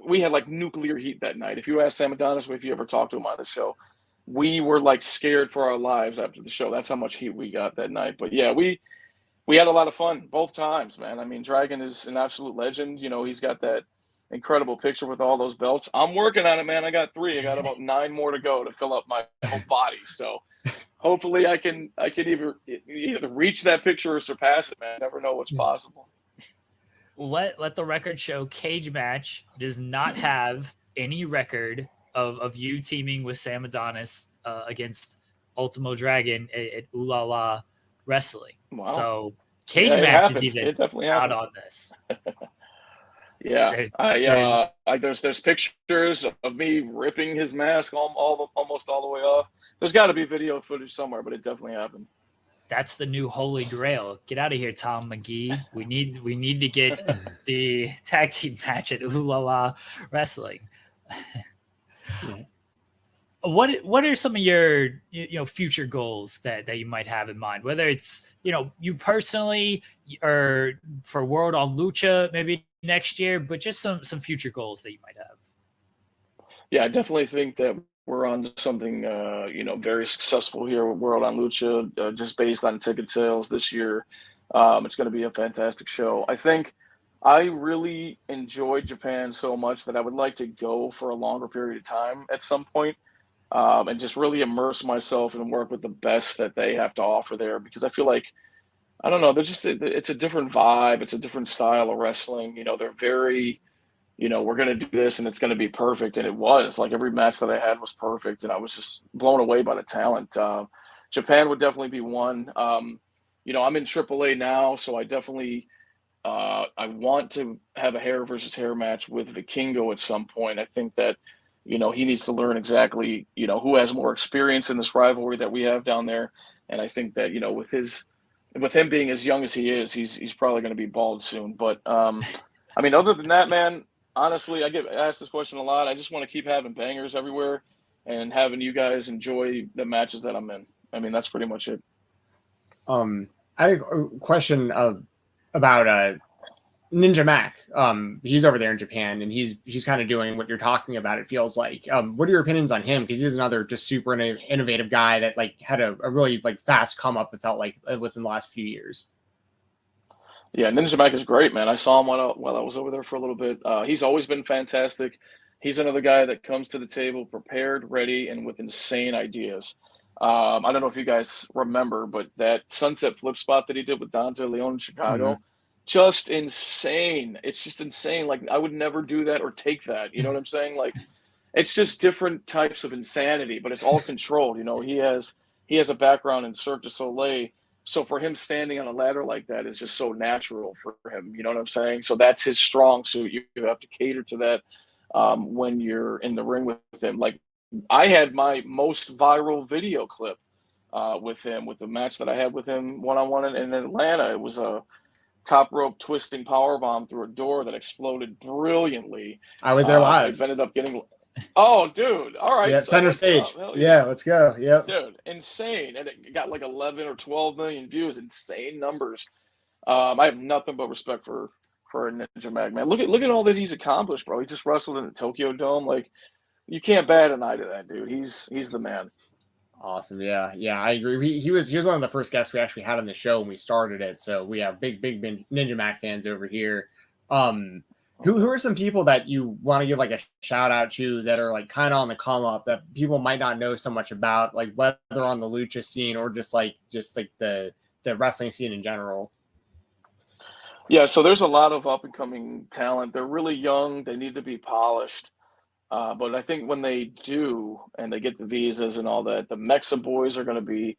we had like nuclear heat that night. If you ask Sam Adonis, if you ever talked to him on the show, we were like scared for our lives after the show. That's how much heat we got that night. But yeah, we had a lot of fun both times, man. I mean, Dragon is an absolute legend. He's got that incredible picture with all those belts. I'm working on it, man. I got 3. I got about 9 more to go to fill up my whole body. So hopefully I can either reach that picture or surpass it, man. Never know what's possible. Let the record show Cage Match does not have any record of you teaming with Sam Adonis against Ultimo Dragon at Ooh La La Wrestling. Wow. So Cage Match is even out on this. Yeah, there's pictures of me ripping his mask almost all the way off. There's got to be video footage somewhere, but it definitely happened. That's the new holy grail. Get out of here, Tom McGee. We need to get the tag team match at Ooh La La Wrestling. What are some of your future goals that you might have in mind? Whether it's you personally or for World on Lucha maybe next year, but just some future goals that you might have. Yeah, I definitely think that we're on something very successful here with World on Lucha, just based on ticket sales this year. It's going to be a fantastic show. I think I really enjoyed Japan so much that I would like to go for a longer period of time at some point. And just really immerse myself and work with the best that they have to offer there, because I feel like, I don't know, it's a different vibe. It's a different style of wrestling. They're very, we're going to do this and it's going to be perfect. And it was like every match that I had was perfect. And I was just blown away by the talent. Japan would definitely be one. I'm in AAA now, so I definitely I want to have a hair versus hair match with Vikingo at some point. I think that, he needs to learn exactly, who has more experience in this rivalry that we have down there. And I think that, with him being as young as he is, he's probably going to be bald soon. But other than that, man, honestly, I get asked this question a lot. I just want to keep having bangers everywhere and having you guys enjoy the matches that I'm in. That's pretty much it. I have a question about Ninja Mac. He's over there in Japan, and he's kind of doing what you're talking about. It feels like. What are your opinions on him? Because he's another just super innovative guy that had a really fast come up. It felt like within the last few years. Yeah, Ninja Mac is great, man. I saw him while I was over there for a little bit. He's always been fantastic. He's another guy that comes to the table prepared, ready, and with insane ideas. I don't know if you guys remember, but that sunset flip spot that he did with Dante Leon in Chicago, just insane. It's just insane. I would never do that or take that. You know what I'm saying? It's just different types of insanity, but it's all controlled. He has a background in Cirque du Soleil. So for him standing on a ladder like that is just so natural for him. You know what I'm saying? So that's his strong suit. You have to cater to that when you're in the ring with him. I had my most viral video clip with him, with the match that I had with him one-on-one in Atlanta. It was a top rope twisting powerbomb through a door that exploded brilliantly. I was there live. I ended up getting... Oh, dude. All right. Yeah, so center stage. Yeah, let's go. Yep. Dude, insane. And it got 11 or 12 million views. Insane numbers. I have nothing but respect for Ninja Mac, man. Look at all that he's accomplished, bro. He just wrestled in the Tokyo Dome. You can't bat an eye to that, dude. He's the man. Awesome. Yeah, I agree. He was one of the first guests we actually had on the show when we started it. So we have big Ninja Mac fans over here. Who are some people that you want to give a shout out to that are kind of on the come up that people might not know so much about, whether on the lucha scene or just the wrestling scene in general? Yeah, so there's a lot of up and coming talent. They're really young. They need to be polished. But I think when they do and they get the visas and all that, the Mexa boys are going to be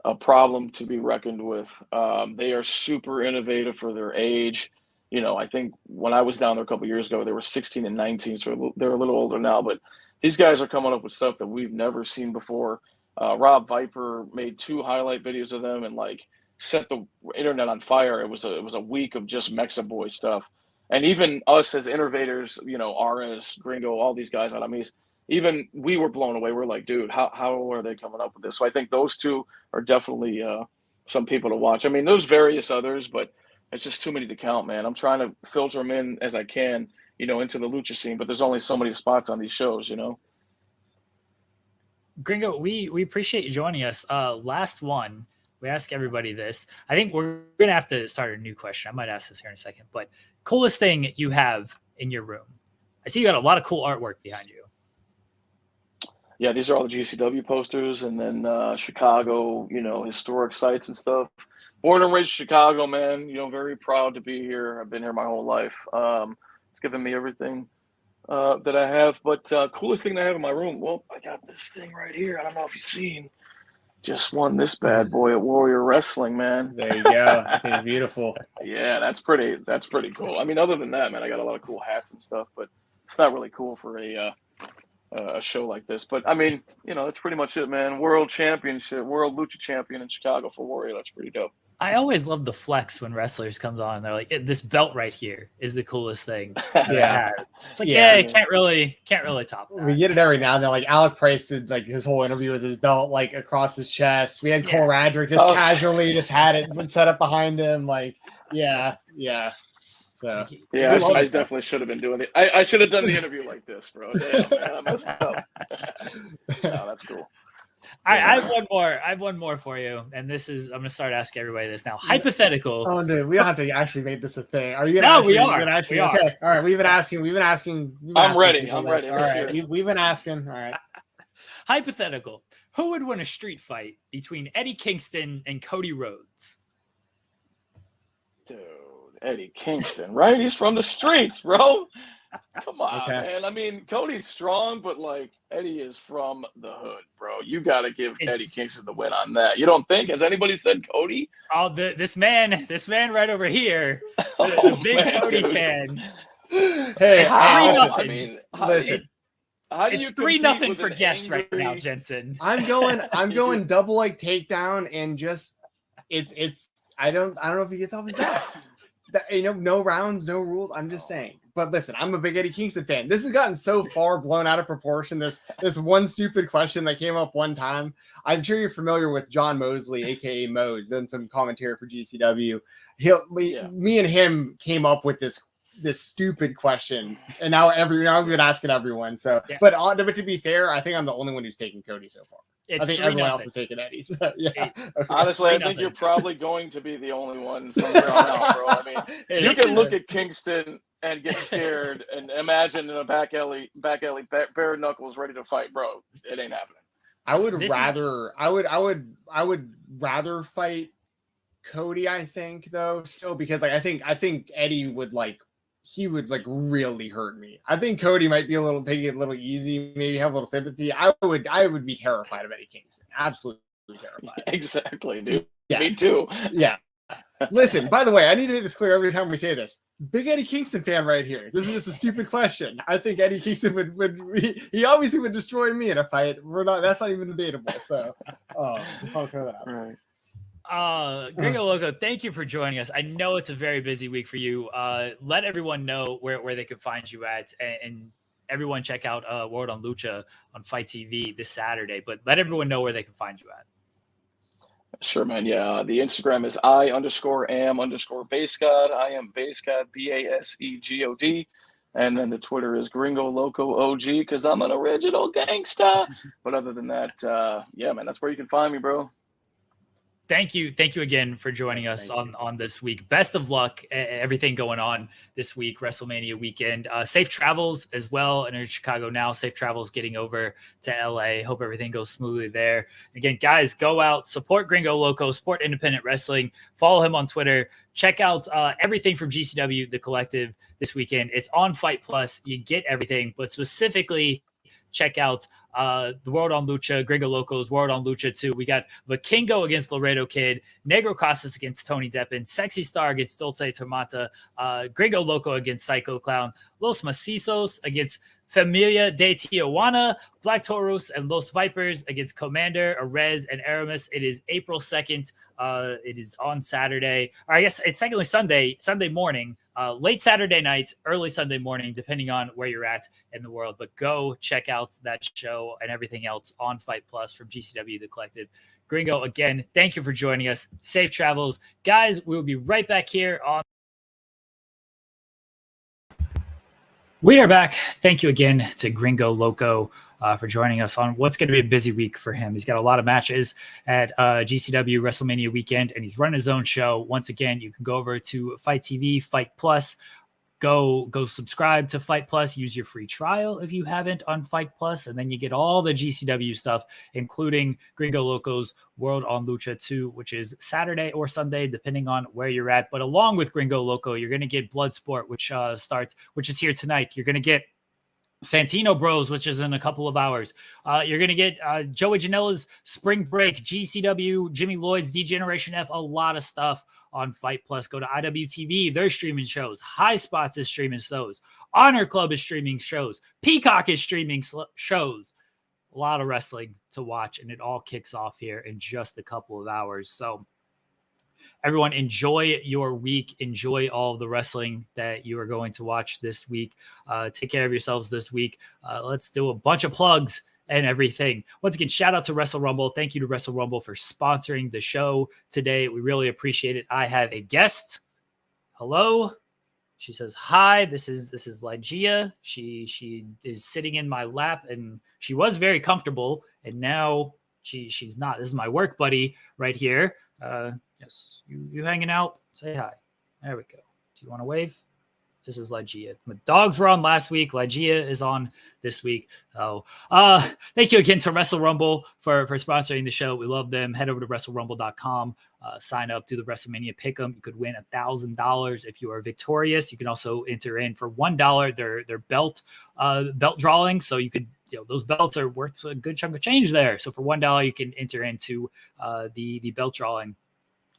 a problem to be reckoned with. They are super innovative for their age. I think when I was down there a couple of years ago, they were 16 and 19, so they're a little older now. But these guys are coming up with stuff that we've never seen before. Rob Viper made 2 highlight videos of them and set the internet on fire. It was a week of just Mexa boy stuff. And even us as innovators, RS, Gringo, all these guys out on East, even we were blown away. We're like, dude, how are they coming up with this? So I think those 2 are definitely some people to watch. There's various others, but it's just too many to count, man. I'm trying to filter them in as I can, into the lucha scene, but there's only so many spots on these shows, Gringo, we appreciate you joining us. Last one, we ask everybody this. I think we're going to have to start a new question. I might ask this here in a second, but coolest thing you have in your room? I see you got a lot of cool artwork behind you. Yeah, these are all the GCW posters, and then Chicago, historic sites and stuff. Born and raised in Chicago, man. Very proud to be here. I've been here my whole life. It's given me everything that I have. But coolest thing I have in my room, well, I got this thing right here. I don't know if you've seen. Just won this bad boy at Warrior Wrestling, man. There you go. I think beautiful. Yeah, that's pretty cool. Other than that, man, I got a lot of cool hats and stuff, but it's not really cool for a show like this. But that's pretty much it, man. World Championship, World Lucha Champion in Chicago for Warrior. That's pretty dope. I always love the flex when wrestlers comes on. They're like, this belt right here is the coolest thing. Yeah. It's can't really top that. We get it every now and then. Alec Price did his whole interview with his belt across his chest. We had Cole Radrick just casually just had it set up behind him. So I definitely should have been doing it. I should have done the interview like this, bro. Damn, man, I messed up. No, that's cool. I have one more for you, and this is I'm gonna start asking everybody this now. Hypothetical. Oh, dude, we don't have to actually make this a thing. Are you? No, we are. Okay, all right. We've been asking. I'm ready. I'm ready. All right, we've been asking. All right. Hypothetical. Who would win a street fight between Eddie Kingston and Cody Rhodes? Dude, Eddie Kingston, right? He's from the streets, bro. Come on, Okay. man. I mean, Cody's strong, but like Eddie is from the hood, bro. You got to give Eddie Kingston the win on that. You don't think? Has anybody said Cody? Oh, this man right over here, Oh, the big man, Cody dude. fan. Hey, How? listen, I mean, listen. how do It's you 3-0 for an guests right now, angry- Jensen. I'm going double like takedown and just it's I don't know if he gets off his back. No rounds, no rules. I'm just saying. But listen, I'm a big Eddie Kingston fan. This has gotten so far blown out of proportion. This one stupid question that came up one time. I'm sure you're familiar with John Mosley, aka Mose, done some commentary for GCW. Me and him came up with this stupid question, and now I've been asking everyone. So, yes. but to be fair, I think I'm the only one who's taken Cody so far. It's I think everyone else has taken Eddie. So, yeah. Honestly, I think you're probably going to be the only one from here on out, bro. I mean, you can look at Kingston and get scared and imagine in a back alley, bare knuckles ready to fight, bro. It ain't happening. I would rather fight Cody, I think, though, still, because like I think Eddie would really hurt me. I think Cody might be take it a little easy, maybe have a little sympathy. I would be terrified of Eddie Kingston. Absolutely terrified. Exactly, dude. Yeah. Me too. Yeah. Listen, by the way, I need to make this clear every time we say this. Big Eddie Kingston fan right here. This is just a stupid question. I think Eddie Kingston he obviously would destroy me in a fight. That's not even debatable. So just want to throw that out. Right. Gringo Loco, thank you for joining us. I know it's a very busy week for you. Let everyone know where they can find you at, and everyone check out World on Lucha on Fite TV this Saturday. But let everyone know where they can find you at. Sure, man. Yeah, the Instagram is I_am_basegod. I am basegod, BASEGOD. And then the Twitter is Gringo Loco OG because I'm an original gangsta. But other than that, yeah, man, that's where you can find me, bro. Thank you again for joining us on this week. Best of luck, everything going on this week, WrestleMania weekend. Safe travels as well. And in Chicago now, safe travels getting over to LA. Hope everything goes smoothly there. Again, guys, go out, support Gringo Loco, support independent wrestling. Follow him on Twitter. Check out everything from GCW, The Collective, this weekend. It's on Fight Plus. You get everything, but specifically check out the World on Lucha, Gringo Loco's World on Lucha 2. We got Vikingo against Laredo Kid, Negro Casas against Tony Deppen, Sexy Star against Dulce Tomata, Gringo Loco against Psycho Clown, Los Macizos against Familia de Tijuana, Black Taurus and Los Vipers against Commander, Arez, and Aramis. It is April 2nd. It is on Saturday, or I guess it's technically Sunday morning, late Saturday night, early Sunday morning, depending on where you're at in the world. But go check out that show and everything else on Fight Plus from GCW, The Collective. Gringo, again, thank you for joining us. Safe travels. Guys, we'll be right back here on. We are back. Thank you again to Gringo Loco for joining us on what's going to be a busy week for him. He's got a lot of matches at GCW WrestleMania weekend, and he's running his own show. Once again, you can go over to Fight TV, Fight Plus. Go subscribe to Fight Plus. Use your free trial if you haven't on Fight Plus, and then you get all the GCW stuff, including Gringo Loco's World on Lucha 2, which is Saturday or Sunday, depending on where you're at. But along with Gringo Loco, you're going to get Bloodsport, which is here tonight. You're going to get Santino Bros, which is in a couple of hours. You're going to get Joey Janela's Spring Break, GCW, Jimmy Lloyd's D-Generation F, a lot of stuff on Fight Plus. Go to IWTV. They're streaming shows. High Spots is streaming shows. Honor Club is streaming shows. Peacock is streaming shows. A lot of wrestling to watch, and it all kicks off here in just a couple of hours. So everyone, enjoy your week. Enjoy all of the wrestling that you are going to watch this week. Take care of yourselves this week. Let's do a bunch of plugs and everything. Once again, shout out to Wrestle Rumble. Thank you to Wrestle Rumble for sponsoring the show today. We really appreciate it. I have a guest. Hello. She says, hi, this is Lygia. She is sitting in my lap, and she was very comfortable, and now she's not. This is my work buddy right here. Yes, you hanging out? Say hi. There we go. Do you want to wave? This is Ligeia. My dogs were on last week. Ligeia is on this week. Oh, thank you again to Wrestle Rumble for sponsoring the show. We love them. Head over to WrestleRumble.com. Sign up to the WrestleMania Pick'em. You could win $1,000 if you are victorious. You can also enter in for $1 their belt drawing. So you could, those belts are worth a good chunk of change there. So for $1, you can enter into the belt drawing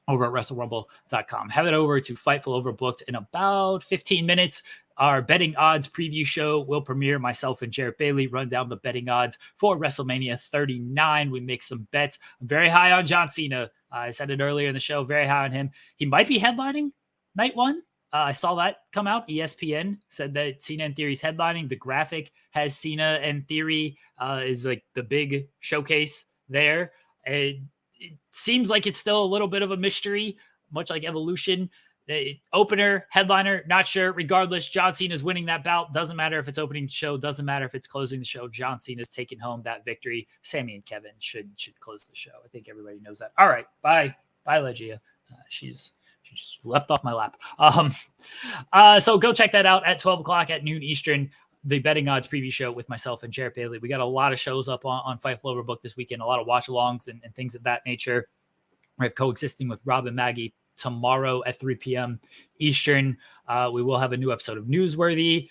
over at WrestleRumble.com. Have it over to Fightful Overbooked in about 15 minutes. Our betting odds preview show will premiere. Myself and Jarrett Bailey run down the betting odds for WrestleMania 39. We make some bets. I'm very high on John Cena. I said it earlier in the show, very high on him. He might be headlining night one. I saw that come out. ESPN said that Cena and Theory's headlining. The graphic has Cena and Theory is like the big showcase there. It seems like it's still a little bit of a mystery, much like Evolution. Opener, headliner, not sure. Regardless, John Cena's winning that bout. Doesn't matter if it's opening the show. Doesn't matter if it's closing the show. John Cena's taking home that victory. Sammy and Kevin should close the show. I think everybody knows that. All right. Bye, Ligeia. She just leapt off my lap. So go check that out at 12 o'clock at noon Eastern. The betting odds preview show with myself and Jarrett Bailey. We got a lot of shows up on Fightful Overbooked this weekend, a lot of watch alongs and things of that nature. We have Coexisting with Rob and Maggie tomorrow at 3 p.m. Eastern. We will have a new episode of Newsworthy.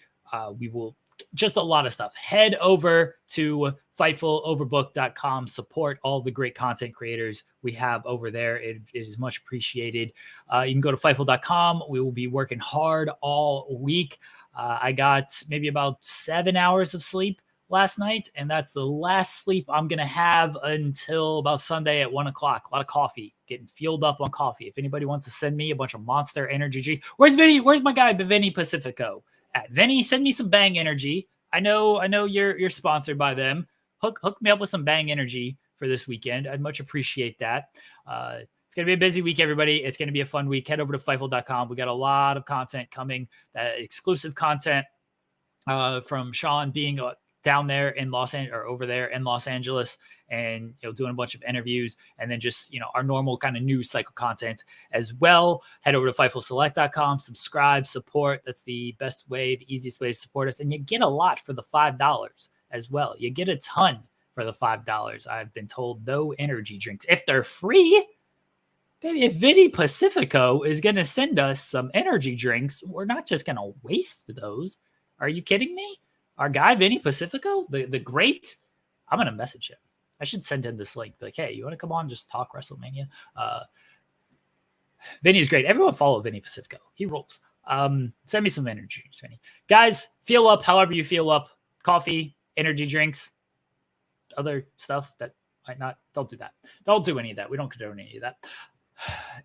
We will just a lot of stuff. Head over to FightfulOverbooked.com. Support all the great content creators we have over there. It is much appreciated. You can go to Fightful.com. We will be working hard all week. I got maybe about 7 hours of sleep last night, and that's the last sleep I'm going to have until about Sunday at 1 o'clock. A lot of coffee, getting fueled up on coffee. If anybody wants to send me a bunch of Monster Energy drinks, where's Vinny? Where's my guy, Vinny Pacifico? At Vinny, send me some Bang Energy. I know you're sponsored by them. Hook me up with some Bang Energy for this weekend. I'd much appreciate that. It's going to be a busy week, everybody. It's going to be a fun week. Head over to Fightful.com. We got a lot of content coming, exclusive content from Sean being down there in Los Angeles or over there in Los Angeles and, doing a bunch of interviews and then just, our normal kind of news cycle content as well. Head over to FightfulSelect.com, subscribe, support. That's the best way, the easiest way to support us. And you get a lot for the $5 as well. You get a ton for the $5. I've been told no energy drinks. If they're free, baby, if Vinny Pacifico is going to send us some energy drinks, we're not just going to waste those. Are you kidding me? Our guy, Vinny Pacifico, the great, I'm going to message him. I should send him this link. Be like, hey, you want to come on, just talk WrestleMania? Vinny's great. Everyone follow Vinny Pacifico. He rolls. Send me some energy drinks, Vinny. Guys, feel up however you feel up. Coffee, energy drinks, other stuff that might not. Don't do that. Don't do any of that. We don't condone any of that.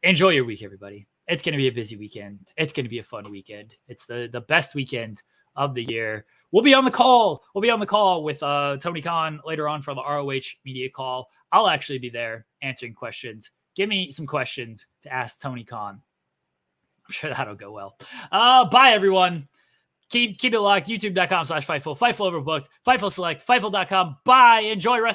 Enjoy your week, everybody. It's going to be a busy weekend. It's going to be a fun weekend. It's the best weekend of the year. We'll be on the call. We'll be on the call with Tony Khan later on for the ROH media call. I'll actually be there answering questions. Give me some questions to ask Tony Khan. I'm sure that'll go well. Bye, everyone. Keep it locked. YouTube.com/Fightful. Fightful Overbooked. Fightful Select. Fightful.com. Bye. Enjoy wrestling.